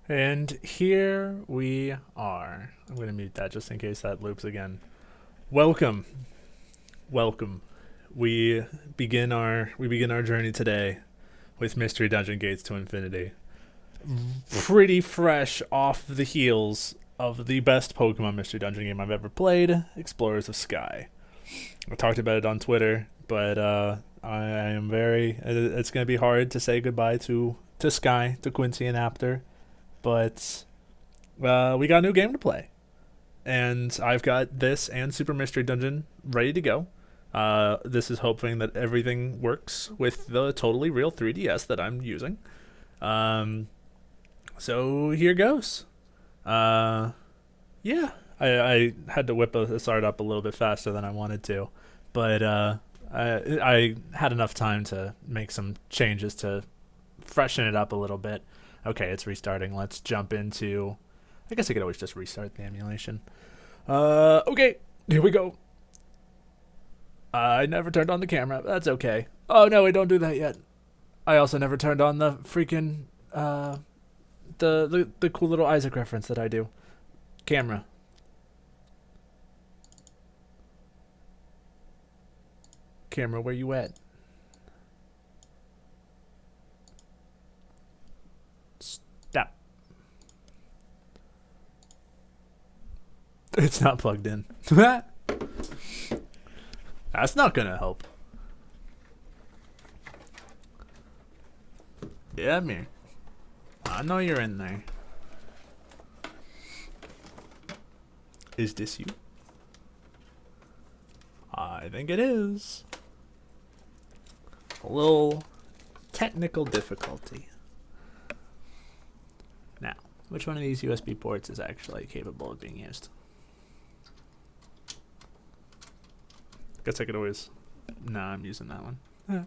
And here we are. I'm going to mute that just in case that loops again. Welcome. Welcome. We begin our journey today with Mystery Dungeon Gates to Infinity. Pretty fresh off the heels of the best Pokemon Mystery Dungeon game I've ever played, Explorers of Sky. I talked about it on Twitter, but I am it's going to be hard to say goodbye to Sky, to Quincy and Apter. But we got a new game to play. And I've got this and Super Mystery Dungeon ready to go. This is hoping that everything works with the totally real 3DS that I'm using. So here goes. I had to whip a start up a little bit faster than I wanted to. But I had enough time to make some changes to freshen it up a little bit. Okay, it's restarting. Let's jump into... I guess I could always just restart the emulation. Okay, here we go. I never turned on the camera. That's okay. Oh, no, I don't do that yet. I also never turned on the freaking... the cool little Isaac reference that I do. Camera. Camera, where you at? Stop. It's not plugged in. That's not gonna help. Yeah, I'm here. I know you're in there. Is this you? I think it is. A little technical difficulty. Now, which one of these USB ports is actually capable of being used? Guess I could always... Nah, I'm using that one. Yeah.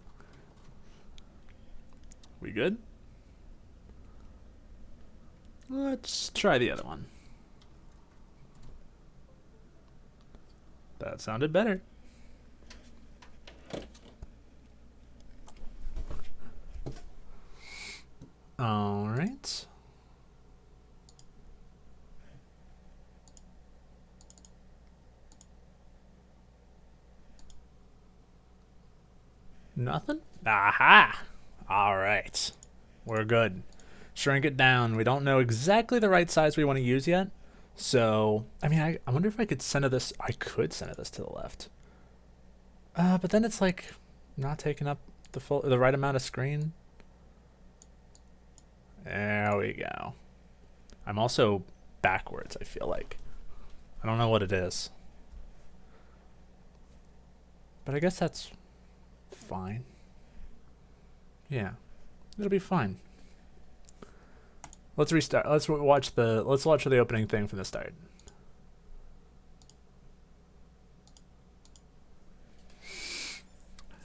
We good? Let's try the other one. That sounded better. All right. Nothing? Aha! All right. We're good. Shrink it down. We don't know exactly the right size we want to use yet. So, I mean, I wonder if I could center this. I could center this to the left. But then it's like not taking up the right amount of screen. There we go. I'm also backwards, I feel like. I don't know what it is. But I guess that's fine. Yeah. It'll be fine. Let's restart. Let's watch the opening thing from the start.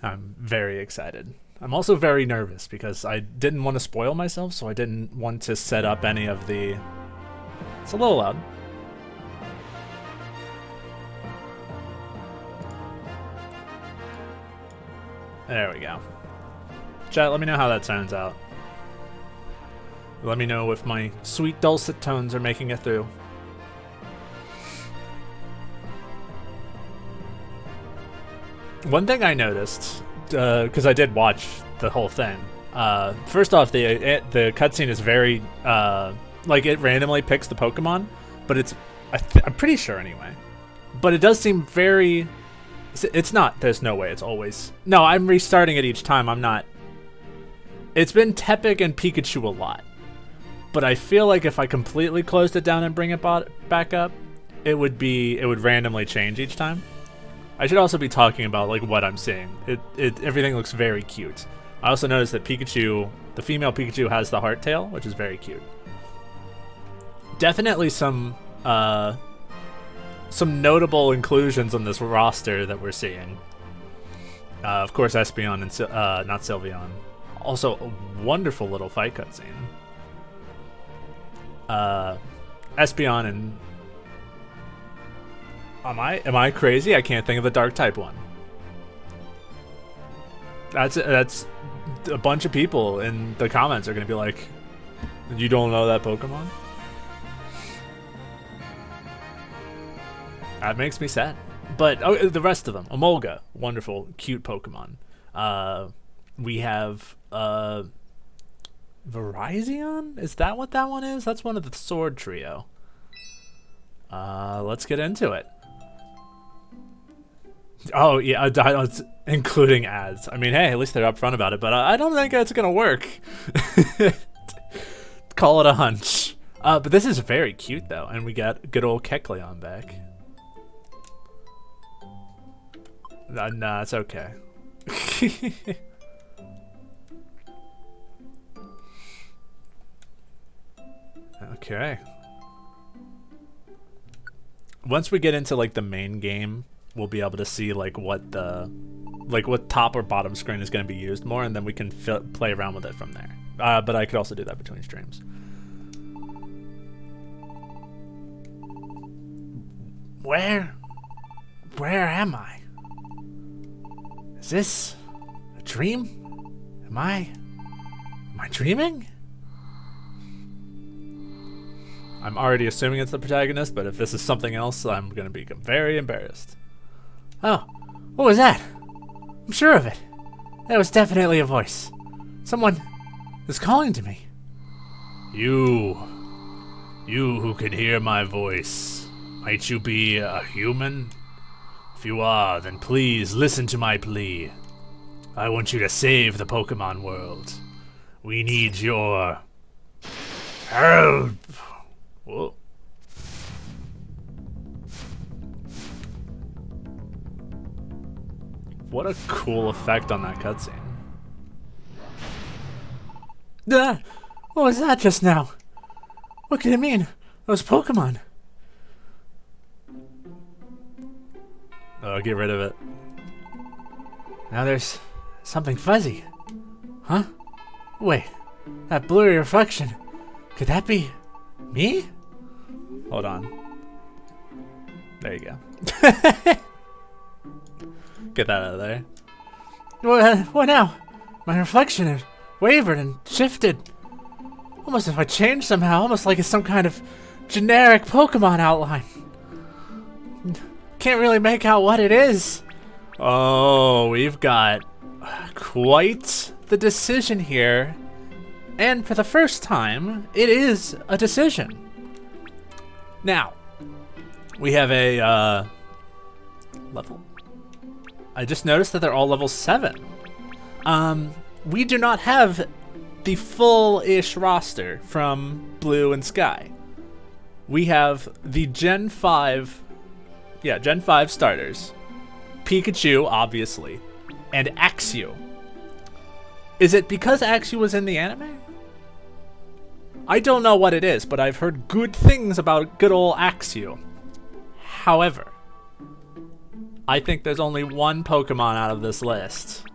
I'm very excited. I'm also very nervous because I didn't want to spoil myself, so I didn't want to set up any of the... It's a little loud. There we go. Chat, let me know how that sounds out. Let me know if my sweet dulcet tones are making it through. One thing I noticed, because I did watch the whole thing. First off, the cutscene is very like it randomly picks the Pokemon, but it's I'm pretty sure anyway. But it does seem very. It's not. There's no way. It's always. No, I'm restarting it each time. I'm not. It's been Tepig and Pikachu a lot, but I feel like if I completely closed it down and bring it back up, it would randomly change each time. I should also be talking about like what I'm seeing. Everything looks very cute. I also noticed that Pikachu, the female Pikachu, has the heart tail, which is very cute. Definitely some notable inclusions on this roster that we're seeing. Of course, Espeon and not Sylveon. Also, a wonderful little fight cutscene. Espeon and... Am I crazy? I can't think of the dark type one. That's a bunch of people in the comments are gonna be like, You don't know that Pokemon? That makes me sad. But the rest of them. Emolga, wonderful, cute Pokemon. We have Virizion? Is that what that one is? That's one of the Sword Trio. Let's get into it. Oh, yeah, including ads. I mean, hey, at least they're upfront about it, but I don't think it's gonna work. Call it a hunch. But this is very cute, though, and we got good old Kecleon back. Nah, it's okay. Okay. Once we get into like the main game, we'll be able to see like what top or bottom screen is going to be used more, and then we can play around with it from there. But I could also do that between streams. Where am I? Is this a dream? Am I dreaming? I'm already assuming it's the protagonist, but if this is something else, I'm gonna become very embarrassed. Oh, what was that? I'm sure of it. That was definitely a voice. Someone is calling to me. You who can hear my voice, might you be a human? If you are, then please listen to my plea. I want you to save the Pokemon world. We need your help. Whoa. What a cool effect on that cutscene. What was that just now? What could it mean? Those Pokemon. Oh, get rid of it. Now there's something fuzzy. Huh? Wait, that blurry reflection. Could that be me? Hold on. There you go. Get that out of there. What now? My reflection has wavered and shifted. Almost if I changed somehow, almost like it's some kind of generic Pokemon outline. Can't really make out what it is. Oh, we've got quite the decision here. And for the first time, it is a decision. Now, we have a level. I just noticed that they're all level 7. We do not have the full-ish roster from Blue and Sky. We have the Gen 5 starters. Pikachu, obviously, and Axew. Is it because Axew was in the anime? I don't know what it is, but I've heard good things about good old Axew. However, I think there's only one Pokemon out of this list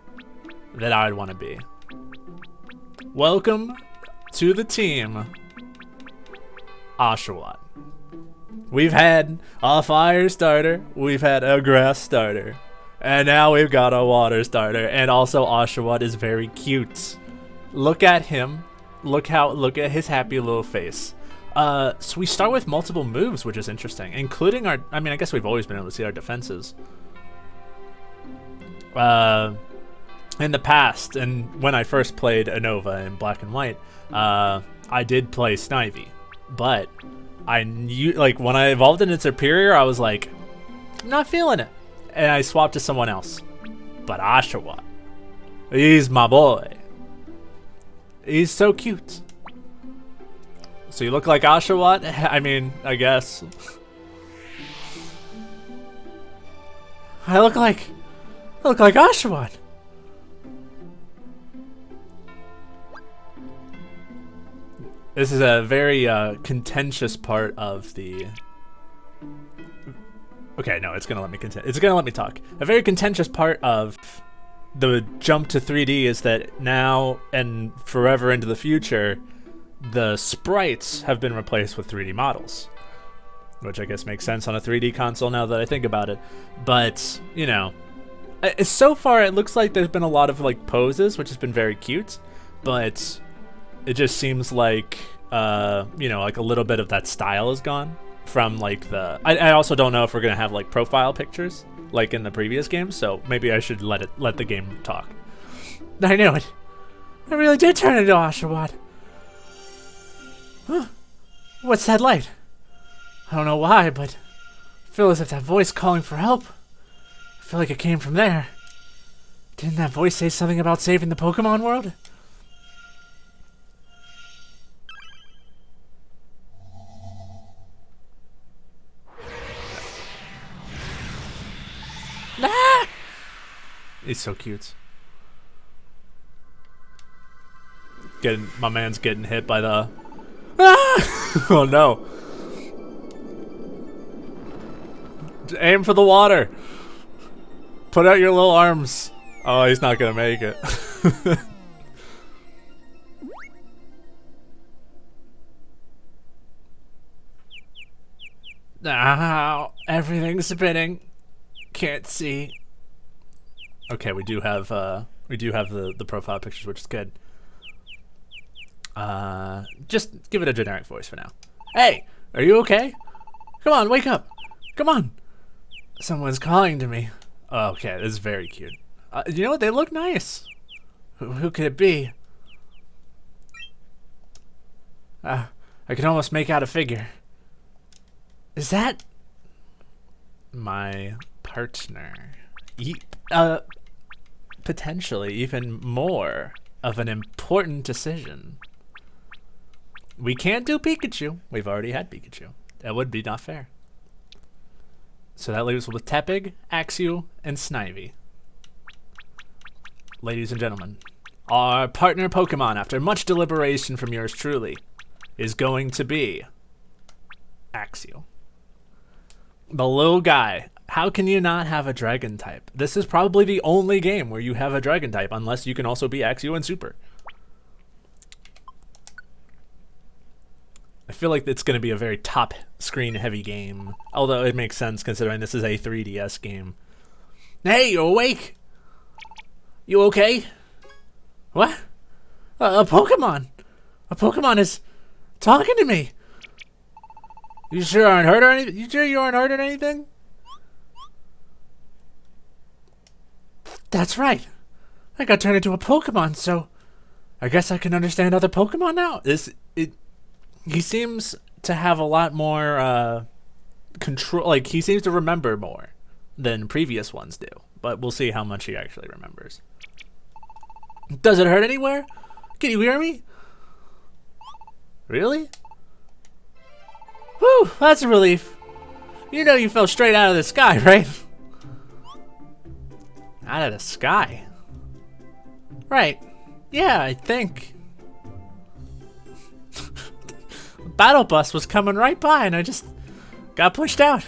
that I'd want to be. Welcome to the team, Oshawott. We've had a fire starter, we've had a grass starter, and now we've got a water starter, and also Oshawott is very cute. Look at him. Look at his happy little face. So we start with multiple moves, which is interesting, including I guess we've always been able to see our defenses. In the past, and when I first played Unova in Black and White, I did play Snivy, but I knew, like, when I evolved into Superior, I was like, I'm not feeling it, and I swapped to someone else. But Oshawott, he's my boy. He's so cute. So you look like Oshawott? I mean, I guess. I look like Oshawott. This is a very contentious part of the. Okay, no, it's gonna let me It's gonna let me talk. A very contentious part of the jump to 3D is that now and forever into the future, the sprites have been replaced with 3D models, which I guess makes sense on a 3D console now that I think about it. But you know, so far it looks like there's been a lot of like poses, which has been very cute, but it just seems like you know, like a little bit of that style is gone from like the. I also don't know if we're gonna have like profile pictures like in the previous games, so maybe I should let the game talk. I knew it. I really did turn into Oshawott. Huh? What's that light? I don't know why, but I feel as if that voice calling for help. I feel like it came from there. Didn't that voice say something about saving the Pokemon world? Ah! He's so cute. My man's getting hit by the. Ah! Oh no! Aim for the water. Put out your little arms. Oh, he's not gonna make it. Ow, everything's spinning. Can't see. Okay, we do have the profile pictures, which is good. Just give it a generic voice for now. Hey, are you okay? Come on, wake up. Come on. Someone's calling to me. Oh, okay, this is very cute. You know what? They look nice. Who could it be? I can almost make out a figure. Is that my partner? Potentially even more of an important decision. We can't do Pikachu. We've already had Pikachu. That would be not fair. So that leaves us with Tepig, Axew, and Snivy. Ladies and gentlemen, our partner Pokemon, after much deliberation from yours truly, is going to be Axew. The little guy. How can you not have a dragon type? This is probably the only game where you have a dragon type, unless you can also be Axew and Super. I feel like it's going to be a very top screen heavy game, although it makes sense considering this is a 3DS game. Hey, you awake? You okay? What? A Pokemon. A Pokemon is talking to me. You sure aren't hurt or anything? You sure you aren't hurt or anything? That's right. I got turned into a Pokemon, so I guess I can understand other Pokemon now. He seems to have a lot more control. Like, he seems to remember more than previous ones do. But we'll see how much he actually remembers. Does it hurt anywhere? Can you hear me? Really? Whew, that's a relief. You know you fell straight out of the sky, right? Out of the sky? Right. Yeah, I think. Battle bus was coming right by and I just got pushed out.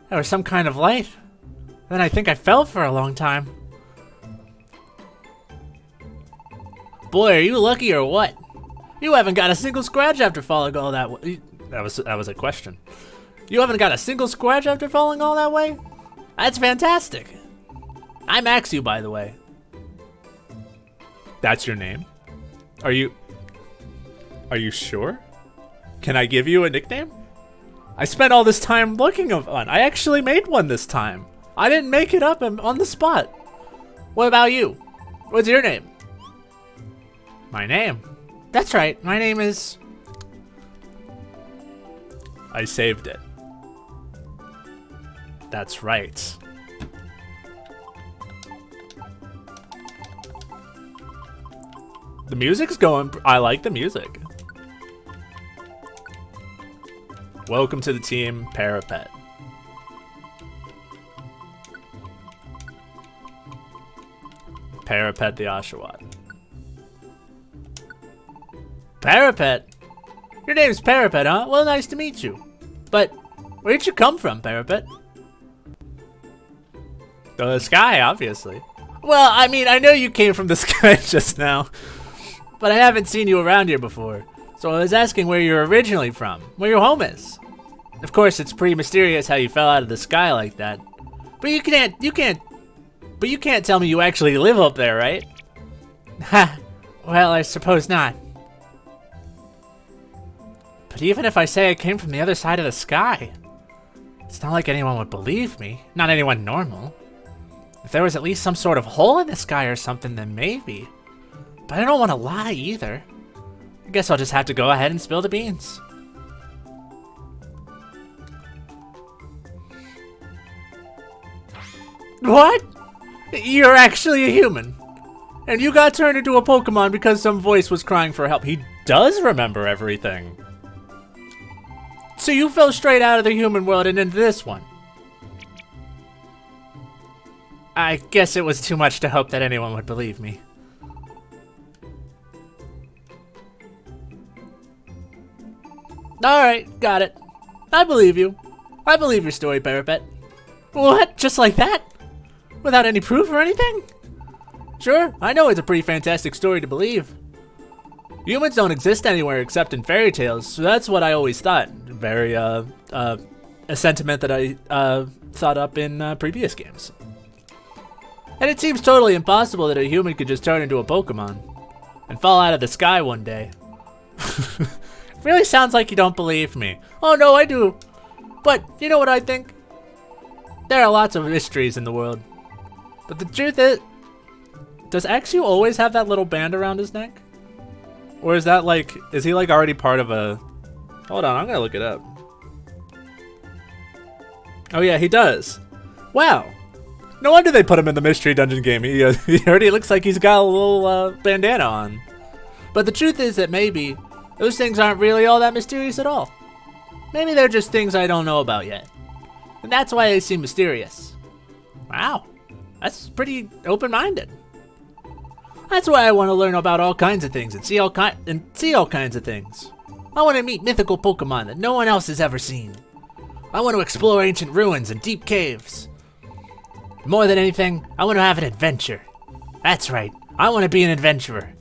There was some kind of light. Then I think I fell for a long time. Boy, are you lucky or what? You haven't got a single scratch after falling all that way. That was a question. You haven't got a single scratch after falling all that way? That's fantastic. I'm Axew, by the way. That's your name? Are you sure? Can I give you a nickname? I spent all this time looking at one. I actually made one this time. I didn't make it up on the spot. What about you? What's your name? My name? That's right. My name is... I saved it. That's right. The music's going... I like the music. Welcome to the team, Parapet. Parapet the Oshawott. Parapet? Your name's Parapet, huh? Well, nice to meet you. But where'd you come from, Parapet? The sky, obviously. Well, I mean, I know you came from the sky just now, but I haven't seen you around here before. So I was asking where you're originally from, where your home is. Of course, it's pretty mysterious how you fell out of the sky like that. But you can't tell me you actually live up there, right? Ha, well, I suppose not. But even if I say I came from the other side of the sky, it's not like anyone would believe me. Not anyone normal. If there was at least some sort of hole in the sky or something, then maybe. But I don't want to lie either. I guess I'll just have to go ahead and spill the beans. What? You're actually a human. And you got turned into a Pokemon because some voice was crying for help. He does remember everything. So you fell straight out of the human world and into this one. I guess it was too much to hope that anyone would believe me. Alright, got it. I believe you. I believe your story, PaperWatt. What? Just like that? Without any proof or anything? Sure, I know it's a pretty fantastic story to believe. Humans don't exist anywhere except in fairy tales, so that's what I always thought. Very, a sentiment that I, thought up in, previous games. And it seems totally impossible that a human could just turn into a Pokemon and fall out of the sky one day. It really sounds like you don't believe me. Oh no, I do. But, you know what I think? There are lots of mysteries in the world. But the truth is, does Axew always have that little band around his neck? Or is that like, is he like already part of a... Hold on, I'm gonna look it up. Oh yeah, he does. Wow. No wonder they put him in the Mystery Dungeon game. He already looks like he's got a little bandana on. But the truth is that maybe those things aren't really all that mysterious at all. Maybe they're just things I don't know about yet. And that's why they seem mysterious. Wow. That's pretty open-minded. That's why I want to learn about all kinds of things and see all kinds of things. I want to meet mythical Pokemon that no one else has ever seen. I want to explore ancient ruins and deep caves. More than anything, I want to have an adventure. That's right, I want to be an adventurer.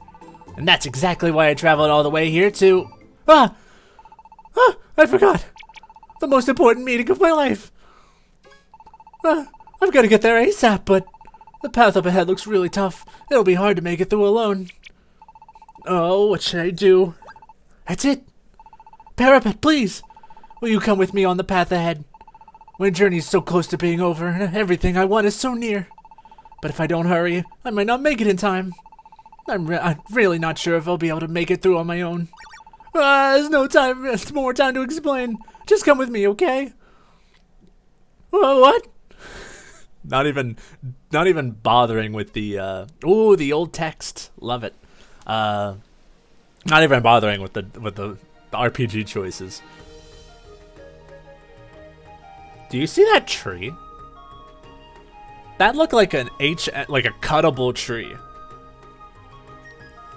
And that's exactly why I traveled all the way here to... I forgot! The most important meeting of my life! I've got to get there ASAP, but the path up ahead looks really tough. It'll be hard to make it through alone. Oh, what should I do? That's it! PaperWatt, please! Will you come with me on the path ahead? My journey is so close to being over, and everything I want is so near. But if I don't hurry, I might not make it in time. I'm really not sure if I'll be able to make it through on my own. There's no time, there's more time to explain. Just come with me, okay? What? Not even bothering with the, ooh, the old text. Love it. Not even bothering with the RPG choices. Do you see that tree? That looked like like a cuttable tree.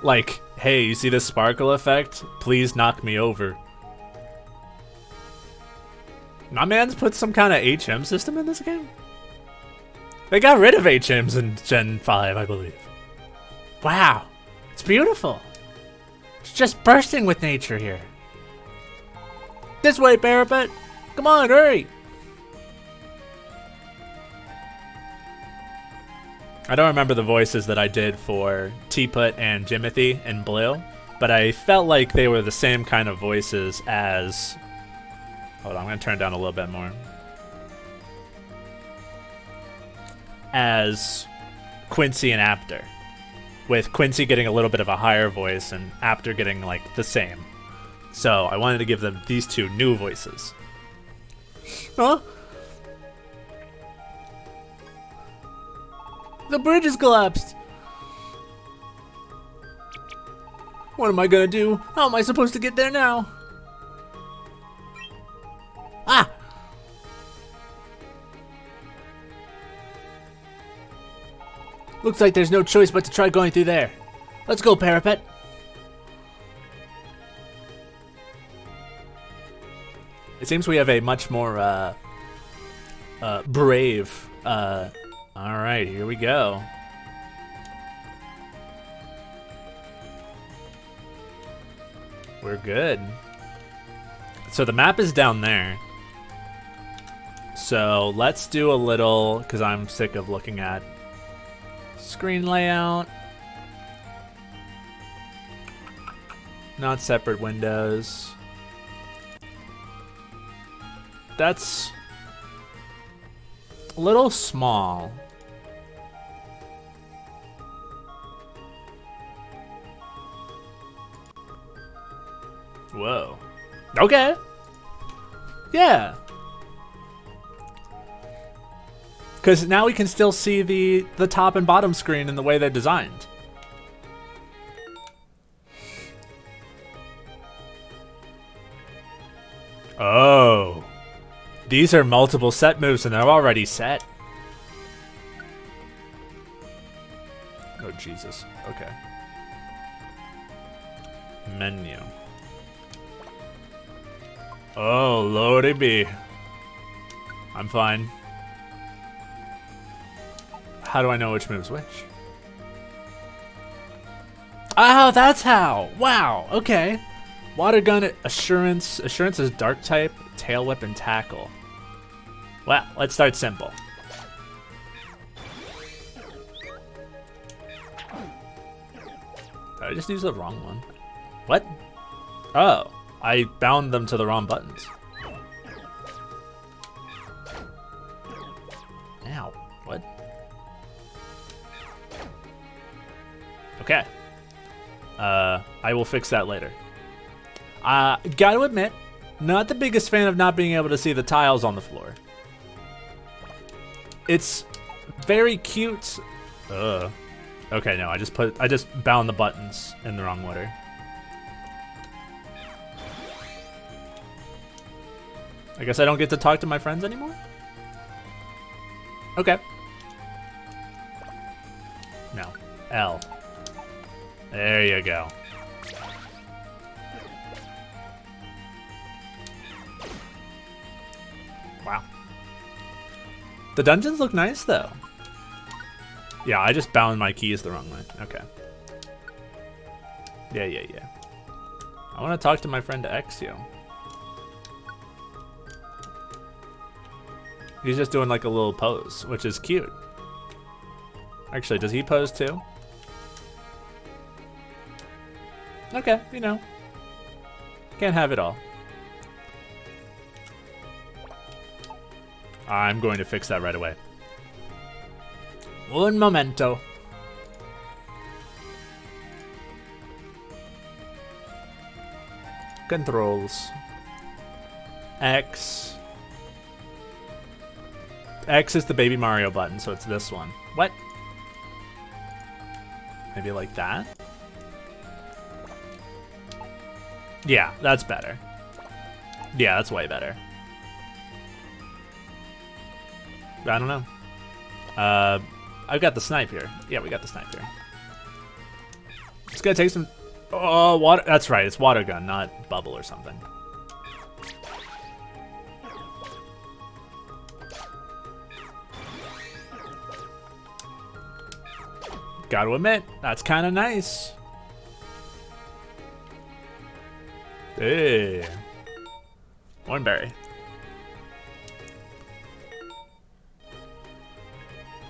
Like, hey, you see this sparkle effect? Please knock me over. My man's put some kind of HM system in this game? They got rid of HMs in Gen 5, I believe. Wow, it's beautiful. It's just bursting with nature here. This way, PaperWatt. Come on, hurry. I don't remember the voices that I did for Teapot and Jimothy in Blue, but I felt like they were the same kind of voices as... Hold on, I'm going to turn it down a little bit more. As Quincy and Apter, with Quincy getting a little bit of a higher voice and Apter getting like the same. So I wanted to give them these two new voices. Huh? The bridge has collapsed. What am I gonna do? How am I supposed to get there now? Ah! Looks like there's no choice but to try going through there. Let's go, PaperWatt. It seems we have a much more brave. All right, here we go. We're good. So the map is down there. So let's do a little, because I'm sick of looking at screen layout. Not separate windows. That's a little small. Whoa. Okay. Yeah. Because now we can still see the top and bottom screen in the way they're designed. Oh. These are multiple set moves and they're already set. Oh, Jesus. Okay. Menu. Oh, lordy be. I'm fine. How do I know which move's which? Oh, that's how. Wow, okay. Water gun, assurance. Assurance is dark type, tail whip, and tackle. Well, let's start simple. Did I just use the wrong one? What? Oh, I bound them to the wrong buttons. Ow, what? Okay. I will fix that later. Gotta admit, not the biggest fan of not being able to see the tiles on the floor. It's very cute. Okay, no, I just bound the buttons in the wrong order. I guess I don't get to talk to my friends anymore? Okay. No. L. There you go. Wow. The dungeons look nice, though. Yeah, I just bound my keys the wrong way. Okay. Yeah. I want to talk to my friend Exio. He's just doing like a little pose, which is cute. Actually, does he pose too? Okay, you know. Can't have it all. I'm going to fix that right away. Un momento. Controls. X. X is the Baby Mario button, so it's this one. What? Maybe like that? Yeah, that's better. Yeah, that's way better. I don't know. I've got the snipe here. Yeah, we got the snipe here. It's gonna take some... Oh, water. That's right, it's water gun, not bubble or something. Gotta admit, that's kind of nice. Hey. One berry.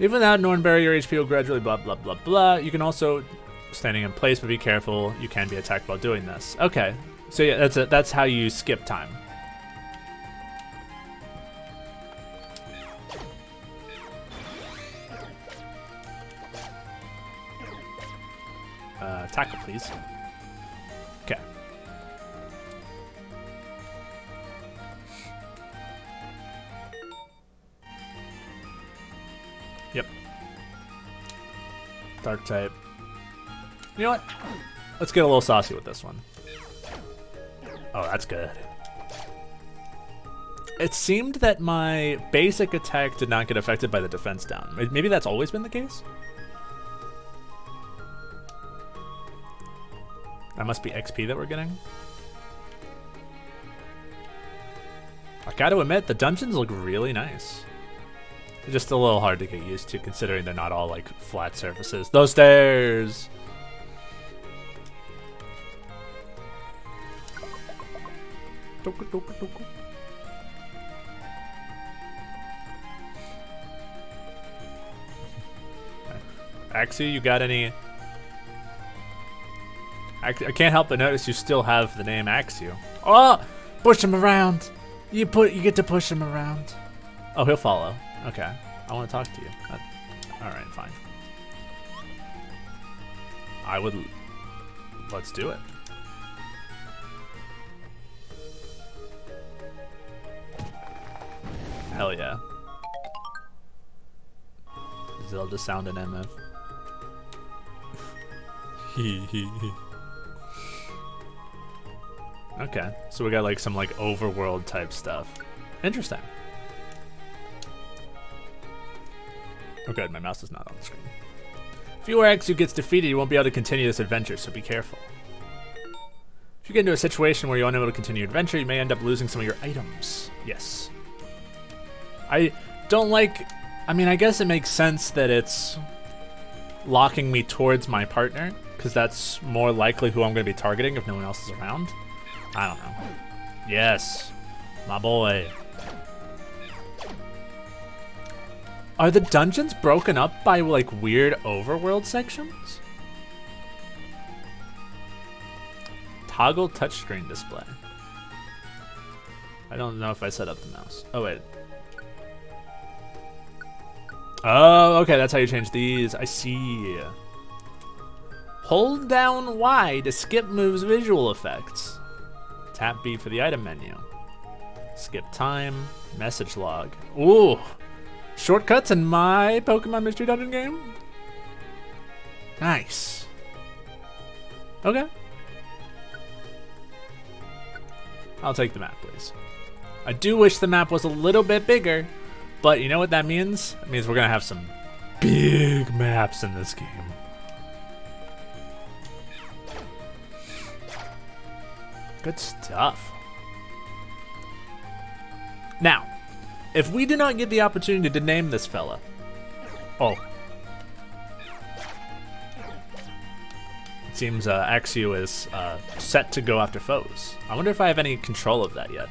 Even without Nornberry, your HP will gradually blah, blah, blah, blah. You can also, standing in place, but be careful. You can be attacked while doing this. Okay. So yeah, that's how you skip time. Tackle, please. Okay. Yep. Dark type. You know what? Let's get a little saucy with this one. Oh, that's good. It seemed that my basic attack did not get affected by the defense down. Maybe that's always been the case? That must be XP that we're getting. I gotta admit, the dungeons look really nice. They're just a little hard to get used to, considering they're not all like flat surfaces. Those stairs! Axie, you got any... I can't help but notice you still have the name Axio. Oh! Push him around! You get to push him around. Oh, he'll follow. Okay. I want to talk to you. All right, fine. Let's do it. Hell yeah. Zelda sound and MF. Okay, so we got like some like overworld type stuff. Interesting. Oh good, my mouse is not on the screen. If you or X who gets defeated, you won't be able to continue this adventure, so be careful. If you get into a situation where you're unable to continue your adventure, you may end up losing some of your items. Yes. I don't like... I mean, I guess it makes sense that it's locking me towards my partner, because that's more likely who I'm going to be targeting if no one else is around. I don't know. Yes. My boy. Are the dungeons broken up by, like, weird overworld sections? Toggle touchscreen display. I don't know if I set up the mouse. Oh, wait. Oh, okay, that's how you change these. I see. Hold down Y to skip moves visual effects. Tap B for the item menu. Skip time, message log. Ooh. Shortcuts in my Pokemon Mystery Dungeon game? Nice. Okay. I'll take the map, please. I do wish the map was a little bit bigger, but you know what that means? It means we're gonna have some big maps in this game. Good stuff. Now, if we do not get the opportunity to name this fella... Oh. It seems Axio is set to go after foes. I wonder if I have any control of that yet.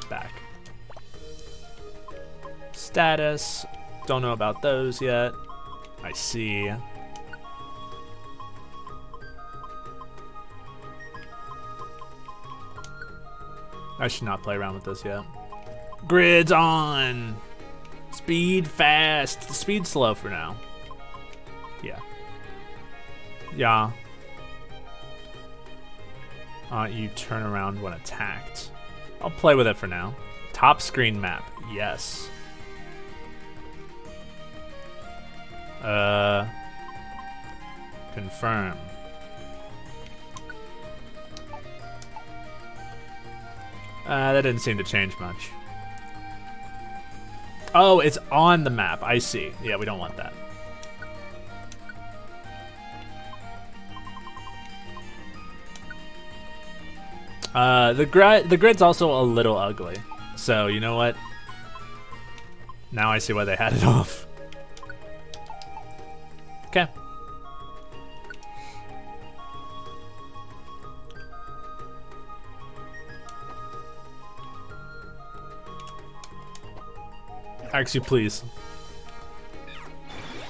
Back. Status. Don't know about those yet. I see. I should not play around with this yet. Grids on! Speed fast. Speed slow for now. Yeah. Yeah. You turn around when attacked. I'll play with it for now. Top screen map. Yes. Confirm. That didn't seem to change much. Oh, it's on the map. I see. Yeah, we don't want that. The grid's also a little ugly. So, you know what? Now I see why they had it off. Okay. Actually, please.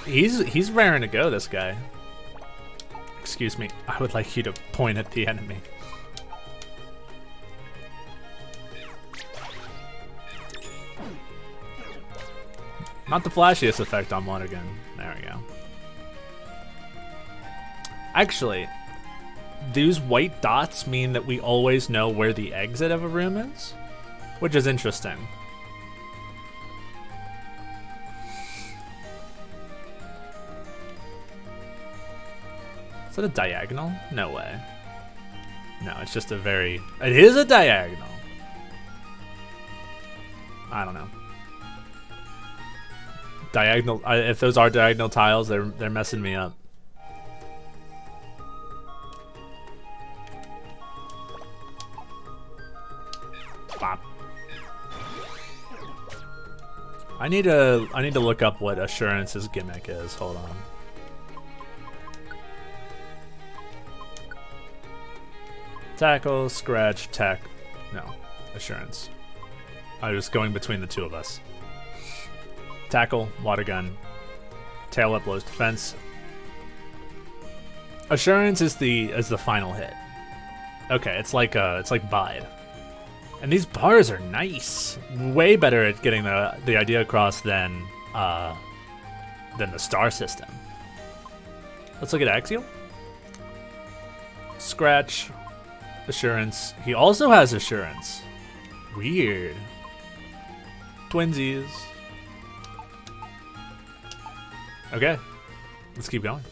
He's raring to go, this guy. Excuse me. I would like you to point at the enemy. Not the flashiest effect on one again. There we go. Actually, these white dots mean that we always know where the exit of a room is, which is interesting. Is that a diagonal? No way. No, it's just a very... It is a diagonal. I don't know. Diagonal... if those are diagonal tiles, they're messing me up. Bop. I need to look up what Assurance's gimmick is. Hold on. Tackle, scratch, tack. No, Assurance. I was going between the two of us. Tackle, water gun. Tail whip blows defense. Assurance is the final hit. Okay, it's like bide. And these bars are nice. Way better at getting the idea across than the star system. Let's look at Axial. Scratch. Assurance. He also has assurance. Weird. Twinsies. Okay. Let's keep going.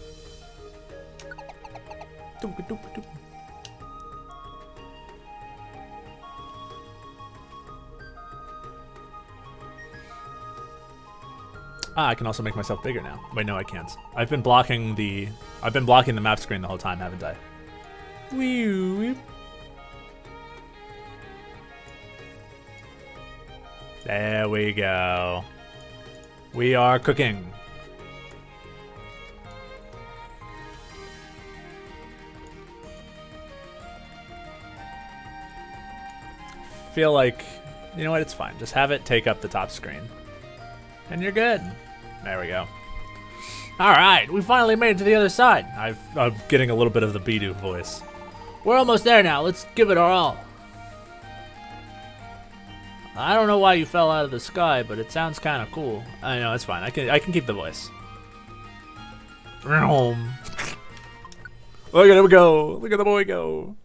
I can also make myself bigger now. Wait, no, I can't. I've been blocking the map screen the whole time, haven't I? There we go. We are cooking. Feel like, you know what, it's fine. Just have it take up the top screen. And you're good. There we go. Alright, we finally made it to the other side. I'm getting a little bit of the Bidoof voice. We're almost there now. Let's give it our all. I don't know why you fell out of the sky, but it sounds kind of cool. I know, it's fine. I can keep the voice. Look at him go. Look at the boy go.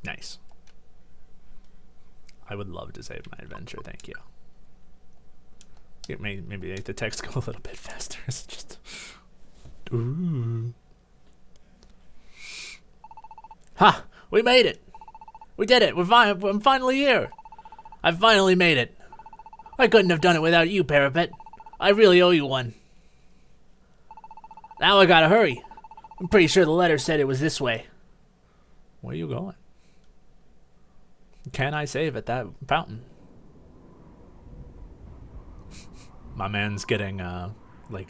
Nice. I would love to save my adventure, thank you. Maybe make the text go a little bit faster. It's just... Ooh. Ha! We made it! We did it! I'm finally here! I've finally made it! I couldn't have done it without you, PaperWatt. I really owe you one. Now I gotta hurry. I'm pretty sure the letter said it was this way. Where are you going? Can I save at that fountain? My man's getting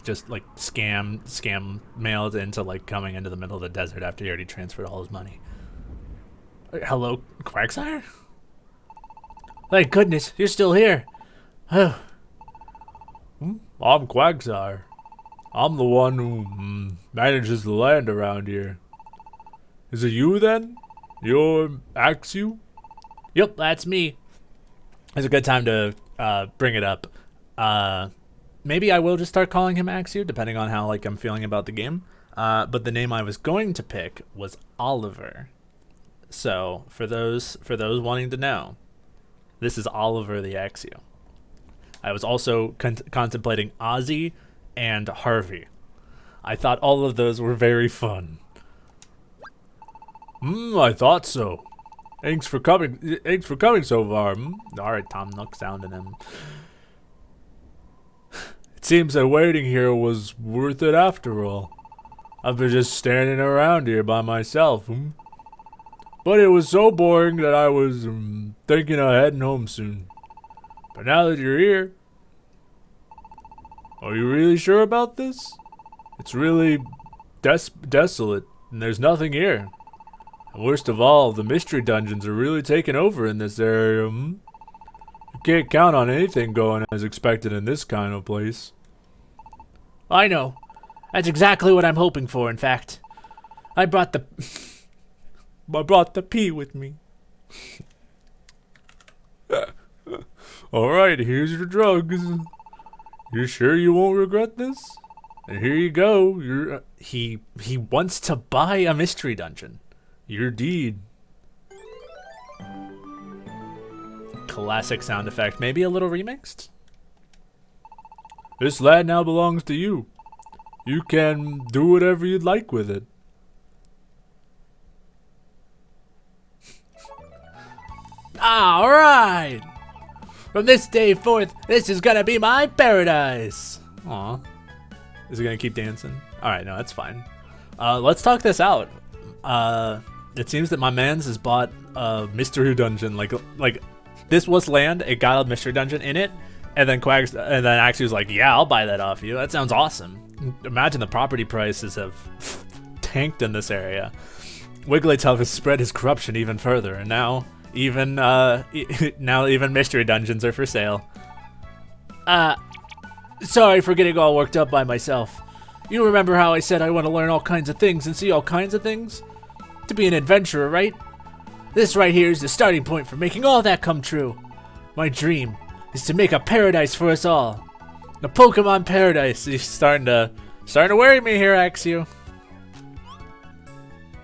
just scam mailed into like coming into the middle of the desert after he already transferred all his money. Hello, Quagsire? Thank goodness, you're still here. I'm Quagsire. I'm the one who manages the land around here. Is it you then? You're Axu? Yep, that's me. It's a good time to bring it up. Maybe I will just start calling him Axu, depending on how I'm feeling about the game. But the name I was going to pick was Oliver. So for those wanting to know, this is Oliver the Axu. I was also contemplating Ozzy and Harvey. I thought all of those were very fun. I thought so. Thanks for coming. Thanks for coming so far. All right, Tom Nook sounding him. It seems that waiting here was worth it after all. I've been just standing around here by myself. But it was so boring that I was thinking of heading home soon. But now that you're here, are you really sure about this? It's really desolate, and there's nothing here. And worst of all, the mystery dungeons are really taking over in this area. You can't count on anything going as expected in this kind of place. I know. That's exactly what I'm hoping for, in fact. I brought the pea with me. Alright, here's your drugs. You sure you won't regret this? And here you go. He wants to buy a mystery dungeon. Your deed. Classic sound effect. Maybe a little remixed? This land now belongs to you. You can do whatever you'd like with it. Alright! From this day forth, this is gonna be my paradise! Aw. Is he gonna keep dancing? Alright, no, that's fine. Let's talk this out. It seems that my man's has bought a mystery dungeon. Like this was land, it got a mystery dungeon in it, and then Axie was like, yeah, I'll buy that off you. That sounds awesome. Imagine the property prices have tanked in this area. Wigglytuff has spread his corruption even further, and now even mystery dungeons are for sale. Sorry for getting all worked up by myself. You remember how I said I want to learn all kinds of things and see all kinds of things? To be an adventurer, right? This right here is the starting point for making all that come true. My dream is to make a paradise for us all. The Pokemon paradise. He's starting to worry me here, Axew.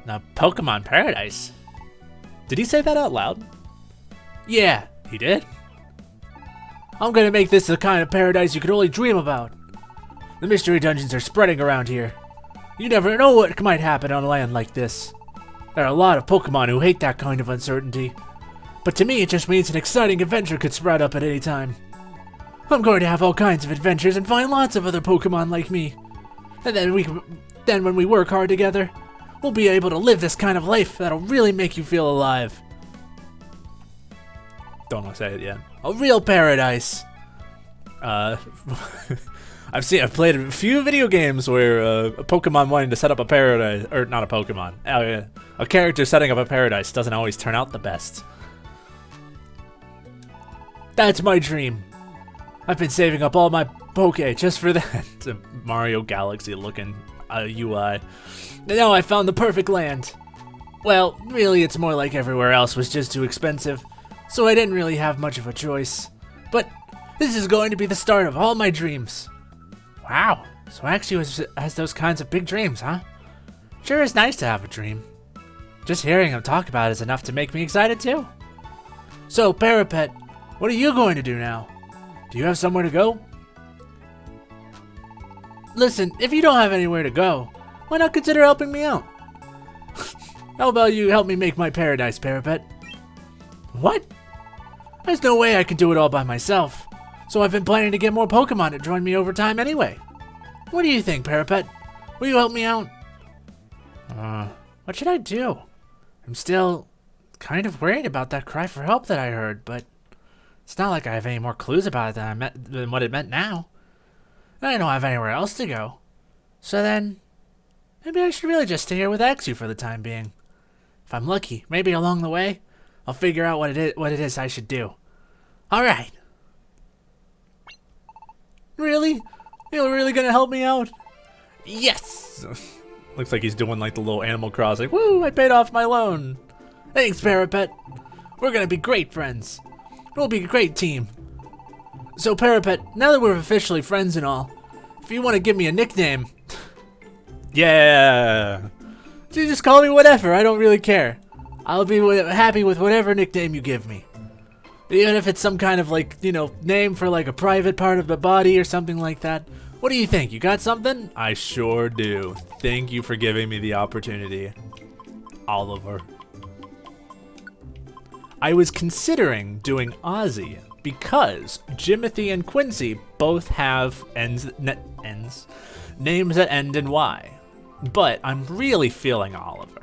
The Pokemon paradise? Did he say that out loud? Yeah, He did? I'm gonna make this the kind of paradise you could only dream about. The mystery dungeons are spreading around here. You never know what might happen on land like this. There are a lot of Pokemon who hate that kind of uncertainty. But to me, it just means an exciting adventure could sprout up at any time. I'm going to have all kinds of adventures and find lots of other Pokemon like me. And then when we work hard together, we'll be able to live this kind of life that'll really make you feel alive. Don't want to say it yet. A real paradise. I've played a few video games where a Pokemon wanting to set up a paradise, or not a Pokemon, a character setting up a paradise doesn't always turn out the best. That's my dream. I've been saving up all my Poke just for that. It's a Mario Galaxy looking UI. And now I found the perfect land. Well, really, it's more like everywhere else was just too expensive, so I didn't really have much of a choice. But this is going to be the start of all my dreams. Wow, so Axew has those kinds of big dreams, huh? Sure is nice to have a dream. Just hearing him talk about it is enough to make me excited too. So, Parapet, what are you going to do now? Do you have somewhere to go? Listen, if you don't have anywhere to go, why not consider helping me out? How about you help me make my paradise, Parapet? What? There's no way I can do it all by myself, so I've been planning to get more Pokemon to join me over time anyway. What do you think, Parapet? Will you help me out? What should I do? I'm still kind of worried about that cry for help that I heard, but it's not like I have any more clues about it than what it meant now. I don't have anywhere else to go. So then, maybe I should really just stay here with Axew for the time being. If I'm lucky, maybe along the way, I'll figure out what it is I should do. Alright. Really? You're really gonna help me out? Yes! Looks like he's doing like the little Animal Crossing. Woo, I paid off my loan. Thanks, Parapet. We're gonna be great friends. We'll be a great team. So, Parapet, now that we're officially friends and all, if you want to give me a nickname... Yeah! You just call me whatever, I don't really care. I'll be happy with whatever nickname you give me. Even if it's some kind of, like, you know, name for, like, a private part of the body or something like that. What do you think? You got something? I sure do. Thank you for giving me the opportunity, Oliver. I was considering doing Ozzy because Jimothy and Quincy both have names that end in Y. But I'm really feeling Oliver,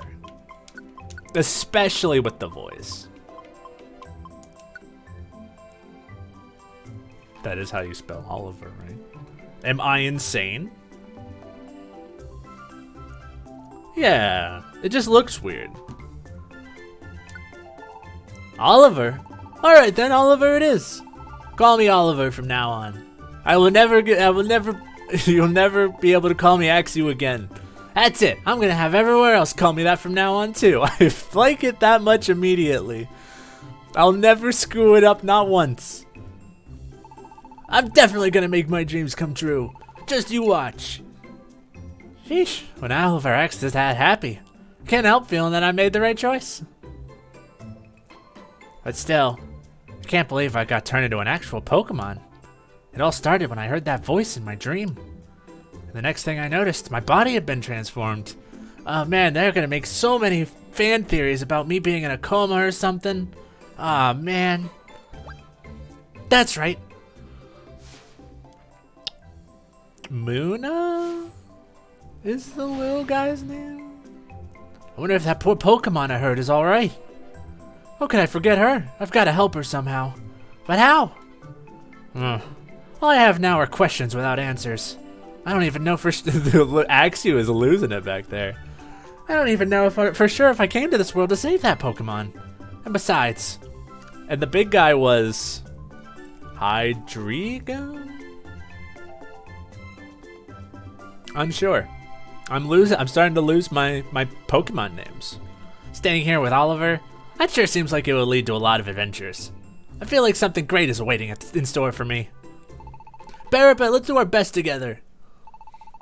especially with the voice. That is how you spell Oliver, right? Am I insane? Yeah, it just looks weird. Oliver? Alright then, Oliver it is. Call me Oliver from now on. You'll never be able to call me Axew again. That's it. I'm gonna have everywhere else call me that from now on too. I like it that much immediately. I'll never screw it up, not once. I'm definitely gonna make my dreams come true. Just you watch. Sheesh, when Oliver acts that happy, can't help feeling that I made the right choice. But still, I can't believe I got turned into an actual Pokemon. It all started when I heard that voice in my dream. And the next thing I noticed, my body had been transformed. Oh man, they're gonna make so many fan theories about me being in a coma or something. Ah man. That's right. Muna is the little guy's name? I wonder if that poor Pokemon I heard is alright. How could I forget her? I've got to help her somehow. But how? All I have now are questions without answers. I don't even know for Axew is losing it back there. I don't even know for sure if I came to this world to save that Pokemon. And besides... And the big guy was... Hydreigon? Unsure. I'm starting to lose my Pokemon names. Staying here with Oliver, That sure seems like it will lead to a lot of adventures. I feel like something great is awaiting in store for me. PaperWatt, let's do our best together.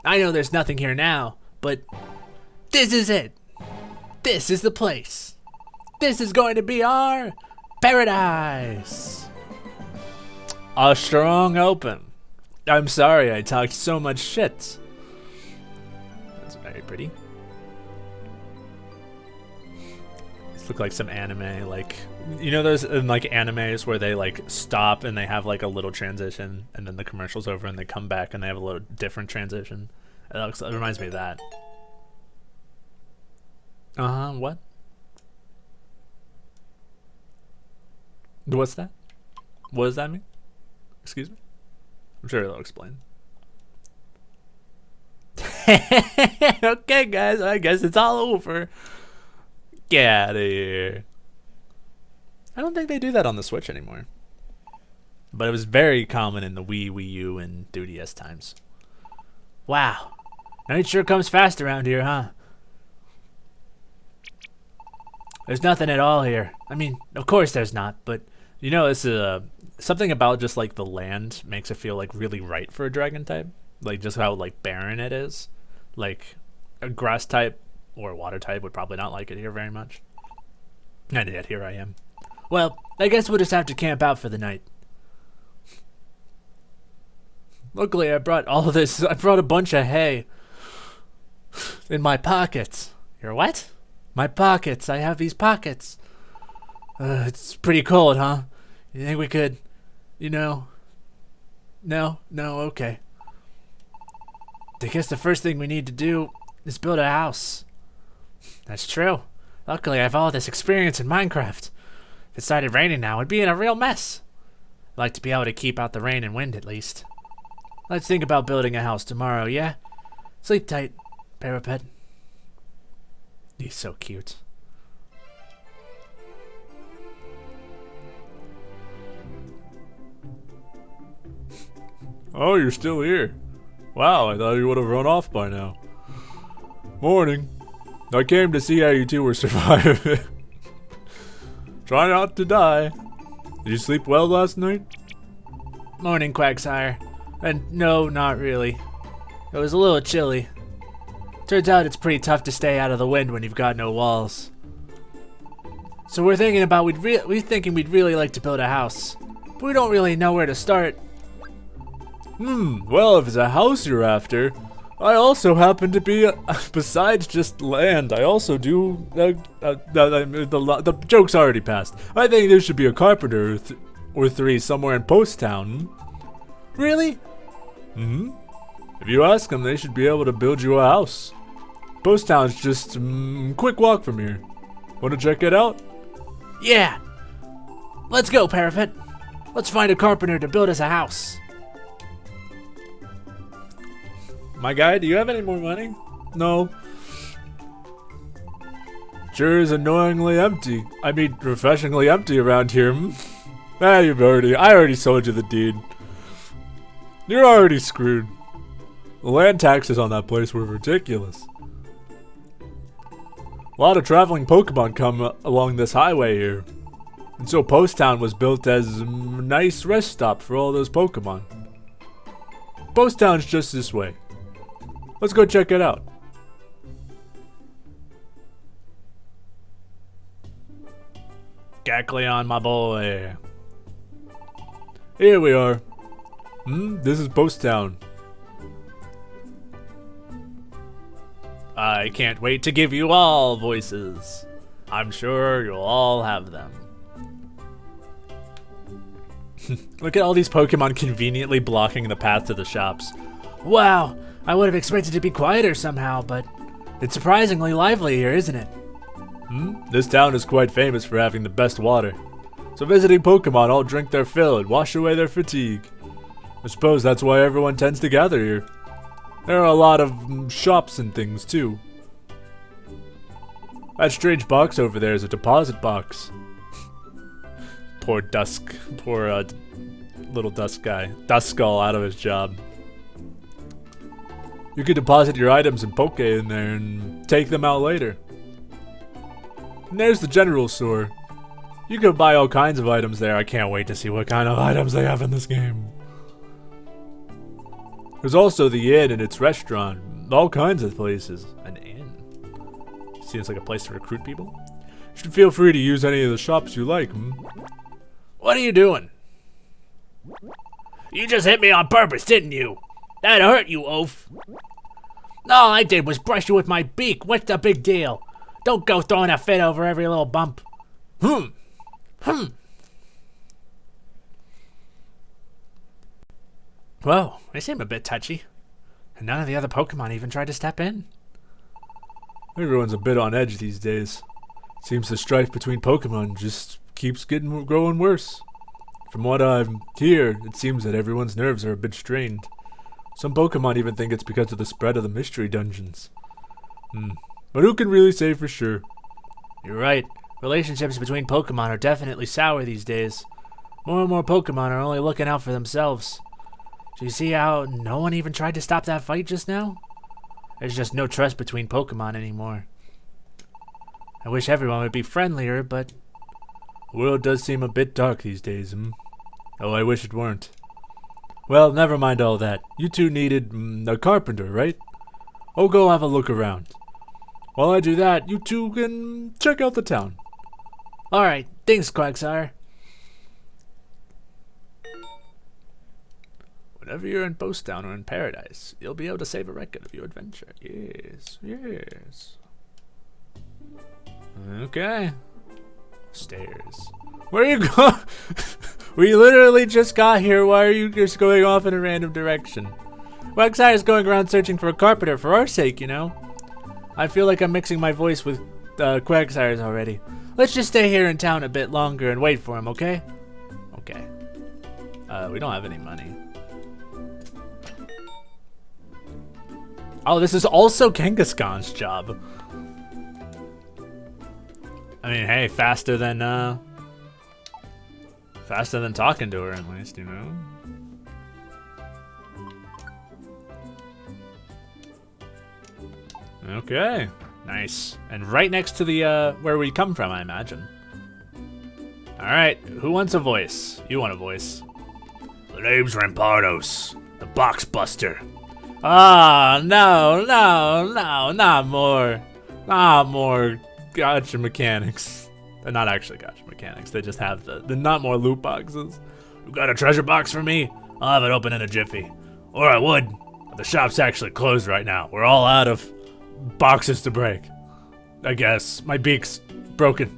I know there's nothing here now, but this is it. This is the place. This is going to be our paradise. A strong open. I'm sorry I talked so much shit. That's very pretty. These look like some anime, like, you know those in like animes where they like stop and they have like a little transition and then the commercial's over and they come back and they have a little different transition. It reminds me of that. What? What's that? What does that mean? Excuse me? I'm sure they'll explain. Okay, guys, I guess it's all over. Get out of here. I don't think they do that on the Switch anymore. But it was very common in the Wii U, and 2DS times. Wow. Night sure comes fast around here, huh? There's nothing at all here. I mean, of course there's not, but you know, it's something about just like the land makes it feel like really right for a dragon type. Like just how like barren it is. Like a grass type or a water type would probably not like it here very much. And yet here I am. Well, I guess we'll just have to camp out for the night. Luckily, I brought all of this. I brought a bunch of hay in my pockets. Your what? My pockets. I have these pockets. It's pretty cold, huh? You think we could, you know? No, okay. I guess the first thing we need to do is build a house. That's true. Luckily, I have all this experience in Minecraft. If it started raining now, it'd be in a real mess. I'd like to be able to keep out the rain and wind at least. Let's think about building a house tomorrow, yeah? Sleep tight, PaperWatt. He's so cute. Oh, you're still here. Wow, I thought you would have run off by now. Morning. I came to see how you two were surviving. Try not to die. Did you sleep well last night? Morning, Quagsire. And no, not really. It was a little chilly. Turns out it's pretty tough to stay out of the wind when you've got no walls. So we're thinking about we'd really like to build a house, but we don't really know where to start. Well, if it's a house you're after, I also happen to be, besides just land, I also do, the joke's already passed. I think there should be a carpenter or three somewhere in Post Town. Really? If you ask them, they should be able to build you a house. Post Town's just quick walk from here. Want to check it out? Yeah. Let's go, PaperWatt. Let's find a carpenter to build us a house. My guy, do you have any more money? No. Sure is annoyingly empty. I mean, refreshingly empty around here. I already sold you the deed. You're already screwed. The land taxes on that place were ridiculous. A lot of traveling Pokemon come along this highway here. And so Post Town was built as a nice rest stop for all those Pokemon. Post Town's just this way. Let's go check it out. Gacleon, my boy. Here we are. This is Post Town. I can't wait to give you all voices. I'm sure you'll all have them. Look at all these Pokemon conveniently blocking the path to the shops. Wow, I would have expected it to be quieter somehow, but it's surprisingly lively here, isn't it? This town is quite famous for having the best water. So visiting Pokemon all drink their fill and wash away their fatigue. I suppose that's why everyone tends to gather here. There are a lot of shops and things too. That strange box over there is a deposit box. Poor little Dusk guy. Duskull out of his job. You could deposit your items and Poke in there and take them out later. And there's the general store. You can buy all kinds of items there. I can't wait to see what kind of items they have in this game. There's also the inn and its restaurant. All kinds of places. An inn? Seems like a place to recruit people. You should feel free to use any of the shops you like. What are you doing? You just hit me on purpose, didn't you? That hurt, you oaf. All I did was brush you with my beak. What's the big deal? Don't go throwing a fit over every little bump. Whoa, they seem a bit touchy. And none of the other Pokemon even tried to step in. Everyone's a bit on edge these days. Seems the strife between Pokemon just keeps growing worse. From what I hear, it seems that everyone's nerves are a bit strained. Some Pokemon even think it's because of the spread of the mystery dungeons. But who can really say for sure? You're right. Relationships between Pokemon are definitely sour these days. More and more Pokemon are only looking out for themselves. Do you see how no one even tried to stop that fight just now? There's just no trust between Pokemon anymore. I wish everyone would be friendlier, but the world does seem a bit dark these days, Oh, I wish it weren't. Well, never mind all that. You two needed a carpenter, right? Oh, go have a look around. While I do that, you two can check out the town. Alright, thanks, Quagsire. Whenever you're in Post Town or in Paradise, you'll be able to save a record of your adventure. Yes, yes. Okay. Stairs. Where are you going? We literally just got here. Why are you just going off in a random direction? Quagsire's going around searching for a carpenter for our sake, you know? I feel like I'm mixing my voice with Quagsire's already. Let's just stay here in town a bit longer and wait for him, okay? Okay. We don't have any money. Oh, this is also Kangaskhan's job. I mean, hey, faster than talking to her, at least, you know? Okay, nice. And right next to the, where we come from, I imagine. Alright, who wants a voice? You want a voice. The name's Rampardos, the box buster. Ah, no, not more. Not more gotcha mechanics. They're not actually gotcha mechanics, they just have the not more loot boxes. You got a treasure box for me? I'll have it open in a jiffy. Or I would, but the shop's actually closed right now. We're all out of boxes to break. I guess. My beak's broken.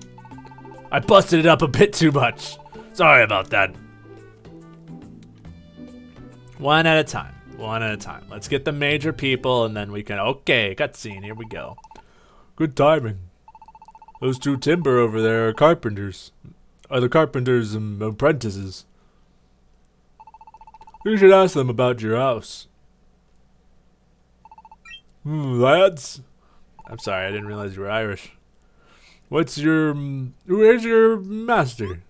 I busted it up a bit too much. Sorry about that. One at a time. One at a time. Let's get the major people and then we can... Okay, cutscene. Here we go. Good timing. Those two timber over there are carpenters. Are the carpenters' apprentices. You should ask them about your house. Lads? I'm sorry, I didn't realize you were Irish. Where's your master?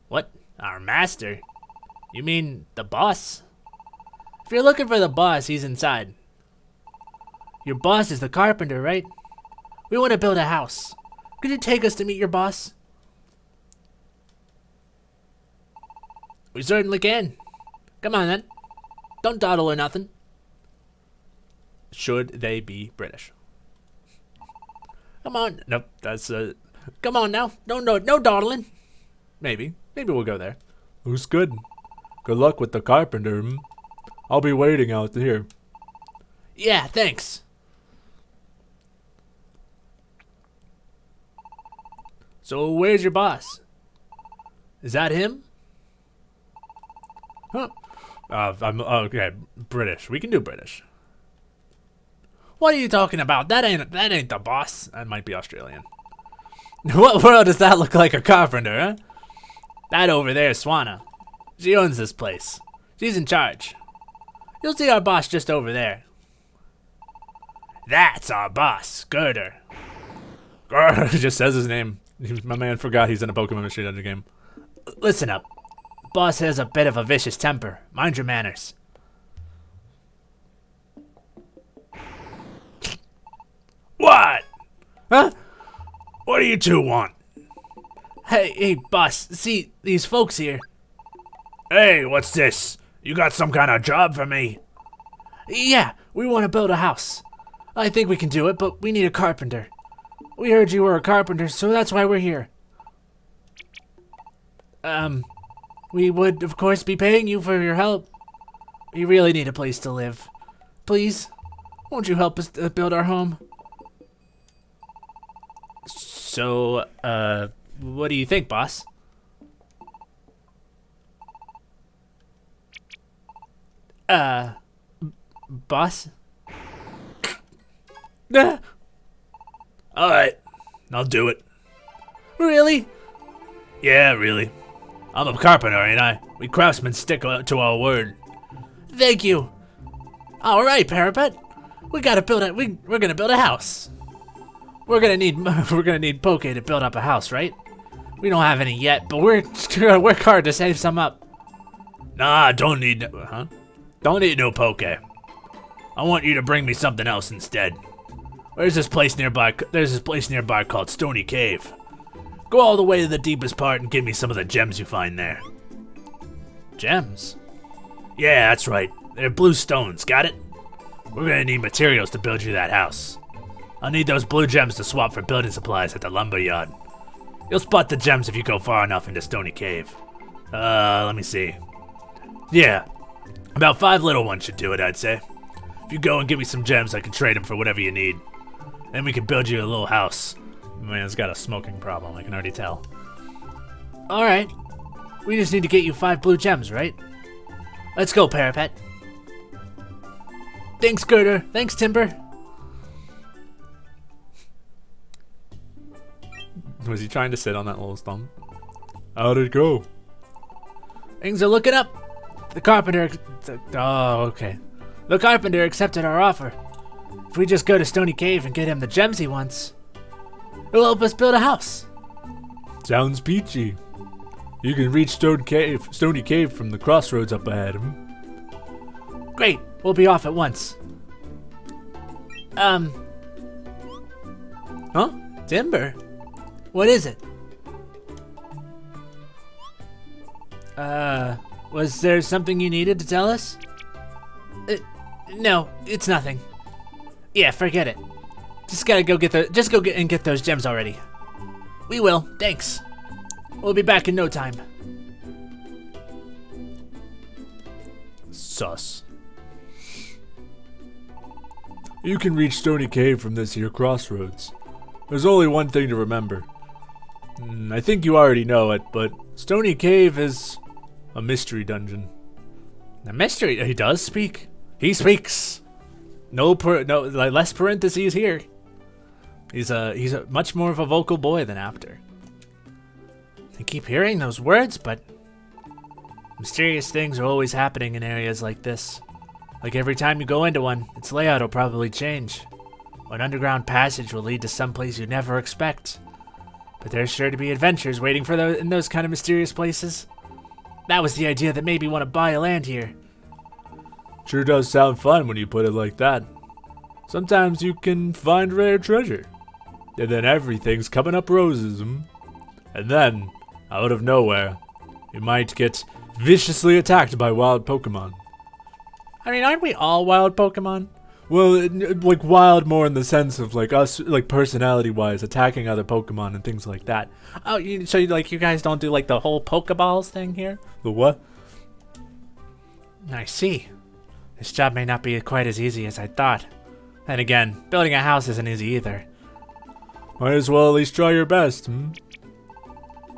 What? Our master? You mean the boss? If you're looking for the boss, he's inside. Your boss is the carpenter, right? We want to build a house. Could you take us to meet your boss? We certainly can. Come on then. Don't dawdle or nothing. Should they be British? Come on. Nope, that's Come on now. No dawdling. Maybe we'll go there. Who's good? Good luck with the carpenter. I'll be waiting out here. Yeah, thanks. So where's your boss? Is that him? Huh. I'm okay. British. We can do British. What are you talking about? That ain't the boss. That might be Australian. What world does that look like a carpenter, huh? That over there is Swana. She owns this place. She's in charge. You'll see our boss just over there. That's our boss, Girder. He just says his name. My man forgot he's in a Pokemon Mystery Dungeon game. Listen up. Boss has a bit of a vicious temper. Mind your manners. What? Huh? What do you two want? Hey, boss, see these folks here? Hey, what's this? You got some kind of job for me? Yeah, we want to build a house. I think we can do it, but we need a carpenter. We heard you were a carpenter, so that's why we're here. We would, of course, be paying you for your help. We really need a place to live. Please, won't you help us build our home? So, what do you think, boss? Boss? Alright, I'll do it. Really? Yeah, really. I'm a carpenter, ain't I? We craftsmen stick to our word. Thank you. All right, PaperWatt. We gotta build it. We're gonna build a house. We're gonna need Poke to build up a house, right? We don't have any yet, but we're gonna work hard to save some up. Nah, don't need no poke. I want you to bring me something else instead. There's this place nearby called Stony Cave. Go all the way to the deepest part and give me some of the gems you find there. Gems? Yeah, that's right. They're blue stones, got it? We're gonna need materials to build you that house. I'll need those blue gems to swap for building supplies at the lumber yard. You'll spot the gems if you go far enough into Stony Cave. Let me see. Yeah, about 5 little ones should do it, I'd say. If you go and give me some gems, I can trade them for whatever you need. Then we can build you a little house. Man's got a smoking problem, I can already tell. All right. We just need to get you 5 blue gems, right? Let's go, PaperWatt. Thanks, Girder. Thanks, Timber. Was he trying to sit on that little stump? How'd it go? Things are looking up. The carpenter... Oh, okay. The carpenter accepted our offer. If we just go to Stony Cave and get him the gems he wants, it'll help us build a house. Sounds peachy. You can reach Stony Cave from the crossroads up ahead. Great. We'll be off at once. Huh? Timber? What is it? Was there something you needed to tell us? No, it's nothing. Yeah, forget it. Just go get and get those gems already. We will, thanks. We'll be back in no time. Sus. You can reach Stony Cave from this here crossroads. There's only one thing to remember. I think you already know it, but Stony Cave is a mystery dungeon. A mystery? He does speak. He speaks. Less parentheses here. He's a much more of a vocal boy than Apter. I keep hearing those words, but mysterious things are always happening in areas like this. Like every time you go into one, its layout will probably change. An underground passage will lead to someplace you never expect. But there's sure to be adventures waiting for those in those kind of mysterious places. That was the idea that made me want to buy a land here. Sure does sound fun when you put it like that. Sometimes you can find rare treasure, and then everything's coming up roses. And then, out of nowhere, you might get viciously attacked by wild Pokemon. I mean, aren't we all wild Pokemon? Well, like wild more in the sense of like us, like personality-wise, attacking other Pokemon and things like that. Oh, so you guys don't do like the whole Pokeballs thing here? The what? I see. This job may not be quite as easy as I thought. Then again, building a house isn't easy either. Might as well at least try your best,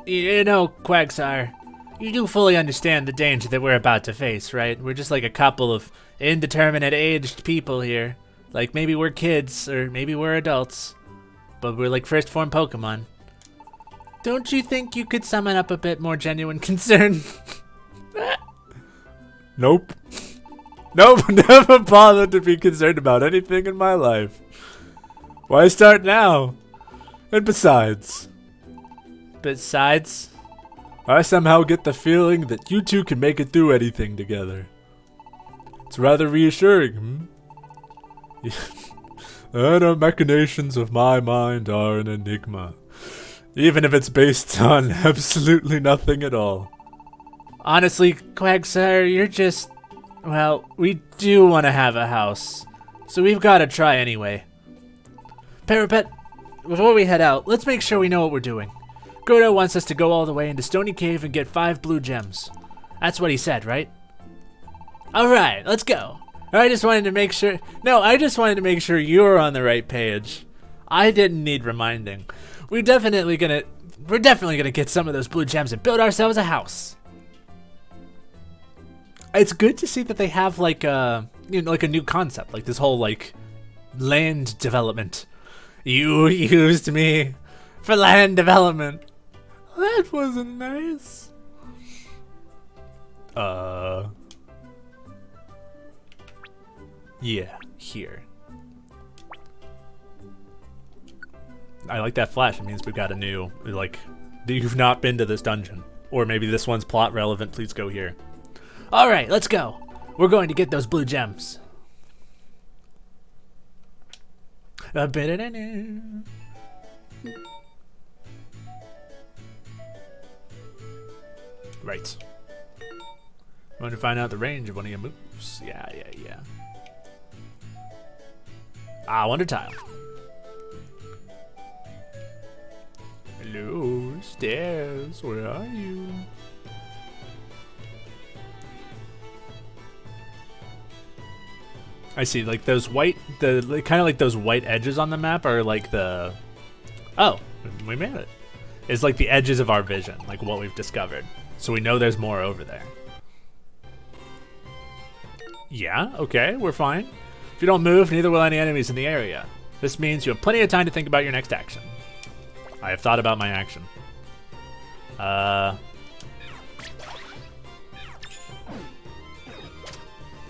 You know, Quagsire, you do fully understand the danger that we're about to face, right? We're just like a couple of indeterminate aged people here. Like maybe we're kids, or maybe we're adults. But we're like first form Pokemon. Don't you think you could summon up a bit more genuine concern? Nope. Nope, never bothered to be concerned about anything in my life. Why start now? And besides, I somehow get the feeling that you two can make it through anything together. It's rather reassuring, The inner machinations of my mind are an enigma. Even if it's based on absolutely nothing at all. Honestly, Quagsire, you're just... Well, we do want to have a house, so we've got to try anyway. PaperWatt, before we head out, let's make sure we know what we're doing. Gordo wants us to go all the way into Stony Cave and get 5 blue gems. That's what he said, right? Alright, let's go. I just wanted to make sure... No, I just wanted to make sure you were on the right page. I didn't need reminding. We're definitely gonna get some of those blue gems and build ourselves a house. It's good to see that they have like a new concept, like this whole like land development. You used me for land development. That wasn't nice. Yeah, here. I like that flash. It means we've got a new, like, you've not been to this dungeon. Or maybe this one's plot relevant. Please go here. Alright, let's go. We're going to get those blue gems. Right. I want to find out the range of one of your moves. Yeah. Ah, wonder tile. Hello, stairs. Where are you? I see, like those white, kind of like those white edges on the map are like the. Oh, we made it. It's like the edges of our vision, like what we've discovered. So we know there's more over there. Yeah, okay, we're fine. If you don't move, neither will any enemies in the area. This means you have plenty of time to think about your next action. I have thought about my action.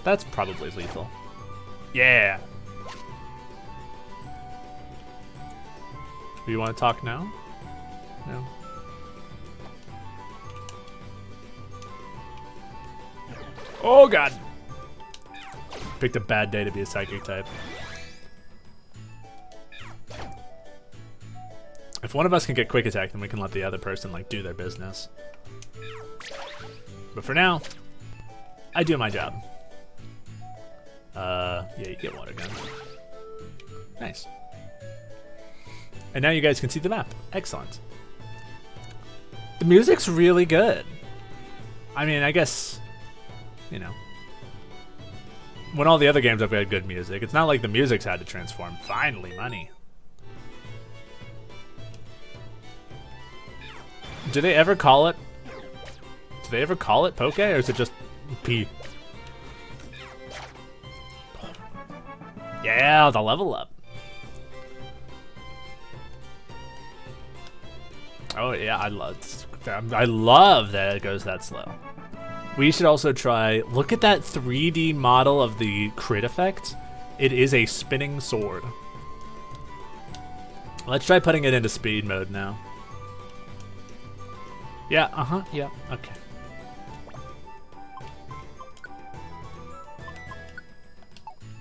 That's probably lethal. Yeah. Do you want to talk now? No. Oh god. Picked a bad day to be a psychic type. If one of us can get quick attack, then we can let the other person like do their business. But for now, I do my job. Yeah, you get water gun. Nice. And now you guys can see the map. Excellent. The music's really good. I mean, I guess, you know, when all the other games have had good music, it's not like the music's had to transform. Finally, money. Do they ever call it? Do they ever call it Poke, or is it just P? Yeah, the level up. Oh yeah, I love that it goes that slow. We should also try. Look at that 3D model of the crit effect. It is a spinning sword. Let's try putting it into speed mode now. Yeah, yeah, okay.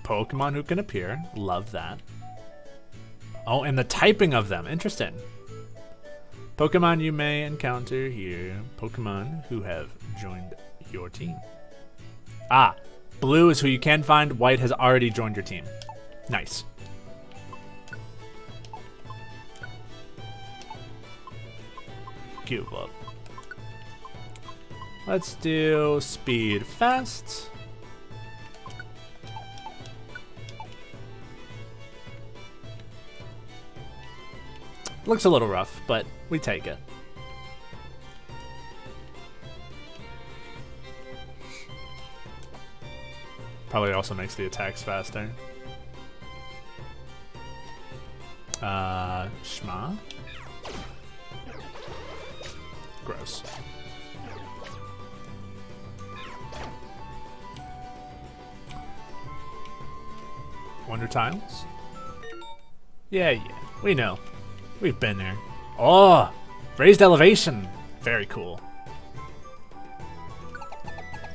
Pokemon who can appear. Love that. Oh, and the typing of them. Interesting. Pokemon you may encounter here. Pokemon who have joined your team. Ah, blue is who you can find. White has already joined your team. Nice. Cube up. Let's do speed fast. Looks a little rough, but we take it. Probably also makes the attacks faster. Shma? Gross. Wonder tiles? Yeah, we know. We've been there. Oh, raised elevation. Very cool.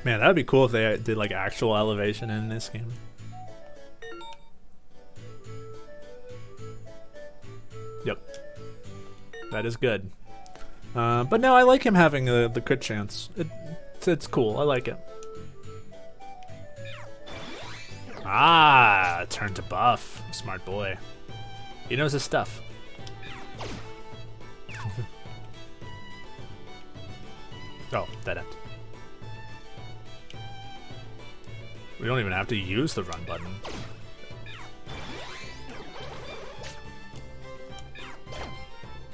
Man, that would be cool if they did like actual elevation in this game. Yep. That is good. But no, I like him having the crit chance. It's cool. I like it. Ah, turn to buff. Smart boy. He knows his stuff. Oh, dead end. We don't even have to use the run button.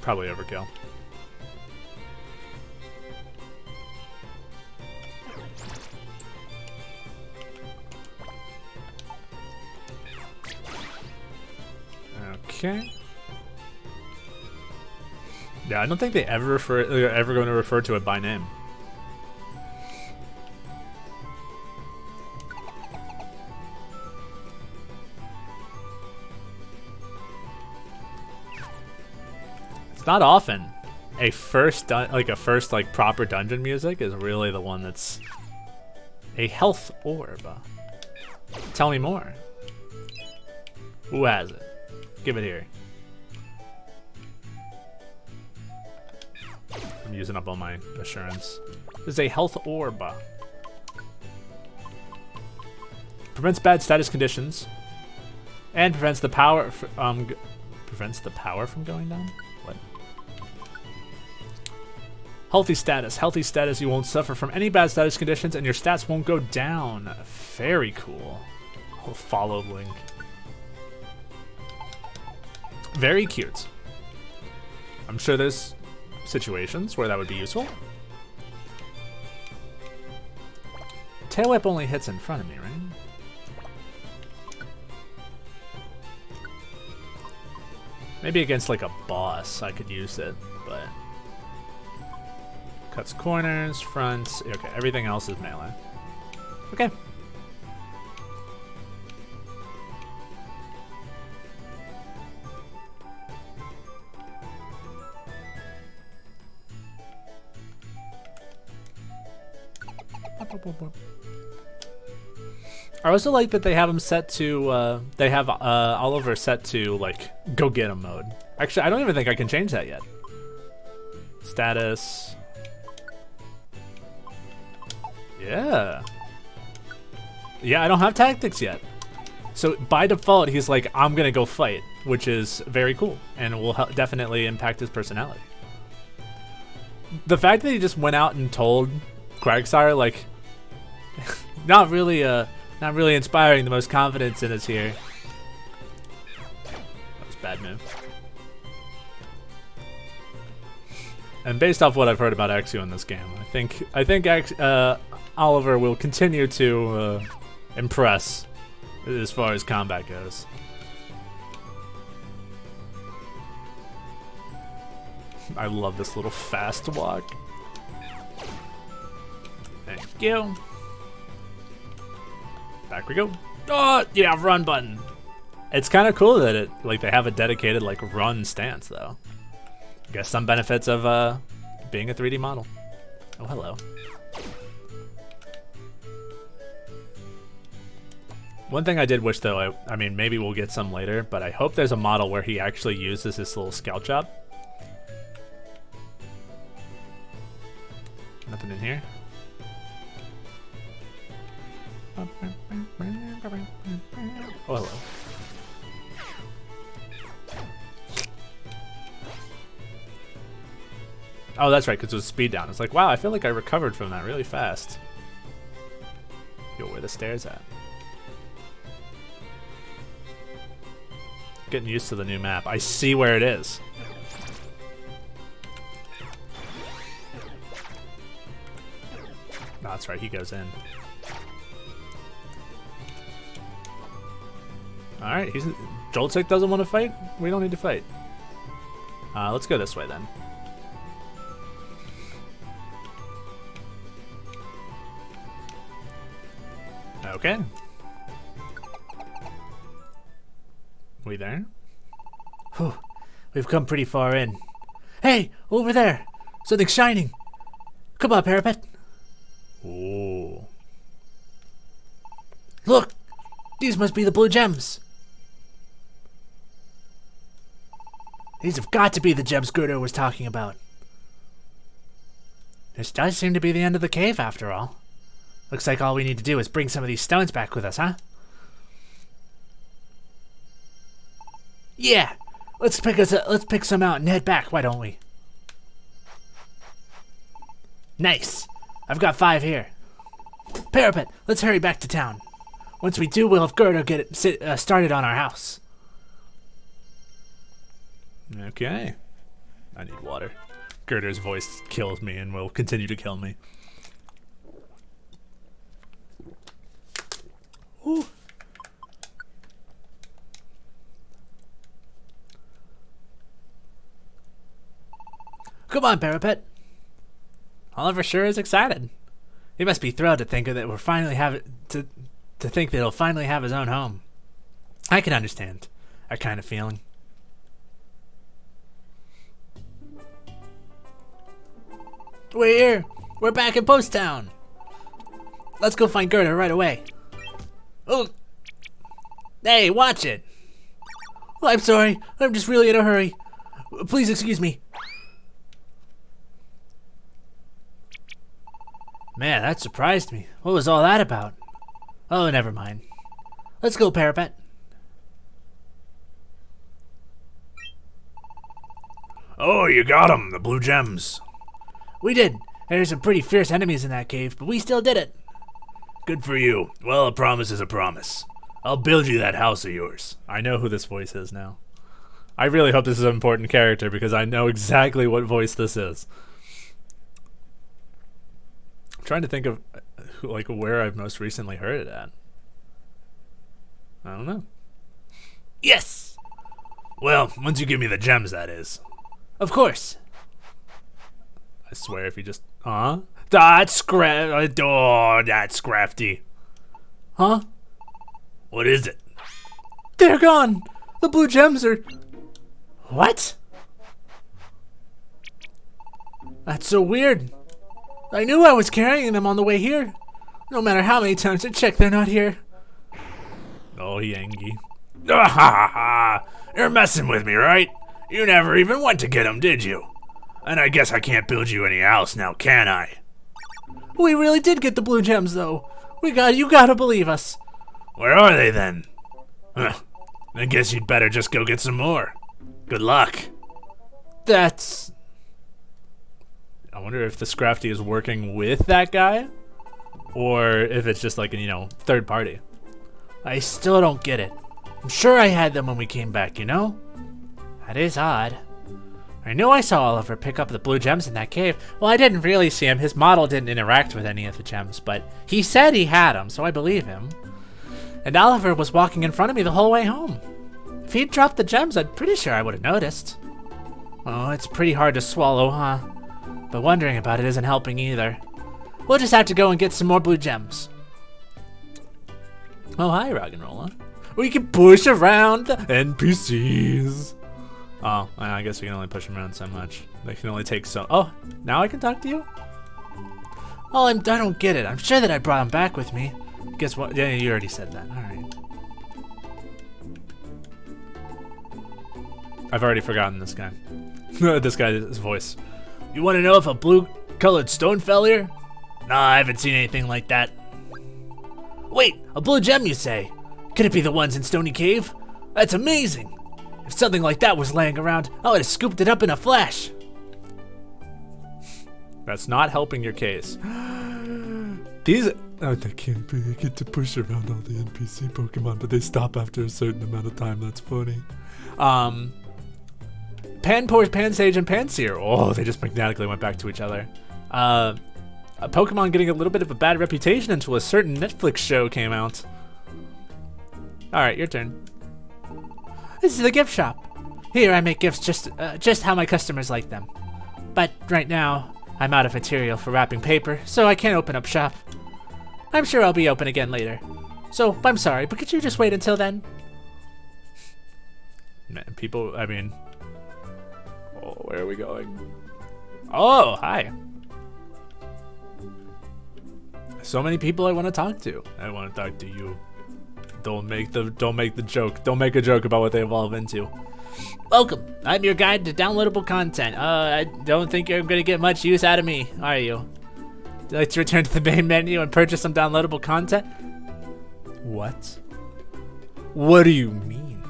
Probably overkill. Okay. Yeah, I don't think they're ever going to refer to it by name. It's not often a first proper dungeon music is really the one that's a health orb. Tell me more. Who has it? Give it here. I'm using up all my assurance. This is a health orb. Prevents bad status conditions. And prevents the power from going down? What? Healthy status. Healthy status, you won't suffer from any bad status conditions and your stats won't go down. Very cool. I'll follow Link. Very cute. I'm sure there's situations where that would be useful. Tail whip only hits in front of me, right? Maybe against like a boss I could use it, but cuts corners, fronts. Okay, everything else is melee. Okay. I also like that they have him set to, they have Oliver set to, like, go get him mode. Actually, I don't even think I can change that yet. Status. Yeah. Yeah, I don't have tactics yet. So by default, he's like, I'm gonna go fight, which is very cool and will definitely impact his personality. The fact that he just went out and told Quagsire, like, not really inspiring the most confidence in us here. That was a bad move. And based off what I've heard about Axio in this game, I think Oliver will continue to impress as far as combat goes. I love this little fast walk. Thank you. Back we go. Oh, yeah, run button. It's kind of cool that they have a dedicated like run stance though. I guess some benefits of being a 3D model. Oh, hello. One thing I did wish though, I mean maybe we'll get some later, but I hope there's a model where he actually uses his little scout job. Nothing in here. Oh, hello. Oh, that's right, because it was speed down. It's like, wow, I feel like I recovered from that really fast. Yo, where the stairs at? Getting used to the new map. I see where it is. No, that's right, he goes in. Alright, Joltik doesn't want to fight? We don't need to fight. Let's go this way then. Okay. We there? Whew, we've come pretty far in. Hey, over there! Something's shining! Come on, Parapet! Ooh. Look! These must be the blue gems! These have got to be the gems Gerda was talking about. This does seem to be the end of the cave after all. Looks like all we need to do is bring some of these stones back with us, huh? Yeah, let's pick some out and head back, why don't we? Nice. I've got 5 here. PaperWatt, let's hurry back to town. Once we do, we'll have Gerda get it started on our house. Okay. I need water. Gerda's voice kills me and will continue to kill me. Ooh. Come on, PaperWatt. Oliver sure is excited. He must be thrilled to think that we're finally to think that he'll finally have his own home. I can understand that kind of feeling. We're here. We're back in Post Town. Let's go find Gerda right away. Oh, hey, watch it. Oh, I'm sorry. I'm just really in a hurry. Please excuse me. Man, that surprised me. What was all that about? Oh, never mind. Let's go, PaperWatt. Oh, you got 'em, the blue gems. We did. There's some pretty fierce enemies in that cave, but we still did it. Good for you. Well, a promise is a promise. I'll build you that house of yours. I know who this voice is now. I really hope this is an important character because I know exactly what voice this is. I'm trying to think of like where I've most recently heard it at. I don't know. Yes! Well, once you give me the gems, that is. Of course. I swear if you just... Huh? That's that's crafty. Huh? What is it? They're gone. The blue gems are... What? That's so weird. I knew I was carrying them on the way here. No matter how many times I check, they're not here. Oh, Yangi. Ah, ha, ha, ha. You're messing with me, right? You never even went to get them, did you? And I guess I can't build you any house now, can I? We really did get the blue gems, though. You gotta believe us. Where are they, then? Huh. I guess you'd better just go get some more. Good luck. That's... I wonder if the Scrafty is working with that guy, or if it's just like a, third party. I still don't get it. I'm sure I had them when we came back, you know? That is odd. I know I saw Oliver pick up the blue gems in that cave. Well, I didn't really see him. His model didn't interact with any of the gems, but he said he had them, so I believe him. And Oliver was walking in front of me the whole way home. If he'd dropped the gems, I'm pretty sure I would have noticed. Oh, it's pretty hard to swallow, huh? But wondering about it isn't helping either. We'll just have to go and get some more blue gems. Oh, hi, Rock'n'Rolla. We can push around the NPCs. Oh, I guess we can only push them around so much. They can only take so... Oh, now I can talk to you? Oh, I don't get it. I'm sure that I brought him back with me. Guess what? Yeah, you already said that. All right. I've already forgotten this guy. This guy's voice. You want to know if a blue-colored stone fell here? Nah, I haven't seen anything like that. Wait, a blue gem, you say? Could it be the ones in Stony Cave? That's amazing. If something like that was laying around, I would have scooped it up in a flash. That's not helping your case. These... Oh, they can't be. They get to push around all the NPC Pokemon, but they stop after a certain amount of time. That's funny. Panpour, Pansage, and Panseer. Oh, they just magnetically went back to each other. A Pokemon getting a little bit of a bad reputation until a certain Netflix show came out. Alright, your turn. This is the gift shop. Here I make gifts just how my customers like them. But right now, I'm out of material for wrapping paper, so I can't open up shop. I'm sure I'll be open again later. So, I'm sorry, but could you just wait until then? Man, people, I mean... Oh, where are we going? Oh, hi. So many people I want to talk to. I want to talk to you. Don't make the joke. Don't make a joke about what they evolve into. Welcome. I'm your guide to downloadable content. I don't think you're gonna get much use out of me, are you? Would you like to return to the main menu and purchase some downloadable content? What? What do you mean?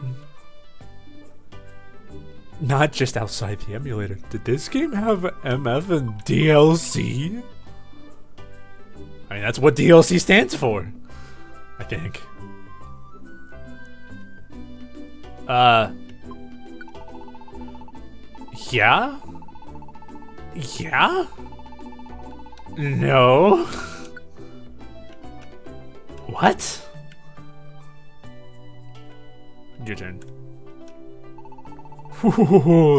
Not just outside the emulator. Did this game have MF and DLC? I mean, that's what DLC stands for, I think. Yeah? Yeah? No? What? Your turn.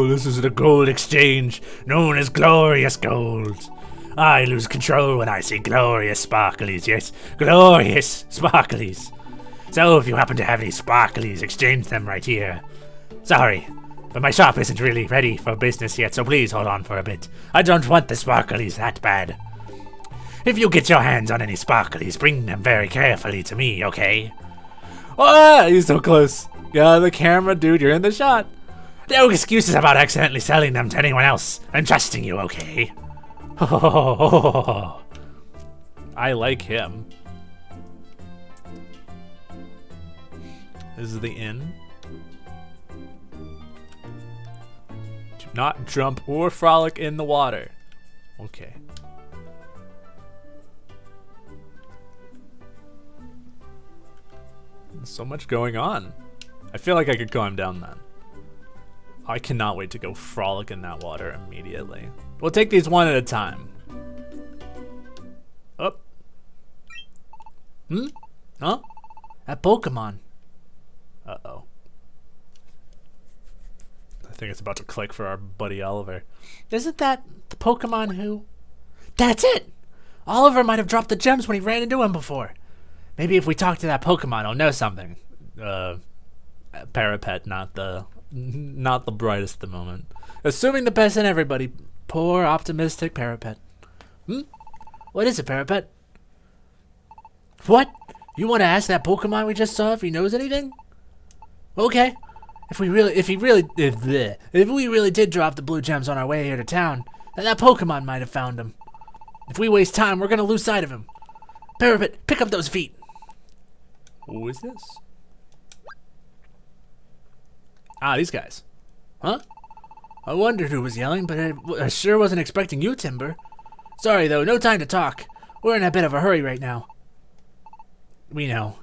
This is the gold exchange, known as glorious gold. I lose control when I see glorious sparklies. Yes, glorious sparklies. So if you happen to have any sparklies, exchange them right here. Sorry, but my shop isn't really ready for business yet, so please hold on for a bit. I don't want the sparklies that bad. If you get your hands on any sparklies, bring them very carefully to me, okay? Ah, he's so close. Yeah, the camera, dude, you're in the shot. No excuses about accidentally selling them to anyone else. I'm trusting you, okay? I like him. This is the inn. Do not jump or frolic in the water. Okay. There's so much going on. I feel like I could climb down that. I cannot wait to go frolic in that water immediately. We'll take these one at a time. Up. Huh? That Pokemon. Uh-oh. I think it's about to click for our buddy Oliver. Isn't that the Pokemon who... That's it! Oliver might have dropped the gems when he ran into him before. Maybe if we talk to that Pokemon, he'll know something. Parapet, not the brightest at the moment. Assuming the best in everybody. Poor, optimistic Parapet. What is it, Parapet? What? You want to ask that Pokemon we just saw if he knows anything? Okay. If we really did drop the blue gems on our way here to town, then that Pokemon might have found them. If we waste time, we're gonna lose sight of him. Parapet, pick up those feet. Who is this? Ah, these guys. Huh? I wondered who was yelling, but I sure wasn't expecting you, Timber. Sorry, though, no time to talk. We're in a bit of a hurry right now. We know.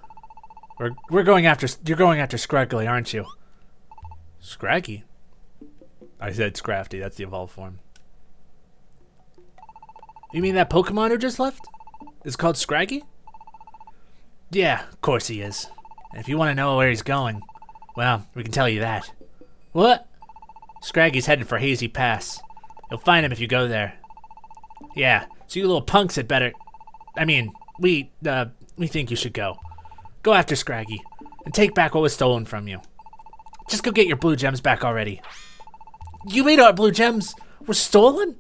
You're going after Scraggly, aren't you? Scraggy? I said Scrafty, that's the evolved form. You mean that Pokemon who just left? Is called Scraggy? Yeah, of course he is. And if you want to know where he's going, well, we can tell you that. What? Scraggy's headed for Hazy Pass. You'll find him if you go there. Yeah, so you little punks had better... I mean, we think you should go. Go after Scraggy, and take back what was stolen from you. Just go get your blue gems back already. You mean our blue gems were stolen?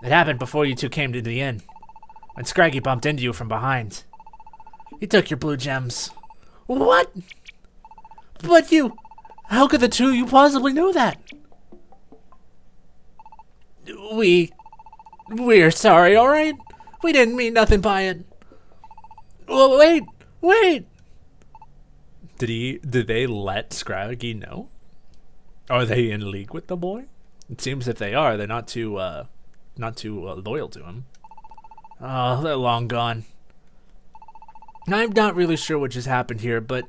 It happened before you two came to the inn, when Scraggy bumped into you from behind. He took your blue gems. What? But you... How could the two of you possibly know that? We're sorry, alright? We didn't mean nothing by it. Well, wait! Did they let Scraggy know? Are they in league with the boy? It seems if they are, they're not too loyal to him. Oh, they're long gone. I'm not really sure what just happened here, but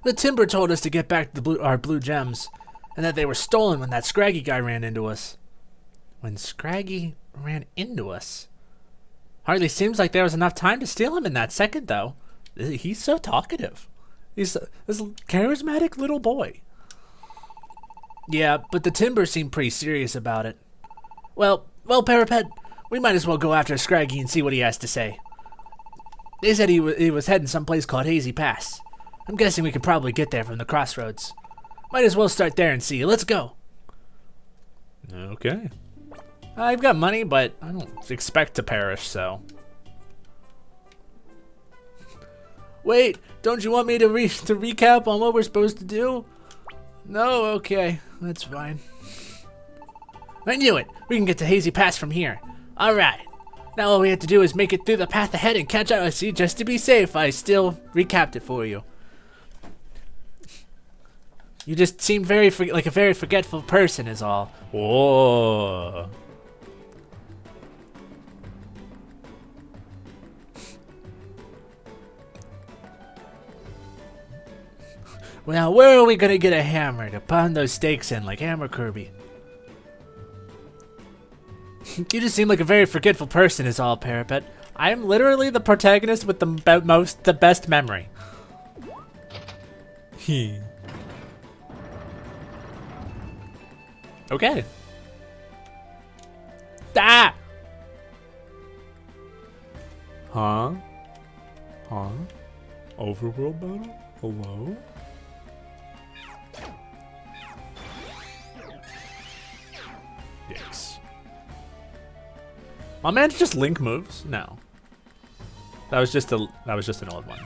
the Timber told us to get back to our blue gems, and that they were stolen when that Scraggy guy ran into us. When Scraggy ran into us? Hardly seems like there was enough time to steal him in that second, though. He's so talkative. He's this charismatic little boy. Yeah, but the Timber seemed pretty serious about it. Well, Parapet, we might as well go after Scraggy and see what he has to say. They said he was heading someplace called Hazy Pass. I'm guessing we could probably get there from the crossroads. Might as well start there and see. Let's go. Okay. I've got money, but I don't expect to perish, so. Wait, don't you want me to recap on what we're supposed to do? No, okay. That's fine. I knew it. We can get to Hazy Pass from here. Alright. Now all we have to do is make it through the path ahead and catch up. See, just to be safe, I still recapped it for you. You just seem like a very forgetful person is all. Whoa. Well, where are we gonna get a hammer to pound those stakes in like Hammer Kirby? You just seem like a very forgetful person is all, Parapet. I am literally the protagonist with the best memory. Okay. Ah! Huh? Overworld battle? Hello? Yes. My man's just Link moves? No. That was just an old one.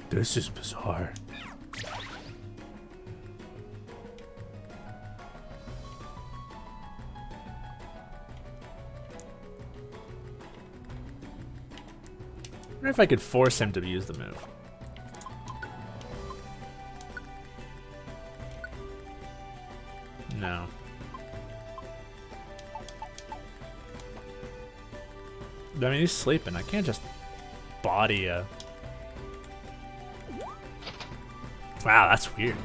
This is bizarre. I wonder if I could force him to use the move. No. I mean, he's sleeping. I can't just body a... Wow, that's weird.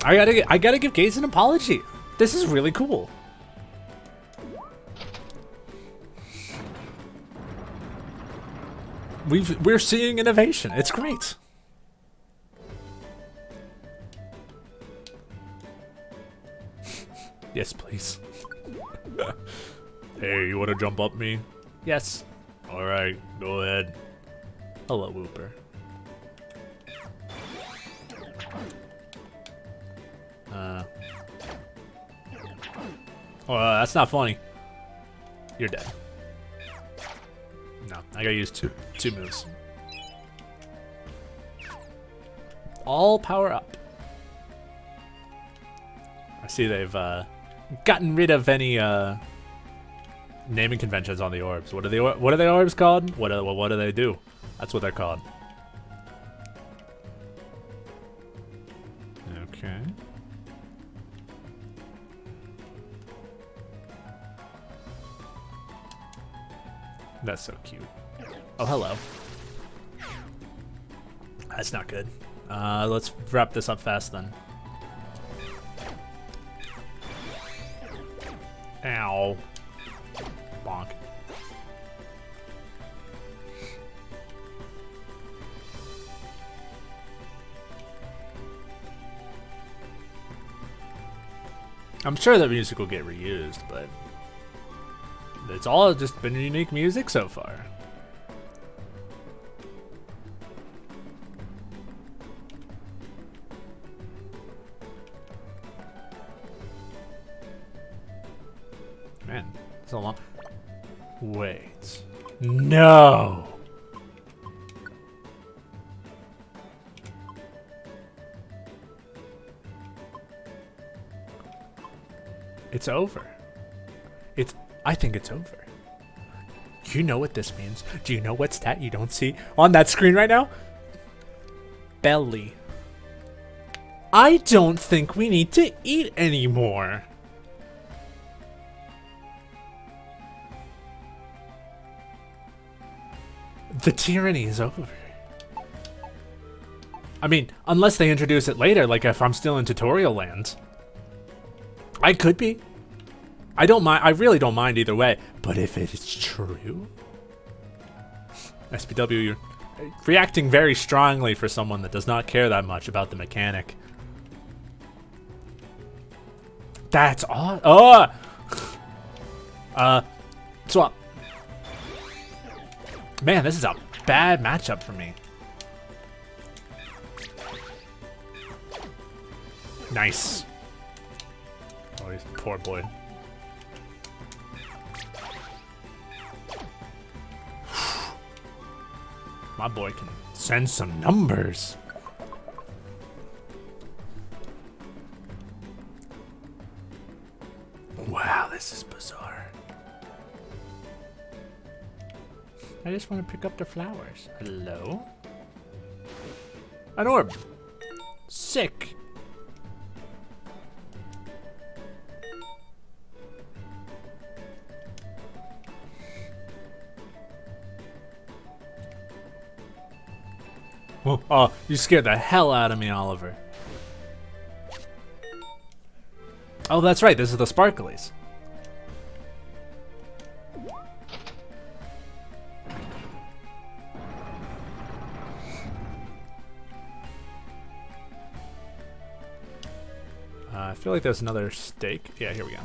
I gotta give Gaze an apology. This is really cool. We're seeing innovation. It's great. Yes, please. Hey, you wanna jump up me? Yes. Alright, go ahead. Hello, Whooper. Oh, that's not funny. You're dead. No, I gotta use two moves. All power up. I see they've gotten rid of any naming conventions on the orbs. What are the orbs called? What do they do? That's what they're called. Okay. That's so cute. Oh, hello. That's not good. Let's wrap this up fast then. Ow. Bonk. I'm sure that music will get reused, but it's all just been unique music so far. Man, it's a long... Wait. No! It's over. I think it's over. Do you know what this means? Do you know what stat you don't see on that screen right now? Belly. I don't think we need to eat anymore. The tyranny is over. I mean, unless they introduce it later, like if I'm still in tutorial land. I could be. I don't mind. I really don't mind either way. But if it is true, SPW, you're reacting very strongly for someone that does not care that much about the mechanic. That's odd. Oh. Swap. Man, this is a bad matchup for me. Nice. Oh, he's a poor boy. My boy can send some numbers. I just want to pick up the flowers. Hello? An orb. Sick. Oh, you scared the hell out of me, Oliver. Oh, that's right. This is the sparklies. I feel like there's another stake. Yeah, here we go.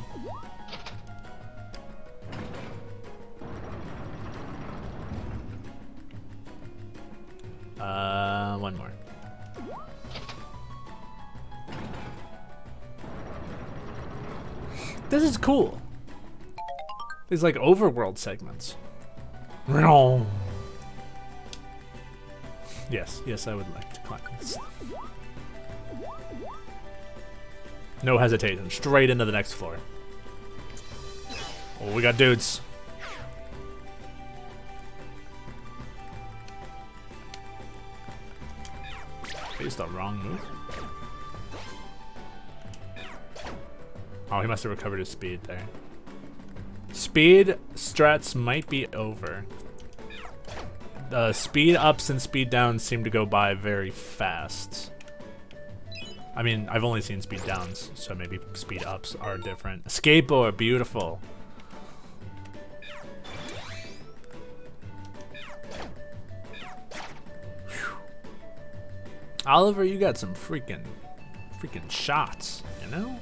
One more. This is cool. These like overworld segments. Yes, yes, I would like to climb this. No hesitation, straight into the next floor. Oh, we got dudes. I used the wrong move. Oh, he must have recovered his speed there. Speed strats might be over. The speed ups and speed downs seem to go by very fast. I mean, I've only seen speed downs, so maybe speed ups are different. Skateboard, beautiful. Whew. Oliver, you got some freaking shots, you know?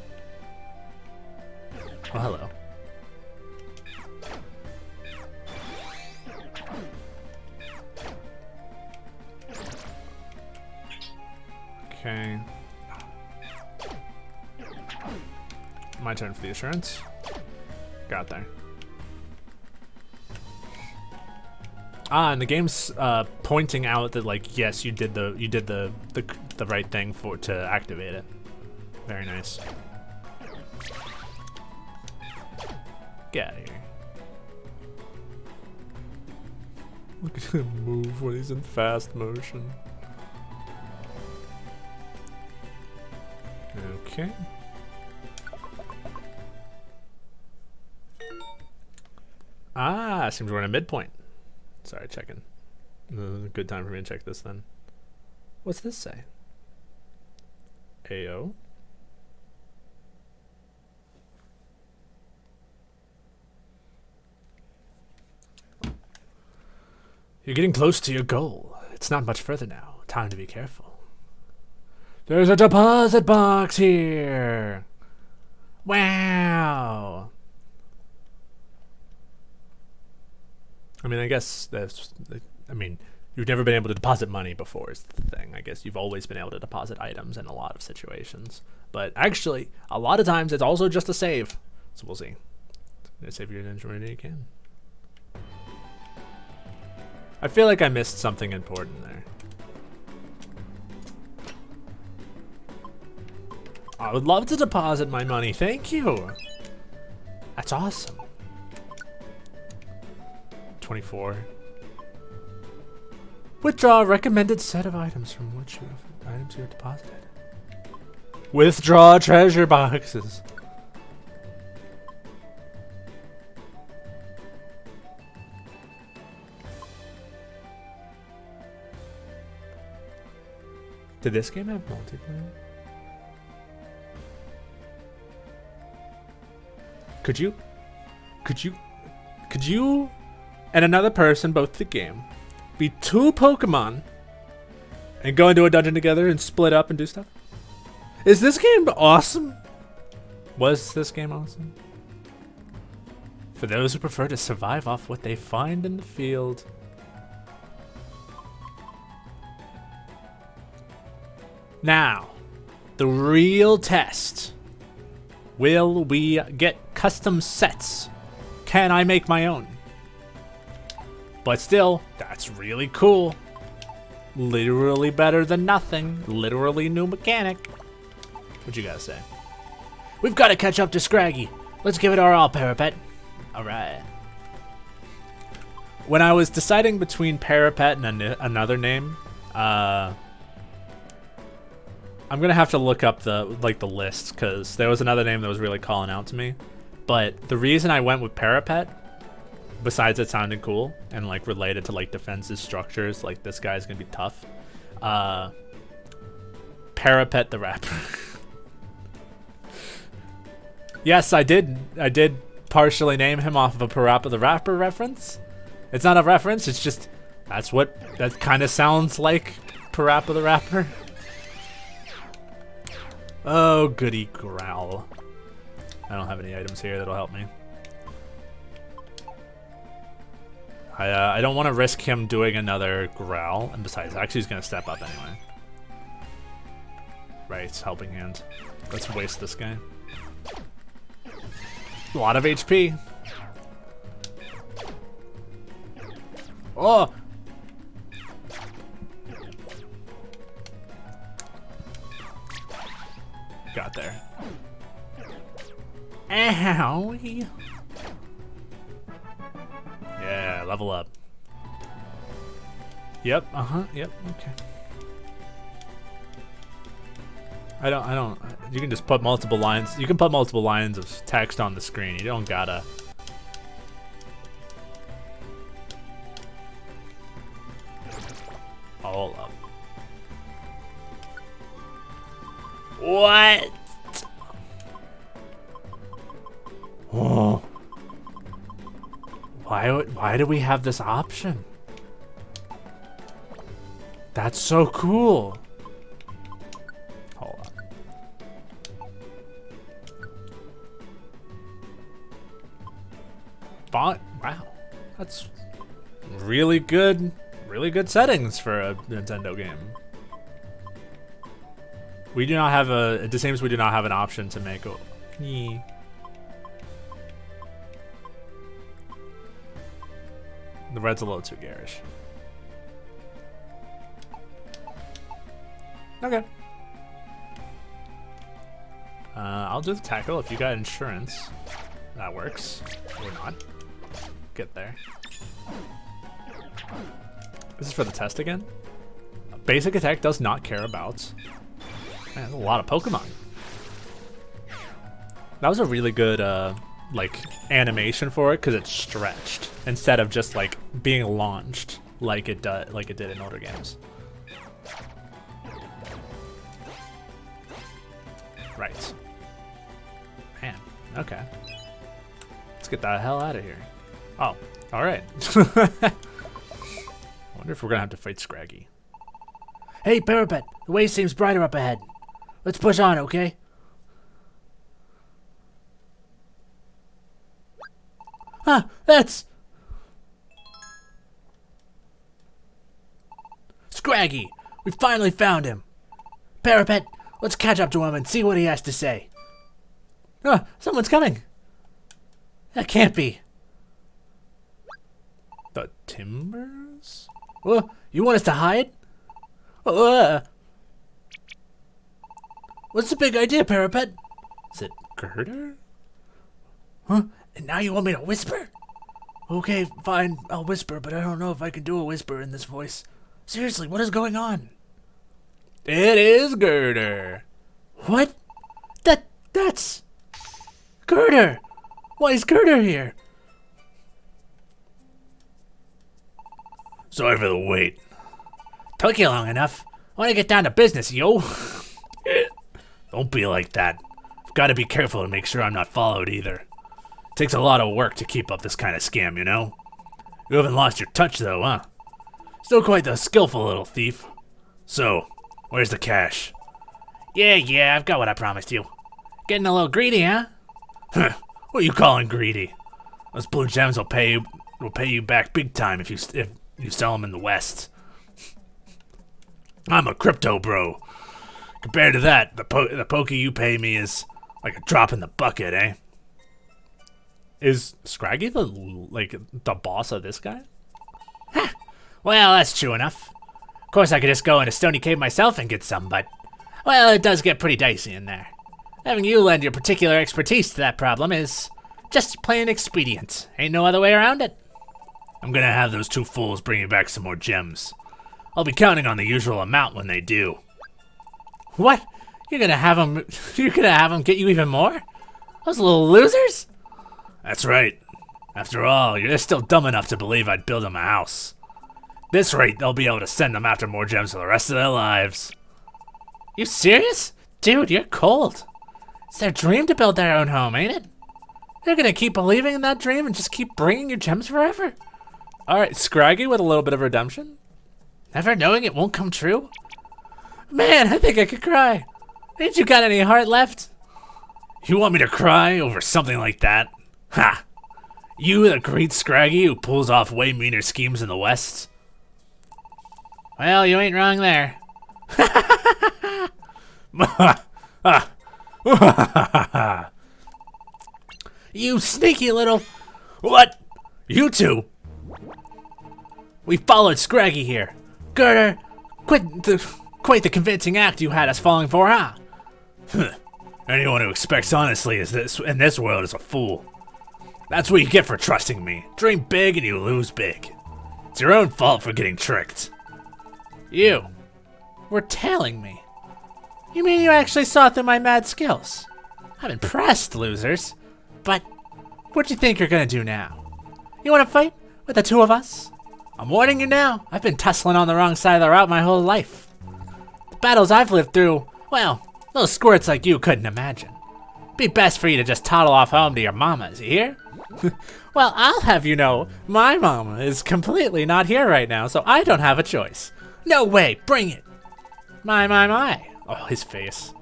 Oh, hello. Okay. My turn for the assurance. Got there. Ah, and the game's pointing out that like yes, you did the right thing to activate it. Very nice. Get out of here. Look at him move when he's in fast motion. Okay. Ah, seems we're in a midpoint. Sorry, checking. Good time for me to check this then. What's this say? AO? You're getting close to your goal. It's not much further now. Time to be careful. There's a deposit box here! Wow! I mean, I guess that's... I mean, you've never been able to deposit money before is the thing. I guess you've always been able to deposit items in a lot of situations. But actually, a lot of times it's also just a save. So we'll see. Save your attention when you can. I feel like I missed something important there. I would love to deposit my money. Thank you. That's awesome. 24. Withdraw a recommended set of items from which you have deposited. Withdraw treasure boxes. Did this game have multiplayer? Could you and another person, both the game, be two Pokemon and go into a dungeon together and split up and do stuff? Is this game awesome? Was this game awesome? For those who prefer to survive off what they find in the field. Now, the real test. Will we get custom sets? Can I make my own? But still, that's really cool. Literally better than nothing. Literally new mechanic. What you gotta say? We've got to catch up to Scraggy. Let's give it our all, PaperWatt. Alright. when I was deciding between Parapet and another name, I'm gonna have to look up the list because there was another name that was really calling out to me. But the reason I went with Parapet, besides it sounding cool and like related to like defenses, structures, like this guy's gonna be tough. Parapet the rapper. Yes, I did partially name him off of a Parappa the Rapper reference. It's not a reference, it's just that kind of sounds like Parappa the Rapper. Oh, goody growl. I don't have any items here that'll help me. I don't want to risk him doing another growl, and besides, actually he's gonna step up anyway. Right, helping hand. Let's waste this guy. A lot of HP. Oh! Got there. Owie. Yeah, level up. Yep, yep, okay. I don't, you can just put multiple lines, you can put multiple lines of text on the screen, you don't gotta. All up. What? Oh. Why do we have this option? That's so cool. Hold on. Wow. That's really good settings for a Nintendo game. We do not have it seems we do not have an option to make a The red's a little too garish. Okay. I'll do the tackle if you got insurance. That works. Or not. Get there. This is for the test again. Basic attack does not care about. Man, there's a lot of Pokemon. That was a really good like animation for it because it stretched instead of just like being launched like it did in older games. Right. Man, okay. Let's get the hell out of here. Oh, all right. I wonder if we're gonna have to fight Scraggy. Hey, Parapet, the way seems brighter up ahead. Let's push on, okay? Huh, that's... Scraggy! We finally found him! Parapet, let's catch up to him and see what he has to say. Someone's coming! That can't be. The Timbers? Well, you want us to hide? What's the big idea, Parapet? Is it Girder? Huh? And now you want me to whisper? Okay, fine, I'll whisper, but I don't know if I can do a whisper in this voice. Seriously, what is going on? It is Girder. What? That's... Girder! Why is Girder here? Sorry for the wait. Took you long enough. I want to get down to business, yo. Don't be like that. I've got to be careful to make sure I'm not followed either. Takes a lot of work to keep up this kind of scam, you know? You haven't lost your touch though, huh? Still quite the skillful little thief. So, where's the cash? Yeah, I've got what I promised you. Getting a little greedy, huh? What are you calling greedy? Those blue gems will pay you back big time if you sell them in the West. I'm a crypto bro. Compared to that, the pokey you pay me is like a drop in the bucket, eh? Is Scraggy the boss of this guy? Well, that's true enough. Of course, I could just go into Stony Cave myself and get some, but... Well, it does get pretty dicey in there. Having you lend your particular expertise to that problem is just plain expedient. Ain't no other way around it. I'm gonna have those two fools bring you back some more gems. I'll be counting on the usual amount when they do. What? You're gonna have them? You're gonna have them get you even more? Those little losers? That's right. After all, you're still dumb enough to believe I'd build them a house. This rate, they'll be able to send them after more gems for the rest of their lives. You serious? Dude, you're cold. It's their dream to build their own home, ain't it? They're gonna keep believing in that dream and just keep bringing you gems forever? All right, Scraggy with a little bit of redemption. Never knowing it won't come true? Man, I think I could cry. Ain't you got any heart left? You want me to cry over something like that? Ha! You, the great Scraggy who pulls off way meaner schemes in the West? Well, you ain't wrong there. You sneaky little... What? You two? We followed Scraggy here. Girder, quite the convincing act you had us falling for, huh? Anyone who expects honestly in this world is a fool. That's what you get for trusting me. Dream big and you lose big. It's your own fault for getting tricked. You were tailing me. You mean you actually saw through my mad skills? I'm impressed, losers. But what do you think you're gonna do now? You wanna fight with the two of us? I'm warning you now, I've been tussling on the wrong side of the route my whole life. The battles I've lived through, well, those squirts like you couldn't imagine. Be best for you to just toddle off home to your mamas, you hear? Well, I'll have you know, my mama is completely not here right now, so I don't have a choice. No way, bring it. My. Oh, his face.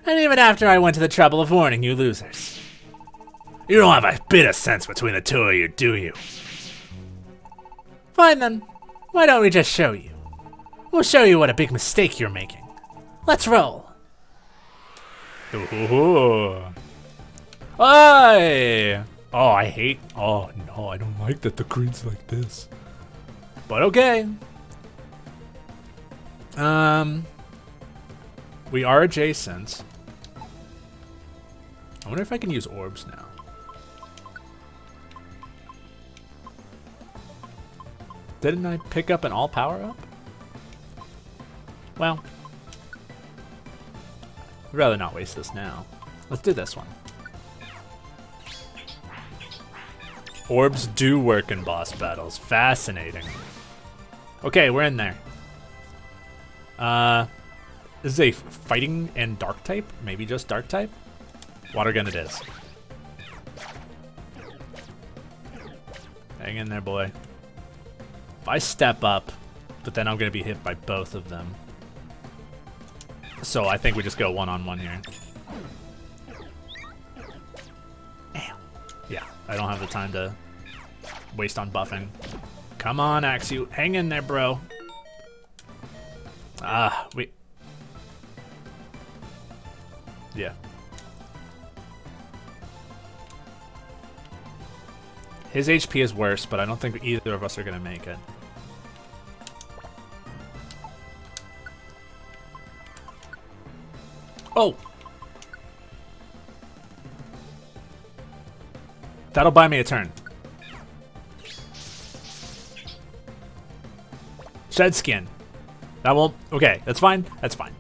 And even after I went to the trouble of warning you losers. You don't have a bit of sense between the two of you, do you? Fine then, why don't we just show you? We'll show you what a big mistake you're making. Let's roll. Ooh. Hey! Oh, I hate. Oh no, I don't like that the green's like this. But okay. We are adjacent. I wonder if I can use orbs now. Didn't I pick up an all power up? Well, I'd rather not waste this now. Let's do this one. Orbs do work in boss battles. Fascinating. Okay, we're in there. This is a fighting and dark type. Maybe just dark type. Water gun it is. Hang in there, boy. If I step up, but then I'm gonna be hit by both of them. So I think we just go one-on-one here. Ow. Yeah, I don't have the time to waste on buffing. Come on, Axu. Hang in there, bro. Yeah. His HP is worse, but I don't think either of us are gonna make it. Oh! That'll buy me a turn. Shed skin. That won't... Okay, that's fine. That's fine.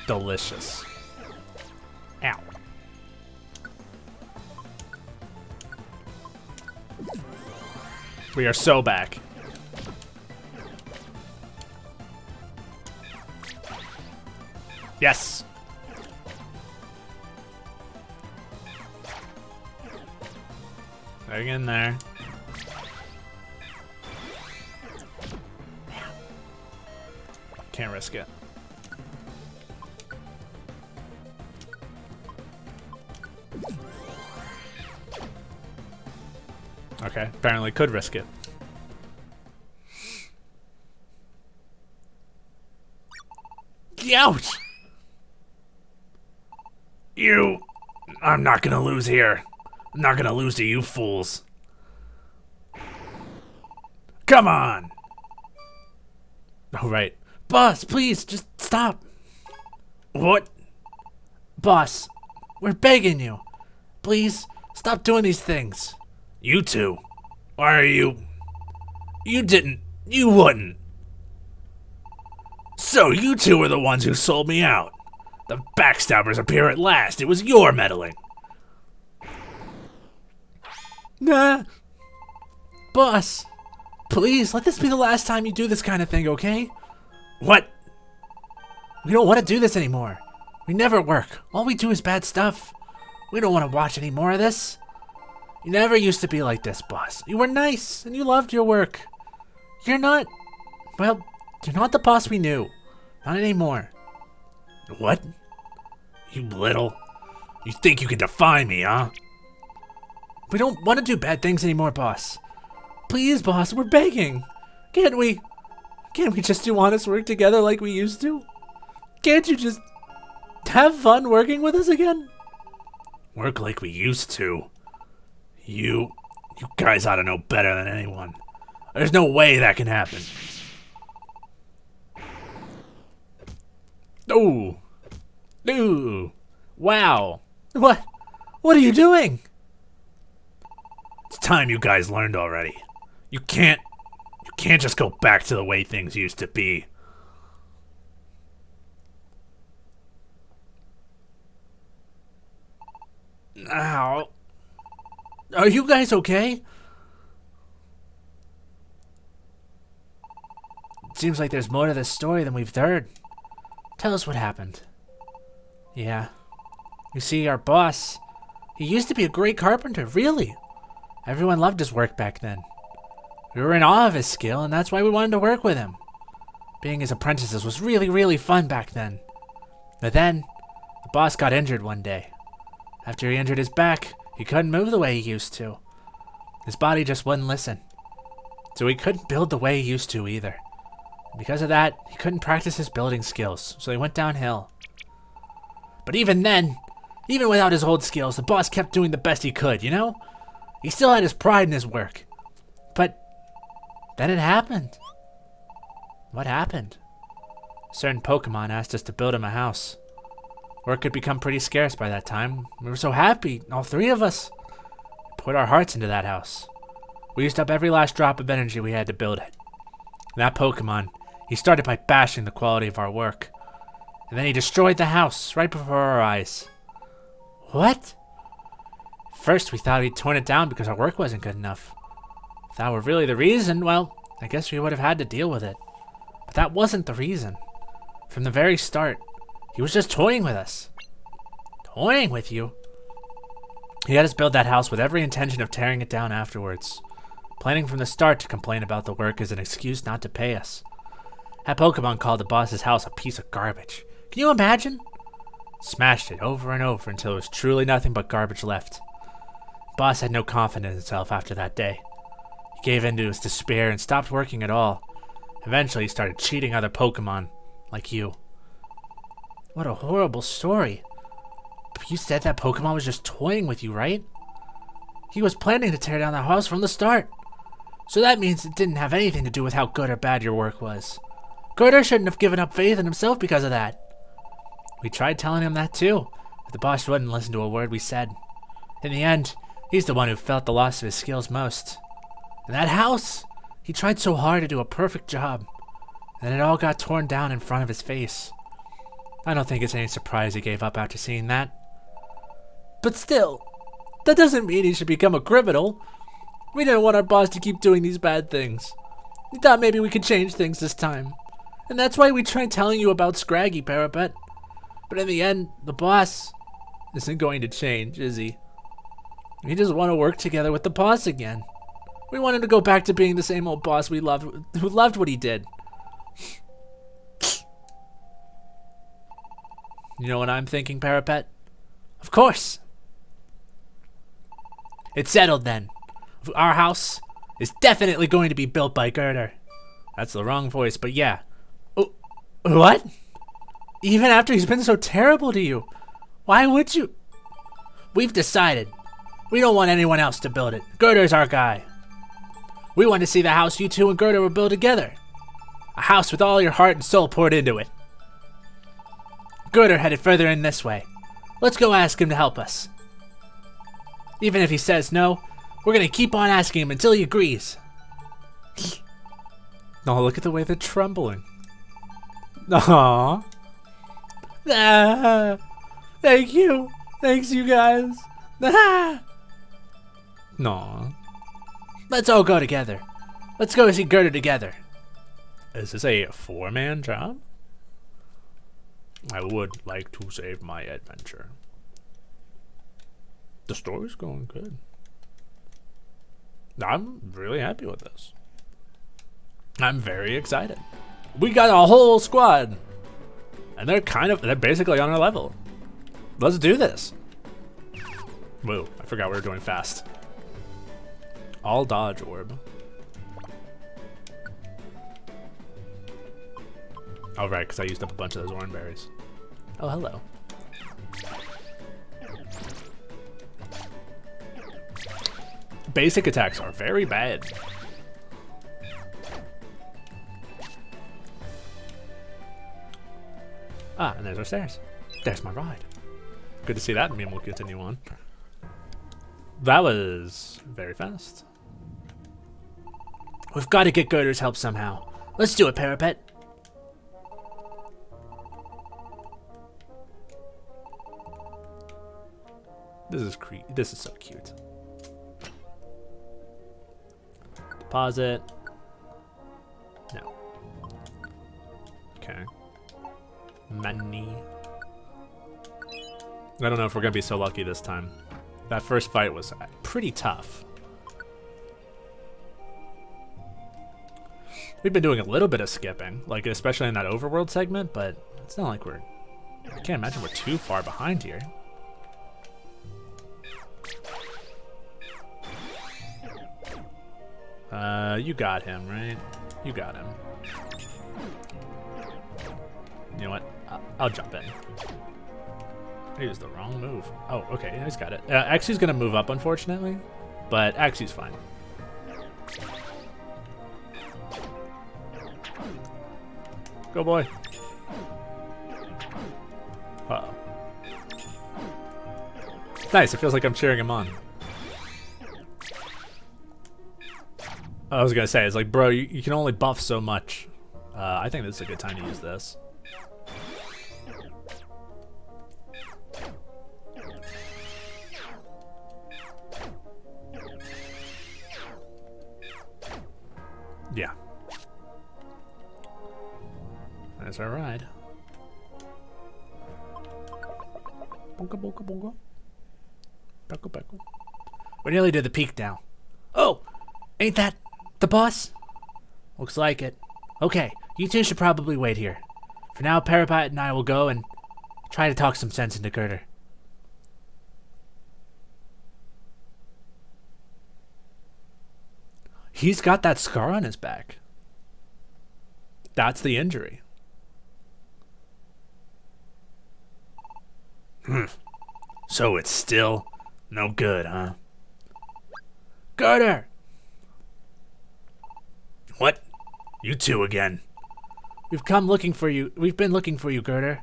Delicious. Ow. We are so back. Yes. Hang in there. Can't risk it. Okay, apparently could risk it. Ouch! I'm not gonna lose here. I'm not gonna lose to you fools. Come on! Oh, right. Boss, please, just stop. What? Boss, we're begging you. Please, stop doing these things. You two? Why are you... You wouldn't. So you two were the ones who sold me out. The backstabbers appear at last. It was your meddling. Nah. Boss, please, let this be the last time you do this kind of thing, okay? What? We don't want to do this anymore. We never work. All we do is bad stuff. We don't want to watch any more of this. You never used to be like this, boss. You were nice, and you loved your work. You're not... Well, you're not the boss we knew. Not anymore. What? You little... You think you can define me, huh? We don't want to do bad things anymore, boss. Please, boss, we're begging. Can't we just do honest work together like we used to? Can't you just have fun working with us again? Work like we used to? You guys ought to know better than anyone. There's no way that can happen. Oh. Ooh. Wow. What are you doing? It's time you guys learned already. You can't just go back to the way things used to be. Ow. Are you guys okay? It seems like there's more to this story than we've heard. Tell us what happened. Yeah. You see, our boss, he used to be a great carpenter, really. Everyone loved his work back then. We were in awe of his skill, and that's why we wanted to work with him. Being his apprentices was really, really fun back then. But then, the boss got injured one day. After he injured his back, he couldn't move the way he used to. His body just wouldn't listen. So he couldn't build the way he used to either. Because of that, he couldn't practice his building skills, so he went downhill. But even then, even without his old skills, the boss kept doing the best he could, you know? He still had his pride in his work. But then it happened. What happened? Certain Pokemon asked us to build him a house. Work had become pretty scarce by that time. We were so happy, all three of us. Put our hearts into that house. We used up every last drop of energy we had to build it. And that Pokemon, he started by bashing the quality of our work. And then he destroyed the house right before our eyes. What? First we thought he'd torn it down because our work wasn't good enough. If that were really the reason, well, I guess we would have had to deal with it. But that wasn't the reason. From the very start, he was just toying with us. Toying with you? He had us build that house with every intention of tearing it down afterwards. Planning from the start to complain about the work as an excuse not to pay us. That Pokemon called the boss's house a piece of garbage. Can you imagine? Smashed it over and over until there was truly nothing but garbage left. Boss had no confidence in himself after that day. He gave in to his despair and stopped working at all. Eventually he started cheating other Pokemon, like you. What a horrible story. But you said that Pokemon was just toying with you, right? He was planning to tear down the house from the start. So that means it didn't have anything to do with how good or bad your work was. Gerder shouldn't have given up faith in himself because of that. We tried telling him that too, but the boss wouldn't listen to a word we said. In the end, he's the one who felt the loss of his skills most. And that house, he tried so hard to do a perfect job, and it all got torn down in front of his face. I don't think it's any surprise he gave up after seeing that. But still, that doesn't mean he should become a criminal. We didn't want our boss to keep doing these bad things. We thought maybe we could change things this time. And that's why we tried telling you about Scraggy, PaperWatt. But in the end, the boss isn't going to change, is he? We just want to work together with the boss again. We want him to go back to being the same old boss we loved, who loved what he did. You know what I'm thinking, PaperWatt? Of course. It's settled then. Our house is definitely going to be built by Gerder. That's the wrong voice, but yeah. What? Even after he's been so terrible to you? Why would you? We've decided. We don't want anyone else to build it. Gerder's our guy. We want to see the house you two and Gerder will build together. A house with all your heart and soul poured into it. Gerder headed further in this way. Let's go ask him to help us. Even if he says no, we're gonna keep on asking him until he agrees. Oh, look at the way they're trembling. Aww. Ah, thank you. Thanks, you guys. Ah. Aw. Let's all go together. Let's go see Gerda together. Is this a 4-man job? I would like to save my adventure. The story's going good. I'm really happy with this. I'm very excited. We got a whole squad. And they're basically on our level. Let's do this. Whoa, I forgot we were doing fast. All dodge orb. Oh, right, because I used up a bunch of those orange berries. Oh, hello. Basic attacks are very bad. Ah, and there's our stairs. There's my ride. Good to see that, and we'll continue on. That was very fast. We've got to get Gerda's help somehow. Let's do it, PaperWatt. This is so cute. Deposit. No. Okay. Money. I don't know if we're gonna be so lucky this time. That first fight was pretty tough. We've been doing a little bit of skipping, like especially in that overworld segment, but it's not like I can't imagine we're too far behind here. You got him, right? You got him. You know what? I'll jump in. I used the wrong move. Oh, okay, yeah, he's got it. Axie's gonna move up, unfortunately, but Axie's fine. Go, boy. Uh-oh. Nice, it feels like I'm cheering him on. I was gonna say, it's like, bro, you can only buff so much. I think this is a good time to use this. Yeah. That's our ride. Bonka, bonka, bonka. Peckle, peckle. We're nearly to the peak now. Oh, ain't that the boss? Looks like it. Okay, you two should probably wait here. For now, PaperWatt and I will go and try to talk some sense into Gerda. He's got that scar on his back. That's the injury. So it's still no good, huh? Gerda! What? You two again? We've come looking for you. We've been looking for you, Gerda.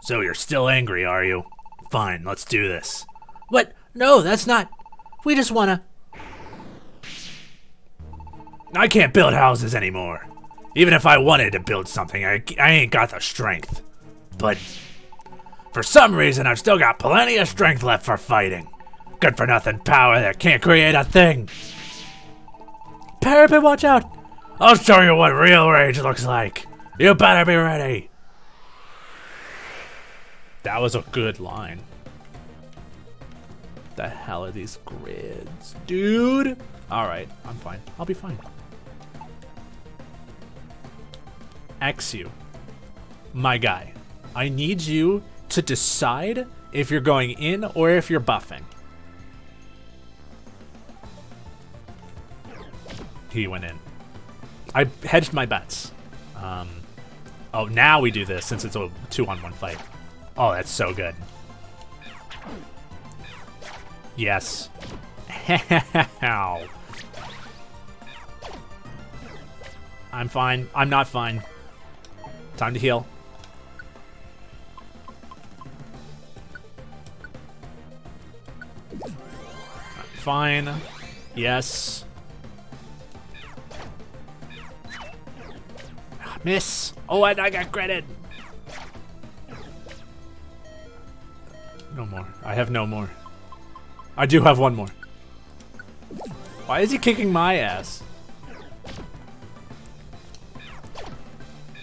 So you're still angry, are you? Fine, let's do this. What? No, that's not. We just wanna. I can't build houses anymore. Even if I wanted to build something, I ain't got the strength. But for some reason, I've still got plenty of strength left for fighting. Good for nothing power that can't create a thing. PaperWatt, watch out! I'll show you what real rage looks like. You better be ready. That was a good line. The hell are these grids, dude? All right, I'm fine. I'll be fine. X you, my guy. I need you to decide if you're going in or if you're buffing. He went in. I hedged my bets. Oh, now we do this since it's a 2-on-1 fight. Oh, that's so good. Yes. Ow. I'm fine. I'm not fine. Time to heal. Fine. Yes. Miss. Oh, and I got credit. No more. I have no more. I do have one more. Why is he kicking my ass?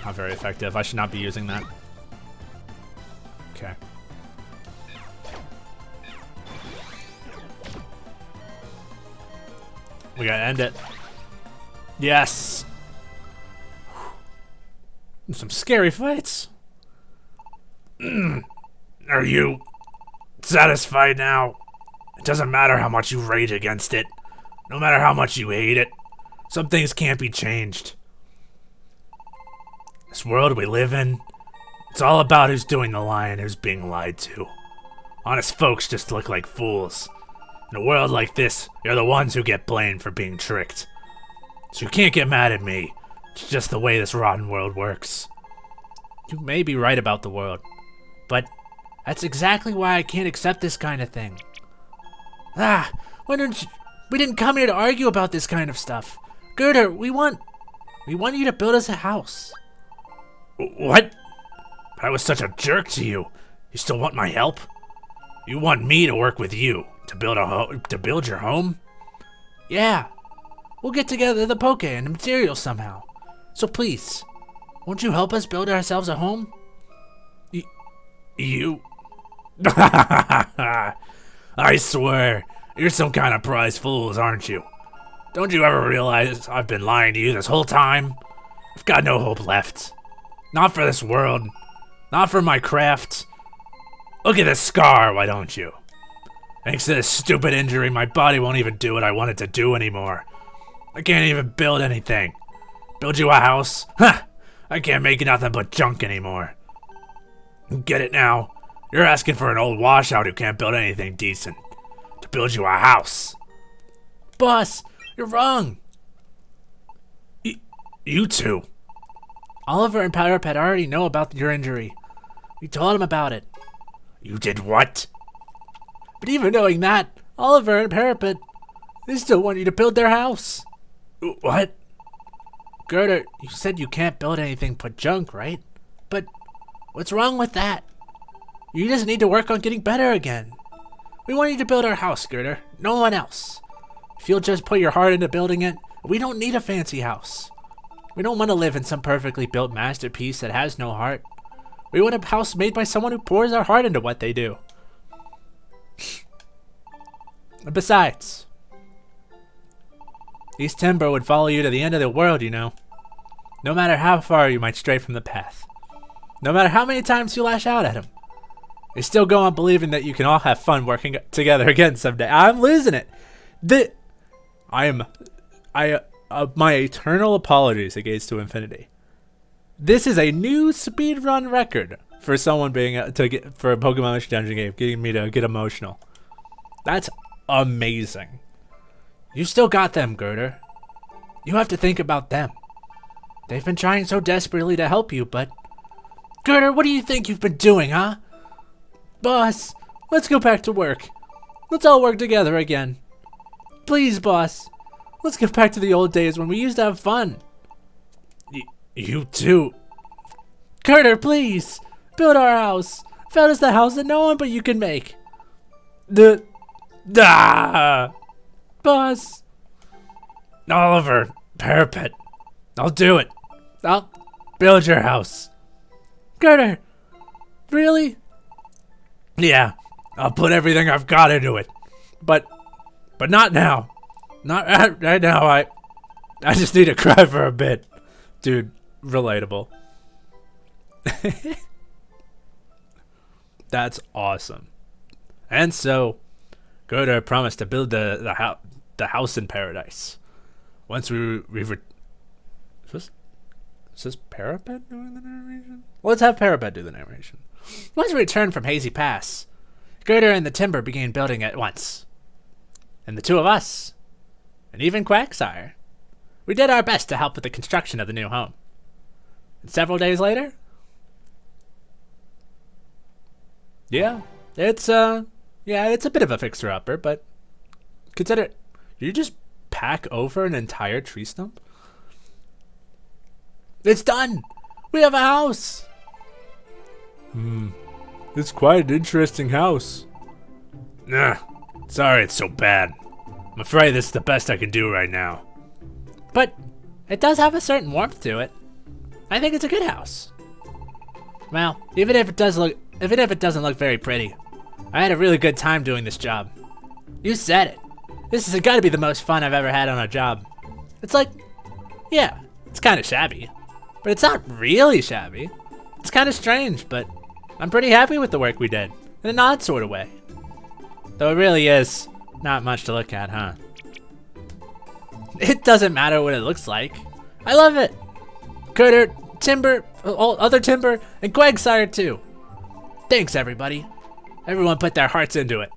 Not very effective. I should not be using that. Okay. We gotta end it. Yes! Some scary fights. Are you satisfied now? It doesn't matter how much you rage against it. No matter how much you hate it. Some things can't be changed. This world we live in, it's all about who's doing the lying and who's being lied to. Honest folks just look like fools. In a world like this, you're the ones who get blamed for being tricked. So you can't get mad at me. It's just the way this rotten world works. You may be right about the world, but that's exactly why I can't accept this kind of thing. We didn't come here to argue about this kind of stuff. Gerder, we want you to build us a house. What? But I was such a jerk to you. You still want my help? You want me to work with you to build your home? Yeah. We'll get together the poke and the materials somehow. So please, won't you help us build ourselves a home? You? I swear, you're some kind of prize fools, aren't you? Don't you ever realize I've been lying to you this whole time? I've got no hope left. Not for this world. Not for my craft. Look at this scar, why don't you? Thanks to this stupid injury, my body won't even do what I want it to do anymore. I can't even build anything. Build you a house? Huh! I can't make nothing but junk anymore. Get it now? You're asking for an old washout who can't build anything decent. To build you a house. Boss, you're wrong. You two. Oliver and PaperWatt already know about your injury. We told them about it. You did what? But even knowing that, Oliver and PaperWatt, they still want you to build their house. What? Gerder, you said you can't build anything but junk, right? But what's wrong with that? You just need to work on getting better again. We want you to build our house, Gerder. No one else. If you'll just put your heart into building it, we don't need a fancy house. We don't want to live in some perfectly built masterpiece that has no heart. We want a house made by someone who pours their heart into what they do. And besides, these timber would follow you to the end of the world, you know. No matter how far you might stray from the path. No matter how many times you lash out at them. They still go on believing that you can all have fun working together again someday. I'm losing it. My eternal apologies against to infinity. This is a new speedrun record for someone being for a Pokemon Mission Dungeon game, getting me to get emotional. That's amazing. You still got them, Gerder. You have to think about them. They've been trying so desperately to help you, but... Gerder, what do you think you've been doing, huh? Boss, let's go back to work. Let's all work together again. Please, boss. Let's get back to the old days when we used to have fun. You too. Gerder, please. Build our house. Build us the house that no one but you can make. Boss. Oliver, PaperWatt, I'll do it. I'll build your house. Gerder, really? Yeah, I'll put everything I've got into it. But not now. Not right now. I just need to cry for a bit. Dude, relatable. That's awesome. And so, Gerder promised to build the house in paradise. Once is this PaperWatt doing the narration? Let's have PaperWatt do the narration. Once we returned from Hazy Pass, Gerder and the timber began building at once. And the two of us, and even Quagsire, we did our best to help with the construction of the new home. And several days later, it's a bit of a fixer-upper, but consider it. Did you just pack over an entire tree stump? It's done. We have a house. It's quite an interesting house. Nah, sorry it's so bad. I'm afraid this is the best I can do right now. But it does have a certain warmth to it. I think it's a good house. Well, even if it doesn't look very pretty, I had a really good time doing this job. You said it. This has got to be the most fun I've ever had on a job. It's like, yeah, it's kind of shabby, but it's not really shabby. It's kind of strange, but I'm pretty happy with the work we did, in an odd sort of way. Though it really is not much to look at, huh? It doesn't matter what it looks like. I love it. Critter, Timber, other Timber, and Quagsire too. Thanks, everybody. Everyone put their hearts into it.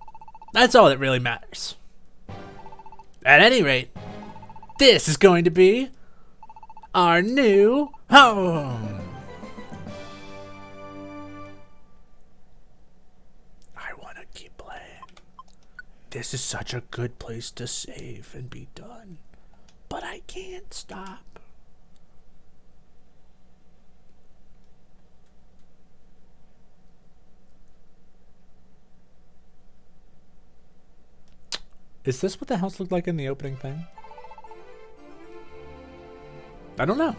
That's all that really matters. At any rate, this is going to be our new home. I want to keep playing. This is such a good place to save and be done. But I can't stop. Is this what the house looked like in the opening thing? I don't know.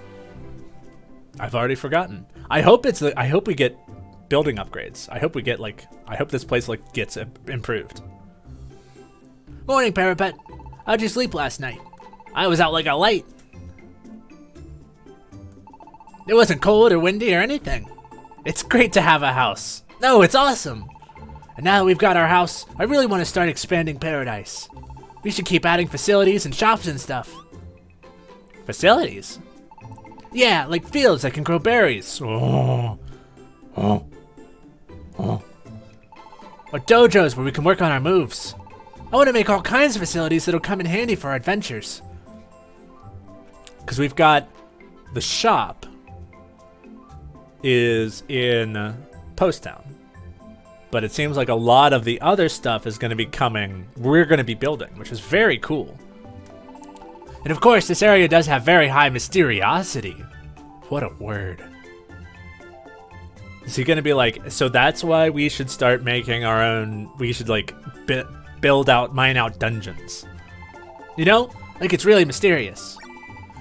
I've already forgotten. I hope we get building upgrades. I hope this place gets improved. Morning, Parapet. How'd you sleep last night? I was out like a light. It wasn't cold or windy or anything. It's great to have a house. No, it's awesome. And now that we've got our house, I really want to start expanding Paradise. We should keep adding facilities and shops and stuff. Facilities? Yeah, like fields that can grow berries. Oh. Or dojos where we can work on our moves. I want to make all kinds of facilities that'll come in handy for our adventures. Because we've got the shop is in Post Town. But it seems like a lot of the other stuff is going to be we're going to be building, which is very cool. And of course, this area does have very high mysteriosity. What a word. Is he going to be like, so that's why we should start making our own, we should like mine out dungeons. You know, like it's really mysterious.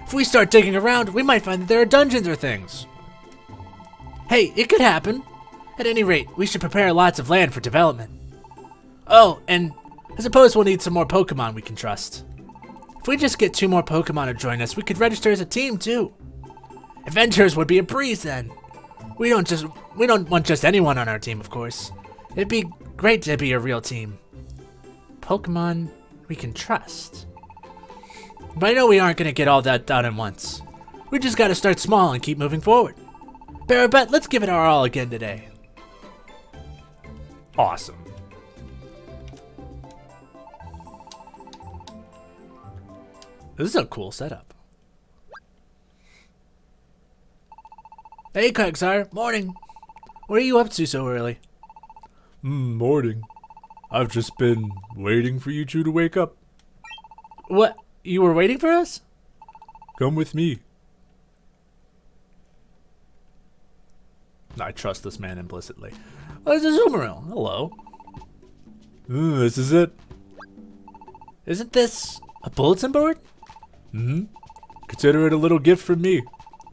If we start digging around, we might find that there are dungeons or things. Hey, it could happen. At any rate, we should prepare lots of land for development. Oh, and I suppose we'll need some more Pokemon we can trust. If we just get 2 more Pokemon to join us, we could register as a team too. Adventures would be a breeze then. We don't want just anyone on our team, of course. It'd be great to be a real team. Pokemon we can trust. But I know we aren't going to get all that done at once. We just got to start small and keep moving forward. Parapet, let's give it our all again today. Awesome. This is a cool setup. Hey, Quagsire. Morning. What are you up to so early? Morning. I've just been waiting for you two to wake up. What? You were waiting for us? Come with me. I trust this man implicitly. Oh, there's a Zoomeril. Hello. This is it. Isn't this a bulletin board? Consider it a little gift from me.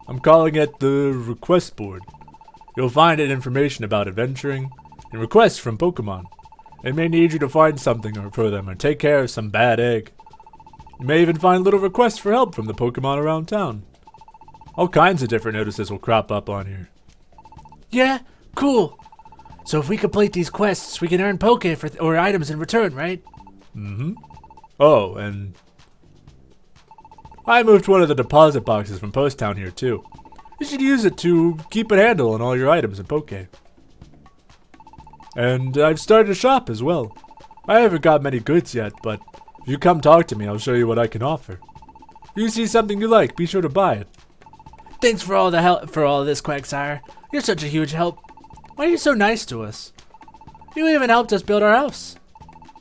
I'm calling it the request board. You'll find it information about adventuring and requests from Pokemon. It may need you to find something for them or take care of some bad egg. You may even find little requests for help from the Pokemon around town. All kinds of different notices will crop up on here. Yeah, cool. So if we complete these quests, we can earn Poke or items in return, right? Oh, and I moved one of the deposit boxes from Post Town here too. You should use it to keep a handle on all your items in Poke. And I've started a shop as well. I haven't got many goods yet, but if you come talk to me, I'll show you what I can offer. If you see something you like, be sure to buy it. Thanks for all the help for all of this, Quagsire. You're such a huge help. Why are you so nice to us? You even helped us build our house.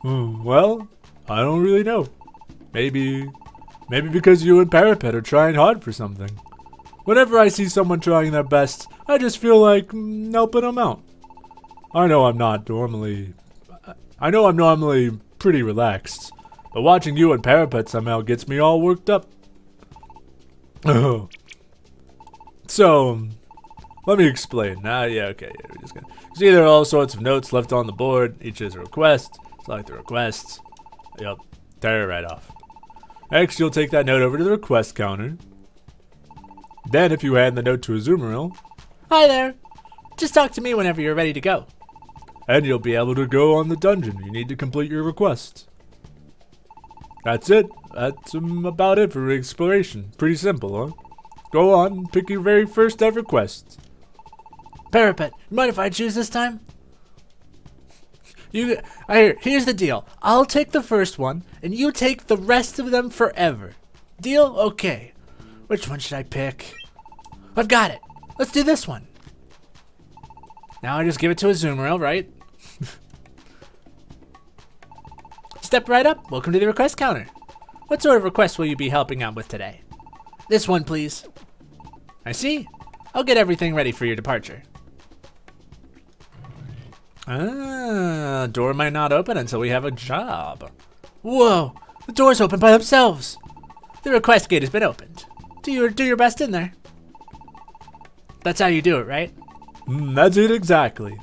Well, I don't really know. Maybe because you and Parapet are trying hard for something. Whenever I see someone trying their best, I just feel like helping them out. I know I'm normally pretty relaxed, but watching you and Parapet somehow gets me all worked up. So, let me explain. Yeah, okay. Yeah, we're just gonna see there are all sorts of notes left on the board. Each is a request. Select the request. Yep, tear it right off. Next, you'll take that note over to the request counter. Then, if you hand the note to Azumarill, Hi there. Just talk to me whenever you're ready to go. and you'll be able to go on the dungeon you need to complete your request. That's it. That's about it for exploration. Pretty simple, huh? Go on, pick your very first ever quest. Parapet, mind if I choose this time? Here's the deal. I'll take the first one, and you take the rest of them forever. Deal? Okay. Which one should I pick? I've got it. Let's do this one. Now I just give it to Azumarill, right? Step right up. Welcome to the request counter. What sort of request will you be helping out with today? This one, please. I see. I'll get everything ready for your departure. Door might not open until we have a job. Whoa, the doors open by themselves. The request gate has been opened. Do your best in there. That's how you do it, right? That's it exactly.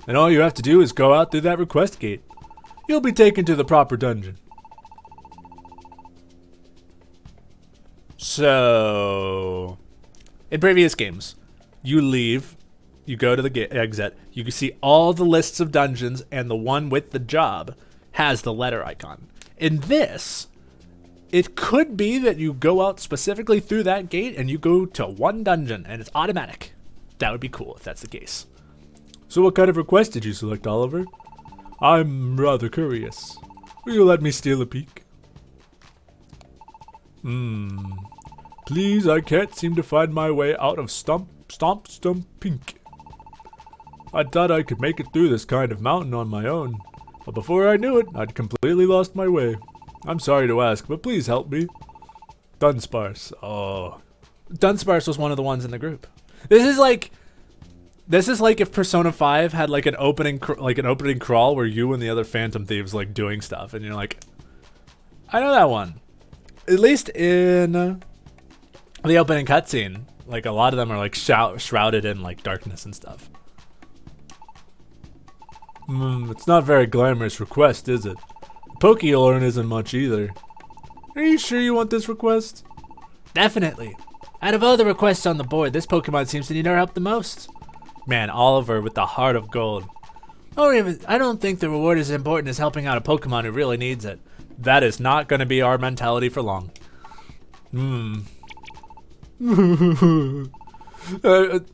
And all you have to do is go out through that request gate. You'll be taken to the proper dungeon. So, in previous games, you leave, you go to the exit, you can see all the lists of dungeons, and the one with the job has the letter icon. In this, it could be that you go out specifically through that gate and you go to one dungeon and it's automatic. That would be cool if that's the case. So what kind of request did you select, Oliver? I'm rather curious. Will you let me steal a peek? Please, I can't seem to find my way out of Stump Pink. I thought I could make it through this kind of mountain on my own, but before I knew it, I'd completely lost my way. I'm sorry to ask, but please help me. Dunsparce. Oh. Dunsparce was one of the ones in the group. This is like if Persona 5 had like an opening crawl where you and the other Phantom Thieves like doing stuff, and you're like, I know that one. At least in the opening cutscene, like a lot of them are like shrouded in like darkness and stuff. It's not a very glamorous request, is it? Pokeolorn isn't much either. Are you sure you want this request? Definitely. Out of all the requests on the board, this Pokemon seems to need our help the most. Man, Oliver with the heart of gold. I don't think the reward is as important as helping out a Pokemon who really needs it. That is not going to be our mentality for long.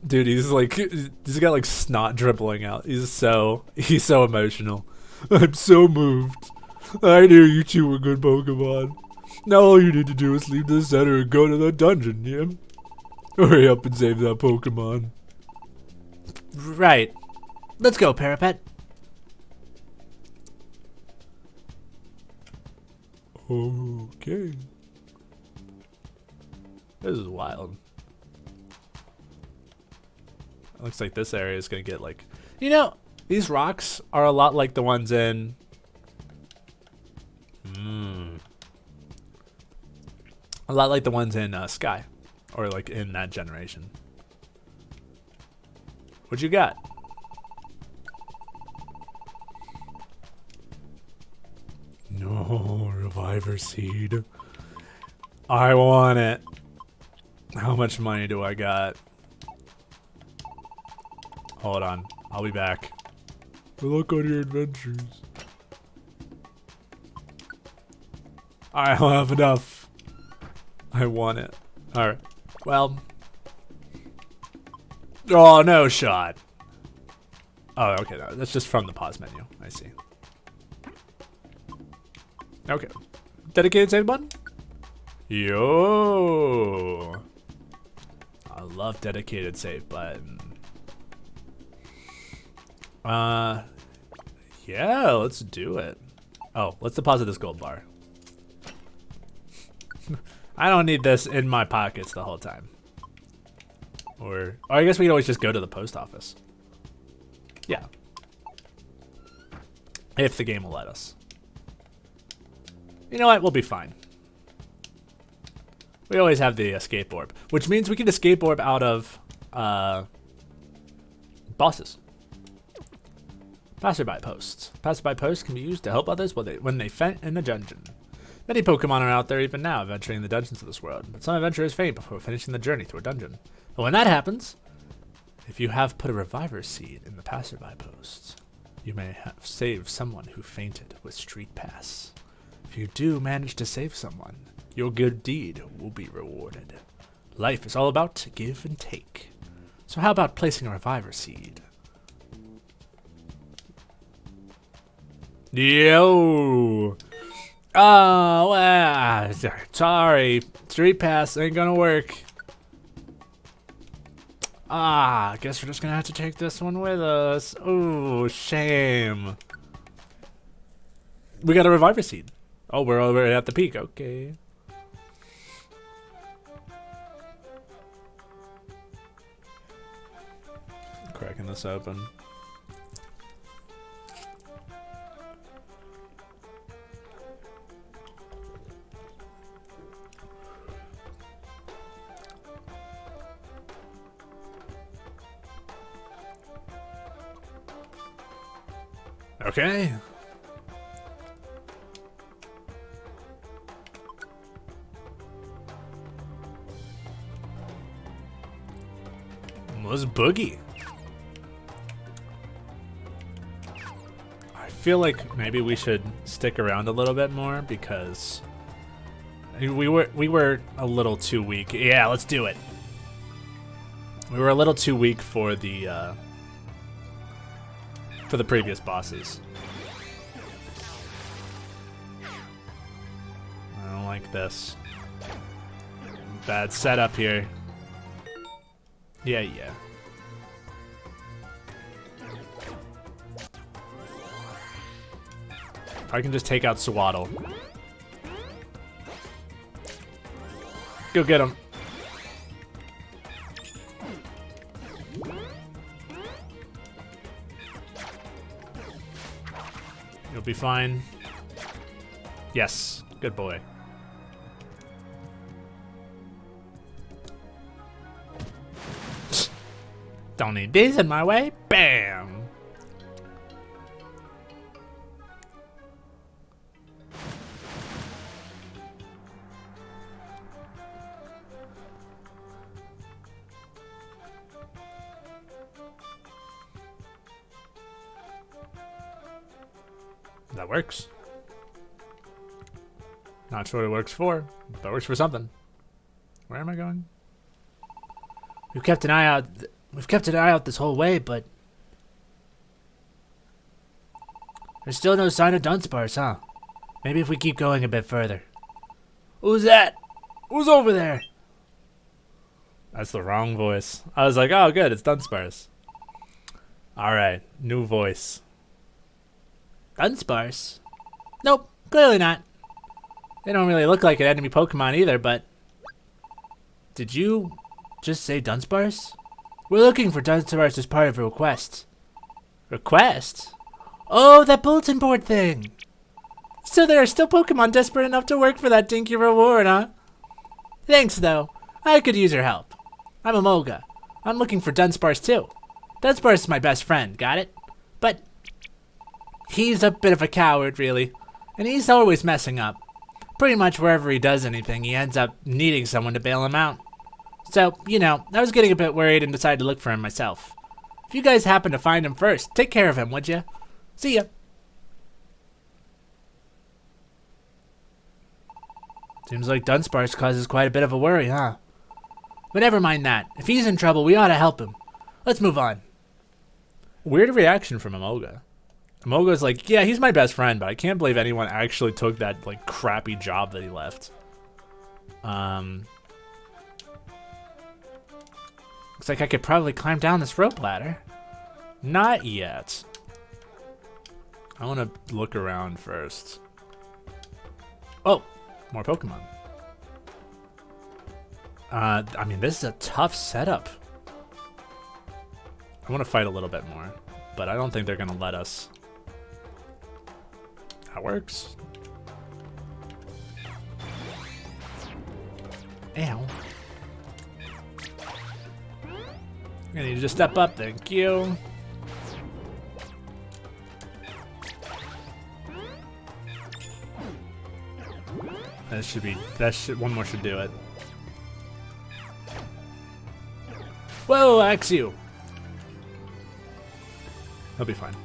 Dude, he's got like snot dribbling out. He's so emotional. I'm so moved. I knew you two were good Pokemon. Now all you need to do is leave the center and go to the dungeon, yeah? Hurry up and save that Pokemon. Right. Let's go, Parapet. Okay. This is wild. Looks like this area is gonna get like, You know, these rocks are a lot like the ones in... A lot like the ones in Sky. Or like in that generation. What you got? No, Reviver Seed. I want it. How much money do I got? Hold on. I'll be back. Good luck on your adventures. I don't have enough. I want it. Alright. Well... Oh, no shot. Oh, okay. No, that's just from the pause menu. I see. Okay. Dedicated save button? Yo. I love dedicated save button. Yeah, let's do it. Oh, let's deposit this gold bar. I don't need this in my pockets the whole time. Or I guess we could always just go to the post office. Yeah. If the game will let us. You know what? We'll be fine. We always have the escape orb, which means we can escape orb out of bosses. Passerby posts. Passerby posts can be used to help others when they faint in a dungeon. Many Pokemon are out there even now venturing the dungeons of this world, but some adventurers faint before finishing the journey through a dungeon. But when that happens, if you have put a reviver seed in the passerby posts, you may have saved someone who fainted with Street Pass. If you do manage to save someone, your good deed will be rewarded. Life is all about give and take. So how about placing a reviver seed? Yo! Oh, well, sorry. Street Pass ain't gonna work. I guess we're just gonna have to take this one with us. Oh, shame. We got a reviver seed. Oh, we're already at the peak. Okay. Cracking this open. Okay. Let's boogie. I feel like maybe we should stick around a little bit more because we were a little too weak. Yeah, let's do it. We were a little too weak for the previous bosses. I don't like this. Bad setup here. Yeah. If I can just take out Swaddle. Go get him. You'll be fine. Yes, good boy. Don't need these in my way. Bam! That works. Not sure what it works for, but it works for something. Where am I going? We've kept an eye out. We've kept an eye out this whole way, but there's still no sign of Dunsparce, huh? Maybe if we keep going a bit further. Who's that? Who's over there? That's the wrong voice. I was like, oh, good, it's Dunsparce. All right, new voice. Dunsparce? Nope, clearly not. They don't really look like an enemy Pokemon either, but did you just say Dunsparce? We're looking for Dunsparce as part of a request. Request? Oh, that bulletin board thing! So there are still Pokemon desperate enough to work for that dinky reward, huh? Thanks, though. I could use your help. I'm a Moga. I'm looking for Dunsparce, too. Dunsparce is my best friend, got it? But he's a bit of a coward, really. And he's always messing up. Pretty much wherever he does anything, he ends up needing someone to bail him out. So, you know, I was getting a bit worried and decided to look for him myself. If you guys happen to find him first, take care of him, would ya? See ya. Seems like Dunsparce causes quite a bit of a worry, huh? But never mind that. If he's in trouble, we ought to help him. Let's move on. Weird reaction from Amoga. Amoga's like, yeah, he's my best friend, but I can't believe anyone actually took that, like, crappy job that he left. Looks like I could probably climb down this rope ladder. Not yet. I want to look around first. Oh, more Pokemon. I mean, this is a tough setup. I want to fight a little bit more, but I don't think they're gonna let us. That works. Ow. I need you to step up, thank you. One more should do it. Whoa, Axew! He'll be fine.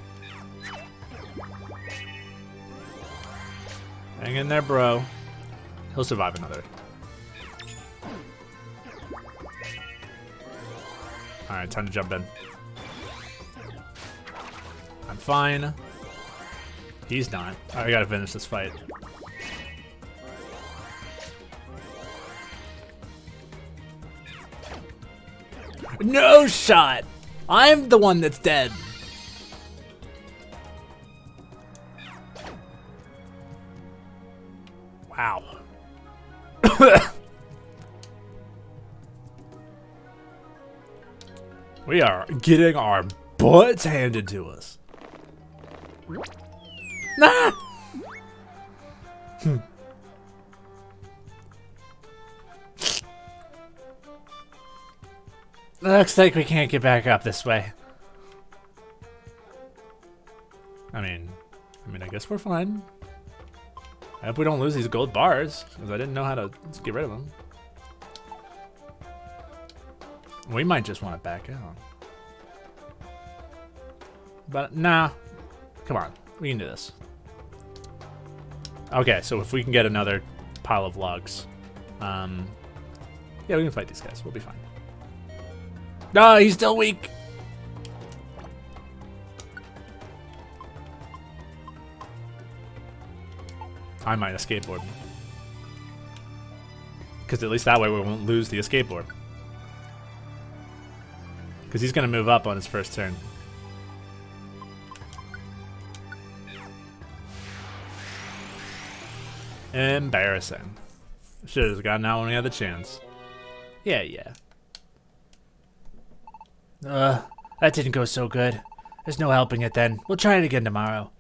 Hang in there, bro. He'll survive another. Alright, time to jump in. I'm fine. He's not. Alright, I gotta finish this fight. No shot! I'm the one that's dead. Wow. We are getting our butts handed to us. Nah! Looks like we can't get back up this way. I mean, I guess we're fine. I hope we don't lose these gold bars, because I didn't know how to get rid of them. We might just want to back out. But, nah. Come on. We can do this. Okay, so if we can get another pile of logs. Yeah, we can fight these guys. We'll be fine. No, he's still weak. I might escape board. Because at least that way we won't lose the escape board. Because he's going to move up on his first turn. Embarrassing. Should have gotten out when we had the chance. Yeah. That didn't go so good. There's no helping it then. We'll try it again tomorrow.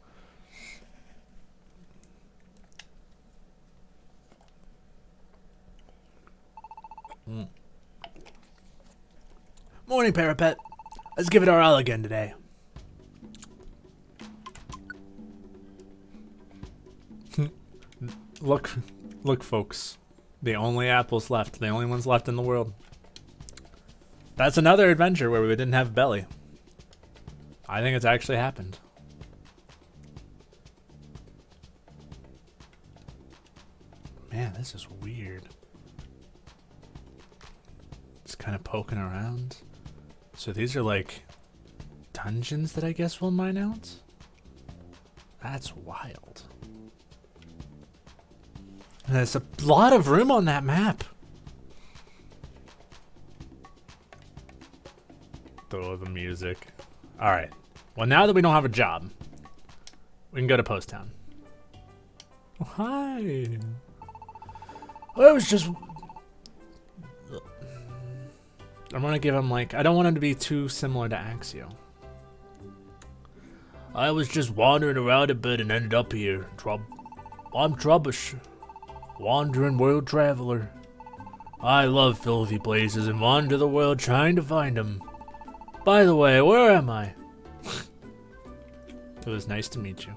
Morning, Parapet. Let's give it our all again today. Look, folks. The only apples left. The only ones left in the world. That's another adventure where we didn't have Belly. I think it's actually happened. Man, this is weird. Just kind of poking around. So these are like dungeons that I guess we'll mine out? That's wild. And there's a lot of room on that map. Oh, the music. Alright. Well, now that we don't have a job, we can go to Post Town. Oh, hi. I was just... I'm gonna give him like... I don't want him to be too similar to Axio. I was just wandering around a bit and ended up here. I'm Trubbish. Wandering world traveler. I love filthy places and wander the world trying to find them. By the way, where am I? It was nice to meet you.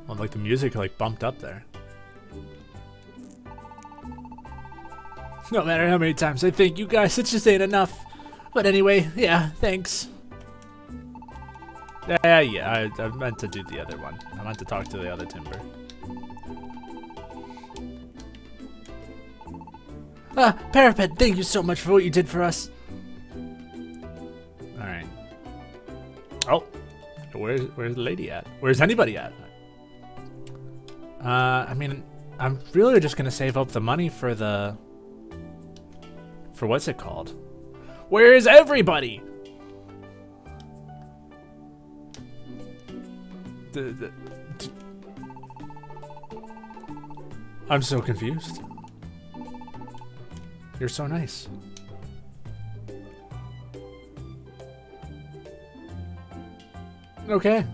Well, like the music like bumped up there. No matter how many times I thank you guys, it just ain't enough. But anyway, yeah, thanks. Yeah, I meant to do the other one. I meant to talk to the other timber. Parapet, thank you so much for what you did for us. Alright. Oh, where's the lady at? Where's anybody at? I mean, I'm really just gonna save up the money for the... For what's it called? Where's everybody? I'm so confused. You're so nice. Okay.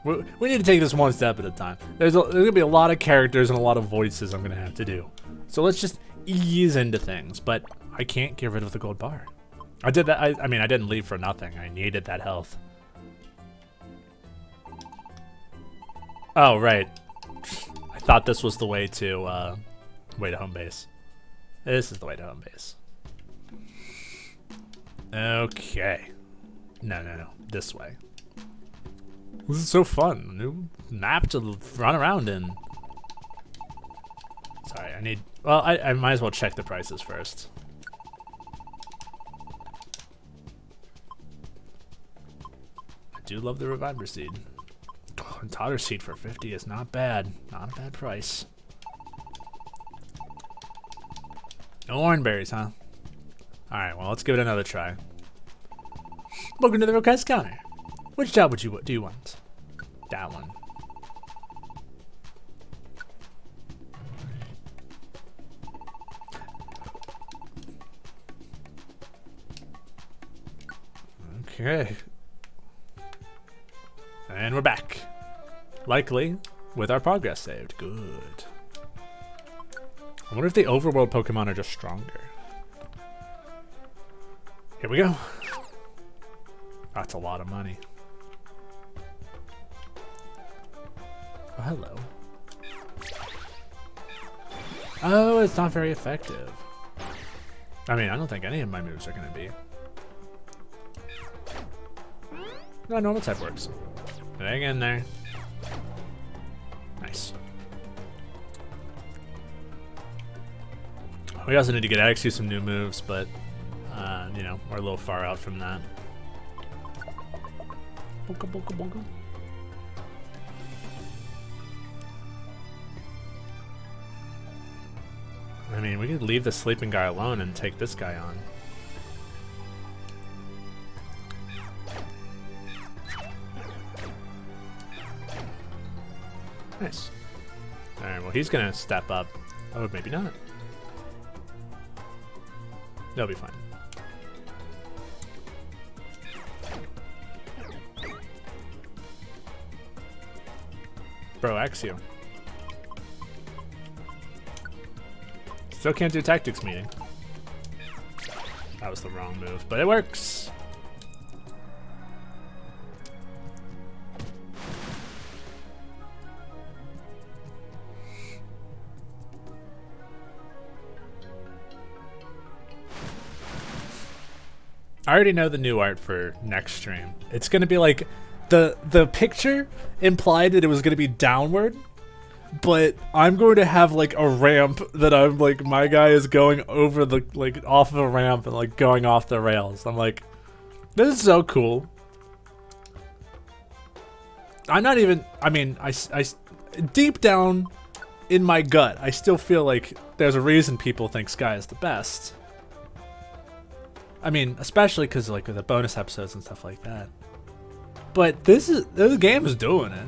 We need to take this one step at a time. There's gonna be a lot of characters and a lot of voices I'm gonna have to do. So let's just ease into things. But I can't get rid of the gold bar. I did that. I mean, I didn't leave for nothing. I needed that health. Oh right. I thought this was the way to home base. This is the way to home base. Okay. No. This way. This is so fun. New map to run around in. Sorry, I need... Well, I might as well check the prices first. I do love the Reviver Seed. Oh, and Totter Seed for 50 is not bad. Not a bad price. No orangeberries, huh? Alright, well, let's give it another try. Welcome to the request counter. Which job do you want? That one. Okay. And we're back. Likely with our progress saved. Good. I wonder if the overworld Pokemon are just stronger. Here we go. That's a lot of money. Oh, hello. Oh, it's not very effective. I mean, I don't think any of my moves are going to be. No, normal type works. Hang in there. Nice. We also need to get Axie some new moves, but, you know, we're a little far out from that. Boka, boka, boka. I mean, we could leave the sleeping guy alone and take this guy on. Nice. Alright, well, he's gonna step up. Oh, maybe not. They'll be fine. Bro, Axio. Still can't do tactics meeting. That was the wrong move, but it works. I already know the new art for next stream. It's gonna be like the picture implied that it was gonna be downward, but I'm going to have like a ramp that I'm like, my guy is going over the, like, off of a ramp and like going off the rails. I'm like, this is so cool. I'm not even, I mean, I deep down in my gut, I still feel like there's a reason people think Sky is the best. I mean, especially because like the bonus episodes and stuff like that. But this game is doing it.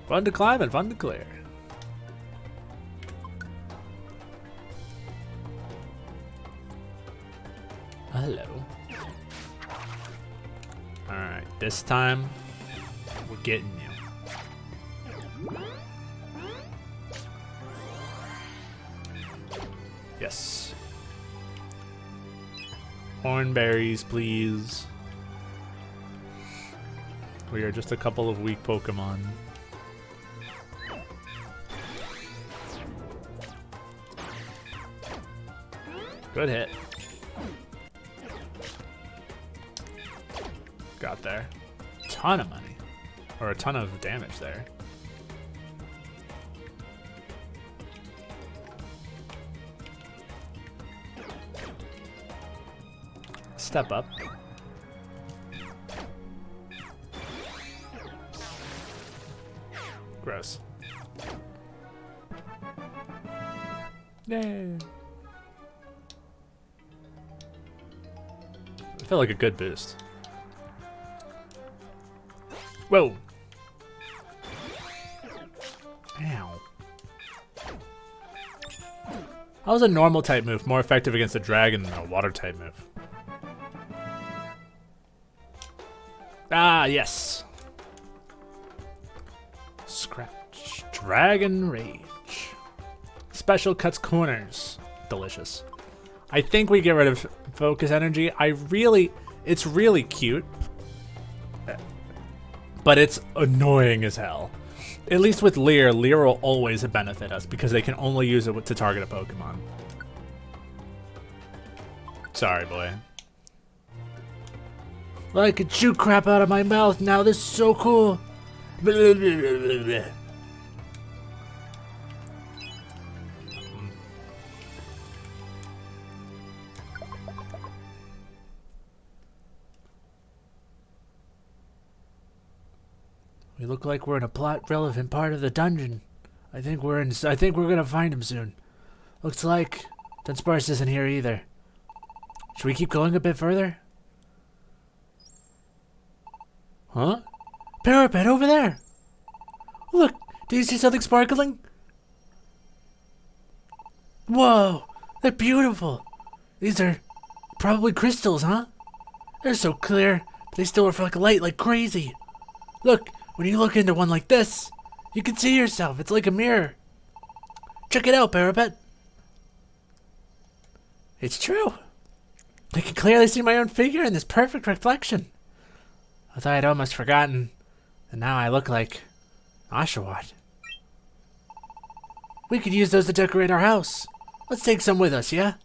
Fun to climb and fun to clear. Hello. Alright, this time we're getting you. Yes. Hornberries, please. We are just a couple of weak Pokemon. Good hit. Got there. Ton of money. Or a ton of damage there. Step up. Gross. Yay. I feel like a good boost. Whoa. Ow. How is a normal type move more effective against a dragon than a water type move? Ah, yes. Scratch. Dragon Rage. Special cuts corners. Delicious. I think we get rid of focus energy. It's really cute. But it's annoying as hell. At least with Leer will always benefit us because they can only use it to target a Pokemon. Sorry, boy. I could shoot crap out of my mouth now. This is so cool. We look like we're in a plot-relevant part of the dungeon. I think we're gonna find him soon. Looks like Dunsparce isn't here either. Should we keep going a bit further? Huh? PaperWatt over there! Look! Do you see something sparkling? Whoa! They're beautiful! These are probably crystals, huh? They're so clear, but they still reflect light like crazy. Look! When you look into one like this, you can see yourself. It's like a mirror. Check it out, PaperWatt. It's true. I can clearly see my own figure in this perfect reflection. I thought I'd almost forgotten, and now I look like Oshawott. We could use those to decorate our house. Let's take some with us, yeah?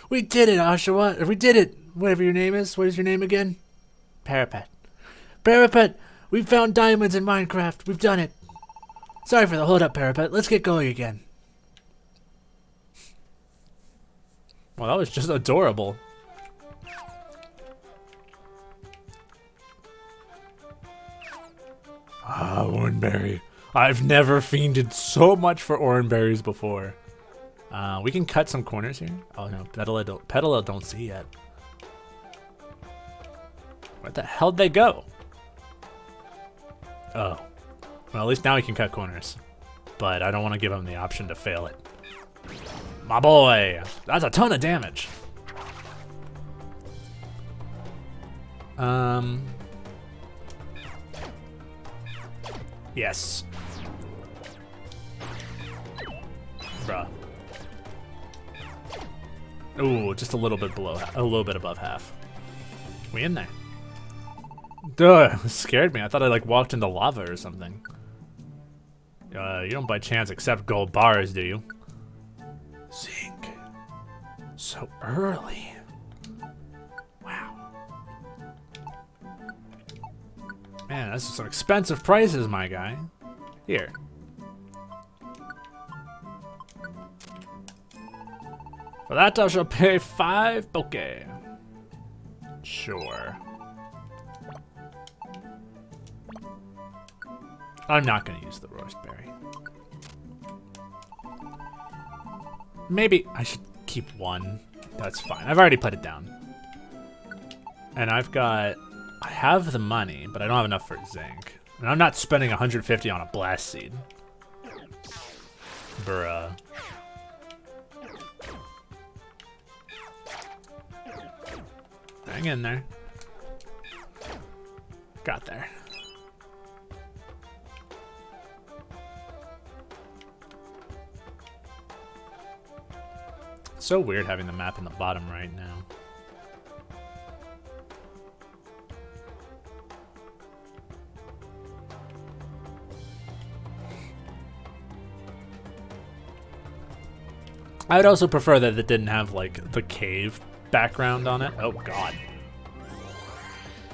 We did it, Oshawott. Or we did it. Whatever your name is. What is your name again? PaperWatt. PaperWatt, we found diamonds in Minecraft. We've done it. Sorry for the hold-up, PaperWatt. Let's get going again. Well, that was just adorable. Ah, Oranberry. I've never fiended so much for Oranberries before. We can cut some corners here. Oh no, Petal don't see yet. Where the hell'd they go? Oh. Well, at least now we can cut corners. But I don't want to give him the option to fail it. My boy! That's a ton of damage. Yes. Bruh. Ooh, just a little bit above half. We in there? Duh, it scared me. I thought I like walked into lava or something. You don't by chance accept gold bars, do you? Zinc. So early. Wow. Man, that's some expensive prices, my guy. Here. For that I shall pay 5 poke. Sure. I'm not going to use the roseberry. Maybe I should keep one. That's fine. I've already put it down. And I have the money, but I don't have enough for zinc. And I'm not spending 150 on a blast seed. Bruh. Hang in there. Got there. It's so weird having the map in the bottom right now. I would also prefer that it didn't have like the cave background on it. Oh god.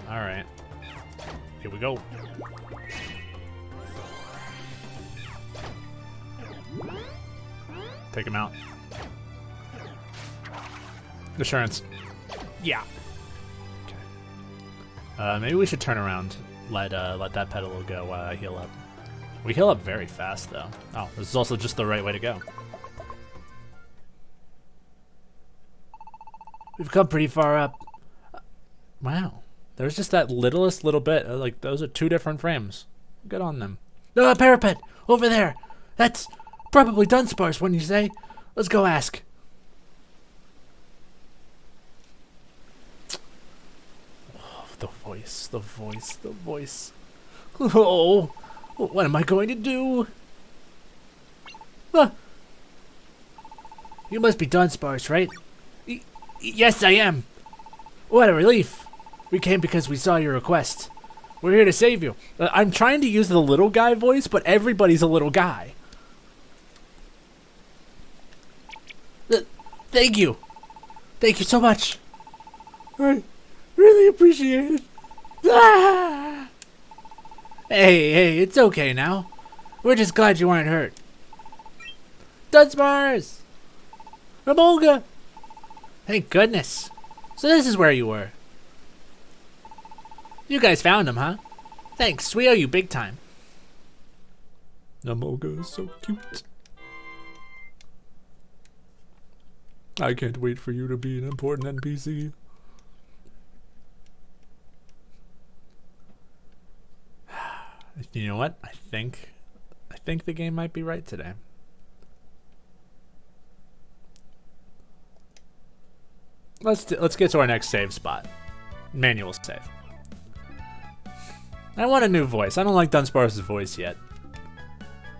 Alright. Here we go. Take him out. Assurance. Yeah. Okay. Maybe we should turn around. Let that Petal go while I heal up. We heal up very fast though. Oh, this is also just the right way to go. We've come pretty far up. Wow. There's just that littlest little bit. Like, those are 2 different frames. Good on them. No, PaperWatt, over there. That's probably Dunsparce, wouldn't you say? Let's go ask. The voice, the voice, the voice. Oh, what am I going to do? You must be Dunsparce, right? Yes, I am. What a relief. We came because we saw your request. We're here to save you. I'm trying to use the little guy voice, but everybody's a little guy. Thank you. Thank you so much. I really appreciate it. Ah! Hey, it's okay now. We're just glad you weren't hurt. Dunsparce! Ramolga! Thank goodness. So this is where you were. You guys found him, huh? Thanks, we owe you big time. Namolga is so cute. I can't wait for you to be an important NPC. You know what? I think the game might be right today. Let's get to our next save spot. Manual save. I want a new voice. I don't like Dunsparce's voice yet.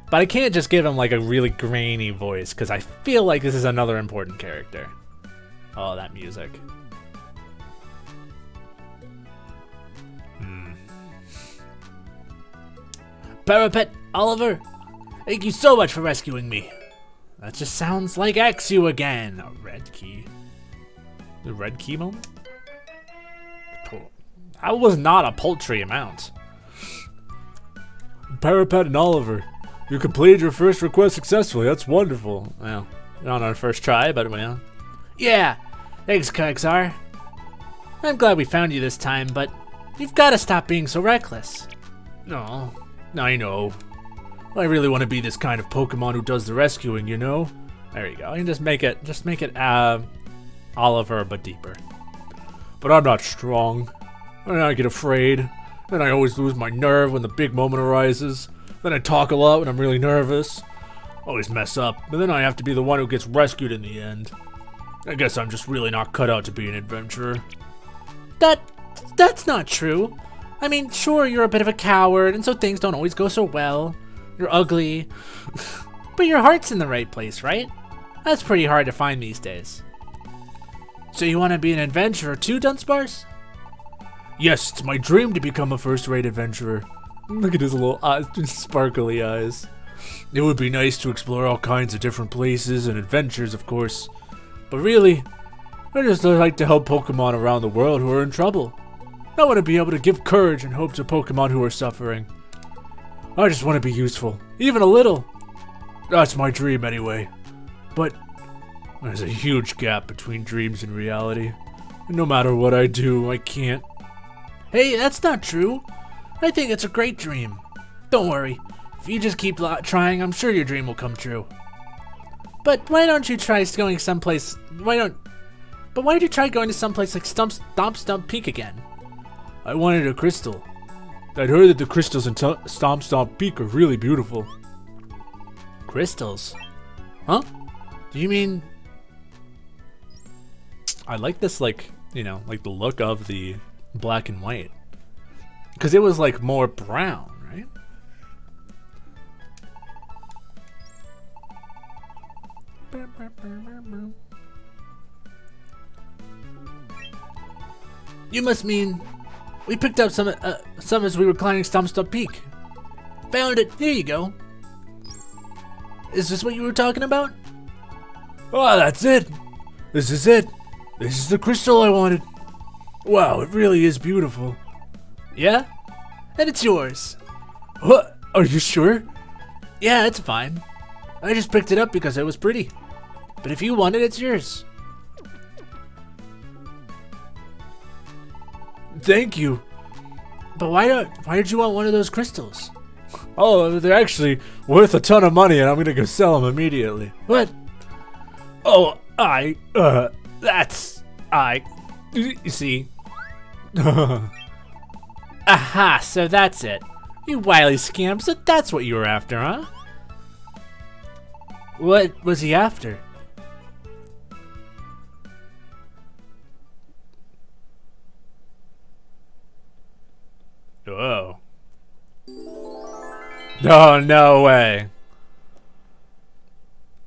But I can't just give him like a really grainy voice because I feel like this is another important character. Oh, that music. PaperWatt, Oliver, thank you so much for rescuing me. That just sounds like Axu again. A red key. The red key moment? That was not a paltry amount. PaperWatt and Oliver, you completed your first request successfully. That's wonderful. Well, not on our first try, but well. Yeah, thanks, Kexar. I'm glad we found you this time, but you've got to stop being so reckless. No, I know. I really want to be this kind of Pokemon who does the rescuing, you know? There you go. I can just make it Oliver, but deeper. But I'm not strong. And I get afraid. Then I always lose my nerve when the big moment arises. Then I talk a lot when I'm really nervous. Always mess up. And then I have to be the one who gets rescued in the end. I guess I'm just really not cut out to be an adventurer. That's not true. I mean, sure, you're a bit of a coward, and so things don't always go so well. You're ugly. But your heart's in the right place, right? That's pretty hard to find these days. So you want to be an adventurer too, Dunsparce? Yes, it's my dream to become a first-rate adventurer. Look at his little eyes, sparkly eyes. It would be nice to explore all kinds of different places and adventures, of course. But really, I just like to help Pokemon around the world who are in trouble. I want to be able to give courage and hope to Pokemon who are suffering. I just want to be useful, even a little. That's my dream anyway. But there's a huge gap between dreams and reality. And no matter what I do, I can't. Hey, that's not true. I think it's a great dream. Don't worry. If you just keep trying, I'm sure your dream will come true. But why don't you try going someplace? Why don't you try going to someplace like Stomp Peak again? I wanted a crystal. I'd heard that the crystals in Stomp Peak are really beautiful. Crystals? Huh? Do you mean? I like this, like, you know, like the look of the black and white. Because it was like more brown, right? You must mean we picked up some as we were climbing Stomp Peak. Found it. Here you go. Is this what you were talking about? Oh, that's it. This is it. This is the crystal I wanted. Wow, it really is beautiful. Yeah? And it's yours. What? Are you sure? Yeah, it's fine. I just picked it up because it was pretty. But if you want it, it's yours. Thank you. But why did you want one of those crystals? Oh, they're actually worth a ton of money, and I'm gonna go sell them immediately. What? Oh, you see. Aha, so that's it. You wily scamp, so that's what you were after, huh? What was he after? Oh, no way.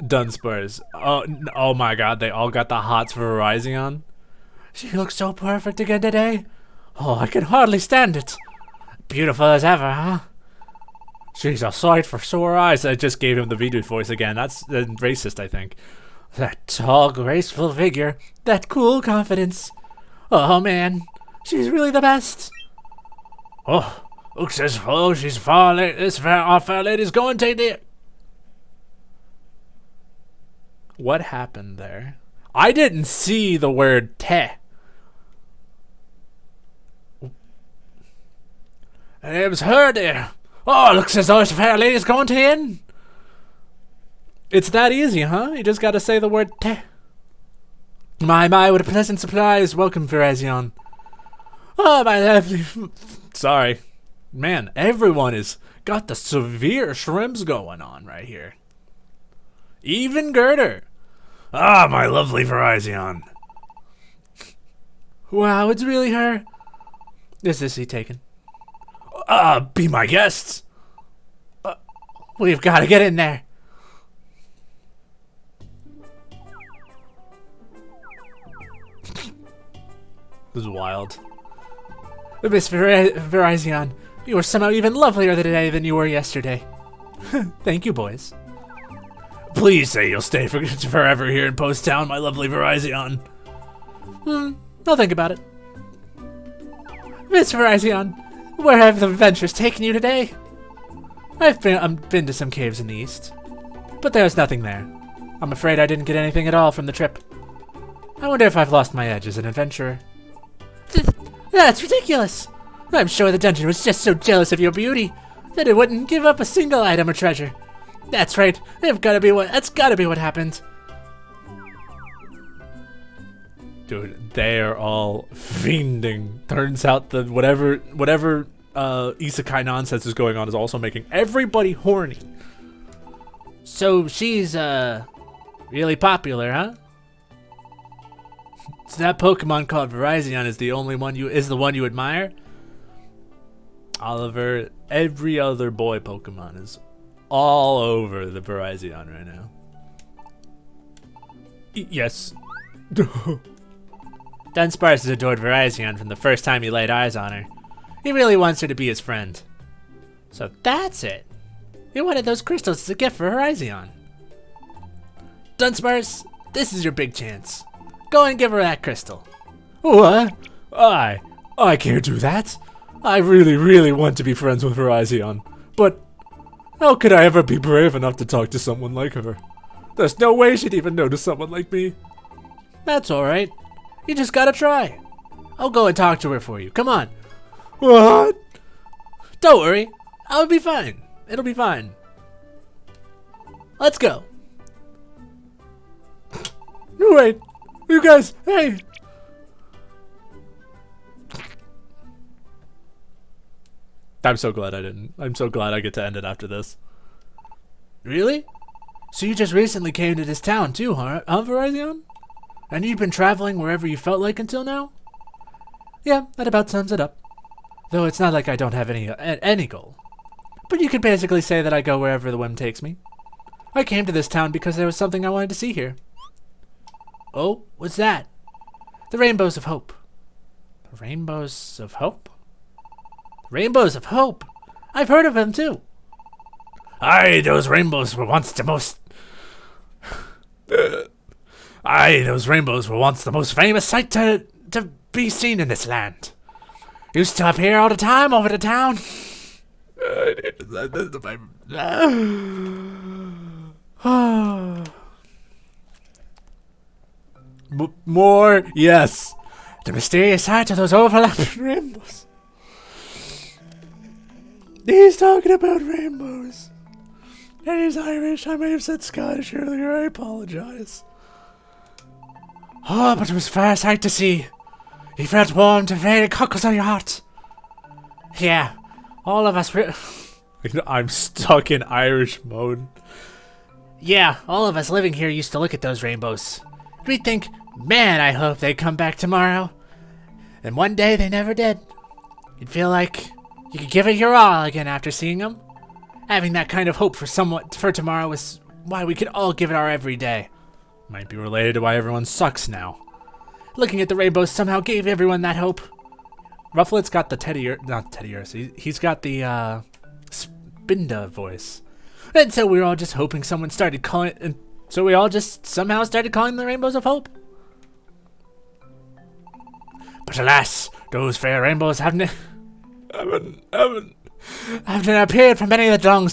Dunsparce. Oh my god, they all got the hots for Verizon. She looks so perfect again today. Oh, I can hardly stand it. Beautiful as ever, huh? She's a sight for sore eyes. I just gave him the Vidu voice again. That's racist, I think. That tall, graceful figure. That cool confidence. Oh, man. She's really the best. Oh, looks as though she's our fair lady's going to take the... What happened there? I didn't see the word te. It was her, dear. Oh, looks as though the fair lady's going to in. It's that easy, huh? You just gotta say the word te. My, what a pleasant surprise. Welcome, Verizon. Oh, my lovely... Sorry. Man, everyone is got the severe shrimps going on right here. Even Girder. Ah, my lovely Verizon. Wow, it's really her. Is this seat taken? Be my guests. We've got to get in there. This is wild. Miss Verizon, you are somehow even lovelier today than you were yesterday. Thank you, boys. Please say you'll stay forever here in Post Town, my lovely Verizon. I'll think about it. Miss Verizon, where have the adventures taken you today? I've been to some caves in the east, but there's nothing there. I'm afraid I didn't get anything at all from the trip. I wonder if I've lost my edge as an adventurer. That's ridiculous! I'm sure the dungeon was just so jealous of your beauty that it wouldn't give up a single item or treasure. That's right. That's gotta be what happened. Dude, they are all fiending. Turns out that whatever isekai nonsense is going on is also making everybody horny. So she's really popular, huh? So that Pokemon called Verizon is the one you admire? Oliver, every other boy Pokemon is all over the Verizon right now. Yes. Dunsparce has adored Verizon from the first time he laid eyes on her. He really wants her to be his friend. So that's it. He wanted those crystals as a gift for Verizon. Dunsparce, this is your big chance. Go and give her that crystal. What? I can't do that. I really want to be friends with Verizon, but how could I ever be brave enough to talk to someone like her? There's no way she'd even notice someone like me. That's alright. You just gotta try. I'll go and talk to her for you. Come on. What? Don't worry. I'll be fine. It'll be fine. Let's go. Wait. You guys, hey. I'm so glad I didn't. I'm so glad I get to end it after this. Really? So you just recently came to this town too, huh, Verizon? And you've been traveling wherever you felt like until now? Yeah, that about sums it up. Though it's not like I don't have any goal. But you could basically say that I go wherever the whim takes me. I came to this town because there was something I wanted to see here. Oh, what's that? The Rainbows of Hope. The Rainbows of Hope? Rainbows of Hope? I've heard of them too. Aye, those rainbows were once the most... those rainbows were once the most famous sight to be seen in this land. Used to appear all the time over the town. More, yes. The mysterious sight of those overlapping rainbows. He's talking about rainbows. And he's Irish. I may have said Scottish earlier. I apologize. Oh, but it was a fair sight to see. He felt warm to very cockles of your heart. Yeah, all of us... I'm stuck in Irish mode. Yeah, all of us living here used to look at those rainbows. We'd think, man, I hope they come back tomorrow. And one day they never did. You'd feel like you could give it your all again after seeing them. Having that kind of hope for tomorrow is why we could all give it our every day. Might be related to why everyone sucks now. Looking at the rainbows somehow gave everyone that hope. Rufflet's got the not Teddy Ears. He's got the Spinda voice. And so we were all just hoping someone started calling, and so we all just somehow started calling the rainbows of hope. But alas, those fair rainbows haven't appeared for many a long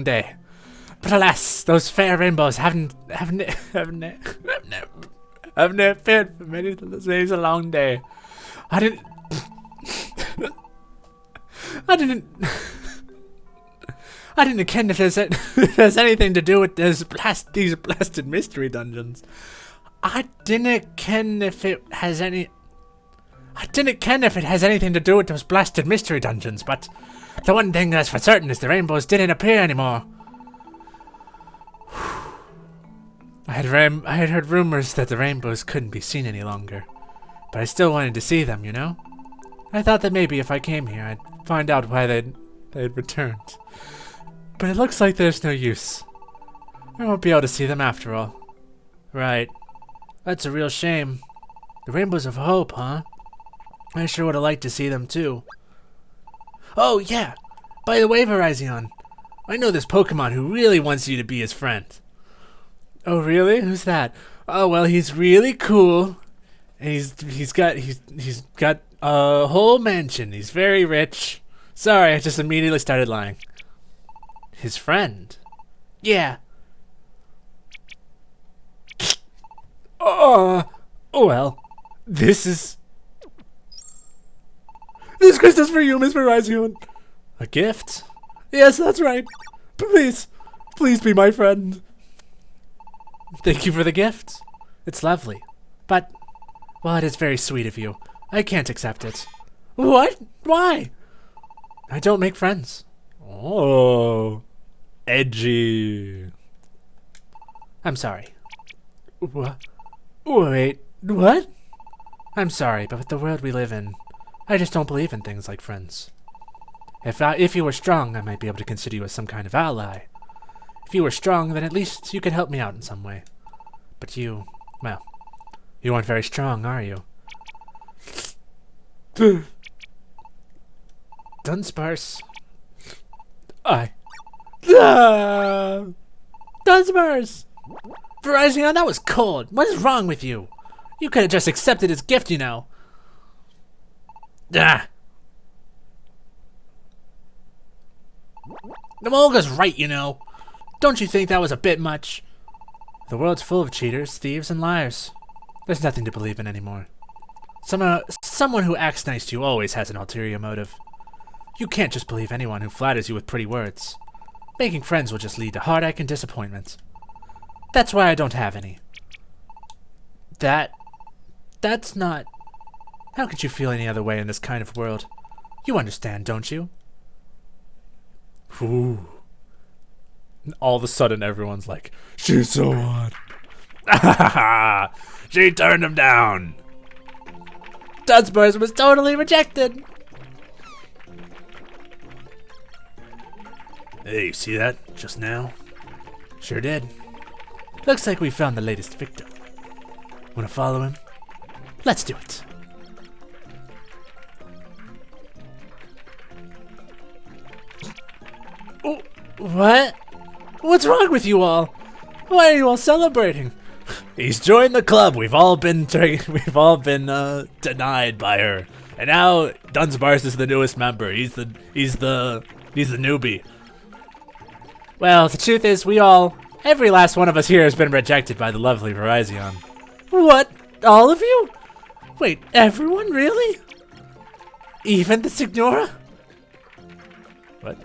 day. But alas, those fair rainbows haven't appeared for many a long day. I didn't ken if there's anything to do with these blasted mystery dungeons. I didn't ken if it has anything to do with those blasted mystery dungeons, but the one thing that's for certain is the rainbows didn't appear anymore. I had heard rumors that the rainbows couldn't be seen any longer, but I still wanted to see them, you know? I thought that maybe if I came here, I'd find out why they'd returned. But it looks like there's no use. I won't be able to see them after all. Right. That's a real shame. The rainbows of hope, huh? I sure would have liked to see them too. Oh, yeah. By the way, Virizion, I know this Pokemon who really wants you to be his friend. Oh, really? Who's that? Oh, well, he's really cool. And he's got a whole mansion. He's very rich. Sorry, I just immediately started lying. His friend? Yeah. Well, this quest is for you, Miss Virizion. A gift? Yes, that's right. Please be my friend. Thank you for the gift. It's lovely. But, well, it is very sweet of you. I can't accept it. What? Why? I don't make friends. Oh, edgy. I'm sorry. Wait, what? I'm sorry, but with the world we live in, I just don't believe in things like friends. If you were strong, I might be able to consider you as some kind of ally. If you were strong, then at least you could help me out in some way. But you aren't very strong, are you? Dunsparce. Dunsparce! Virizion, that was cold. What is wrong with you? You could have just accepted his gift, you know. The Molga's right, you know. Don't you think that was a bit much? The world's full of cheaters, thieves, and liars. There's nothing to believe in anymore. Someone who acts nice to you always has an ulterior motive. You can't just believe anyone who flatters you with pretty words. Making friends will just lead to heartache and disappointment. That's why I don't have any. That's not... How could you feel any other way in this kind of world? You understand, don't you? Ooh. All of a sudden, everyone's like, she's so hot. She turned him down. Dunsparce was totally rejected. Hey, you see that just now? Sure did. Looks like we found the latest victim. Wanna follow him? Let's do it. Oh, what? What's wrong with you all? Why are you all celebrating? He's joined the club. We've all been denied by her, and now Dunsparce is the newest member. He's the newbie. Well, the truth is, every last one of us here has been rejected by the lovely Virizion. What? All of you? Wait, everyone? Really? Even the Signora? What?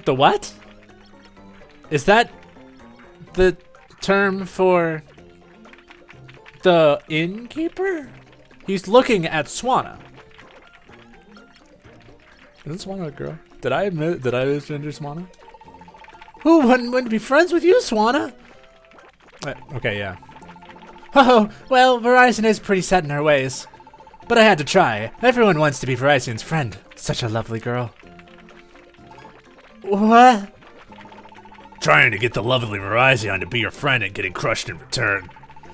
The what? Is that the term for the innkeeper? He's looking at Swanna. Isn't Swanna a girl? Did I misgender Swanna? Who wouldn't be friends with you, Swanna? Okay, yeah. Oh, well, Virizion is pretty set in her ways. But I had to try. Everyone wants to be Verizon's friend. Such a lovely girl. What? Trying to get the lovely Verizon to be your friend and getting crushed in return.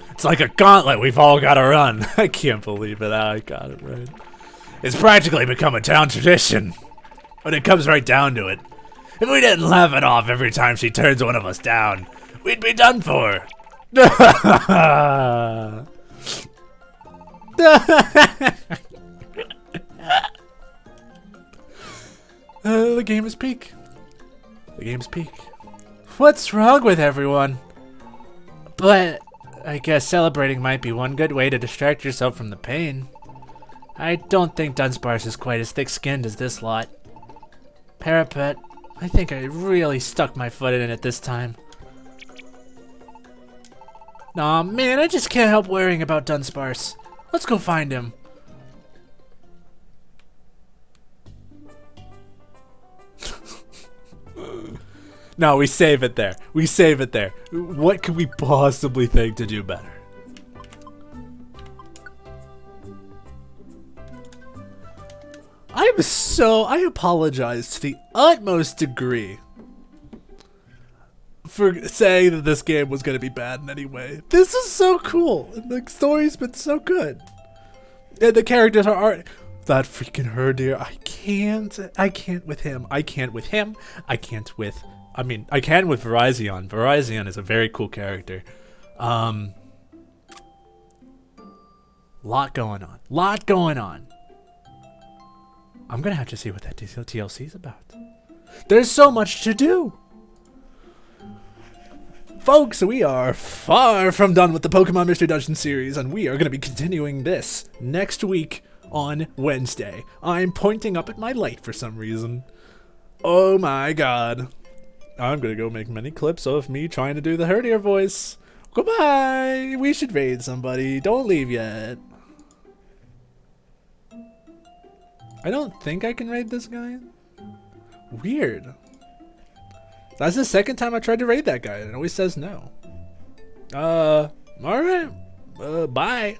It's like a gauntlet we've all got to run. I can't believe it. I got it right. It's practically become a town tradition. When it comes right down to it, if we didn't laugh it off every time she turns one of us down, we'd be done for. The game is peak. The game's peak. What's wrong with everyone? But I guess celebrating might be one good way to distract yourself from the pain. I don't think Dunsparce is quite as thick-skinned as this lot. PaperWatt, I think I really stuck my foot in it this time. Aw, man, I just can't help worrying about Dunsparce. Let's go find him. No, we save it there. We save it there. What could we possibly think to do better? I apologize to the utmost degree for saying that this game was going to be bad in any way. This is so cool, and the story's been so good. And the characters are that freaking herdeer. I can't with him. I can with Verizon. Verizon is a very cool character. Lot going on. I'm gonna have to see what that TLC is about. There's so much to do. Folks, we are far from done with the Pokemon Mystery Dungeon series, and we are going to be continuing this next week on Wednesday. I'm pointing up at my light for some reason. Oh my god. I'm going to go make many clips of me trying to do the herdier voice. Goodbye! We should raid somebody. Don't leave yet. I don't think I can raid this guy. Weird. That's the second time I tried to raid that guy, and it always says no. Alright. Bye.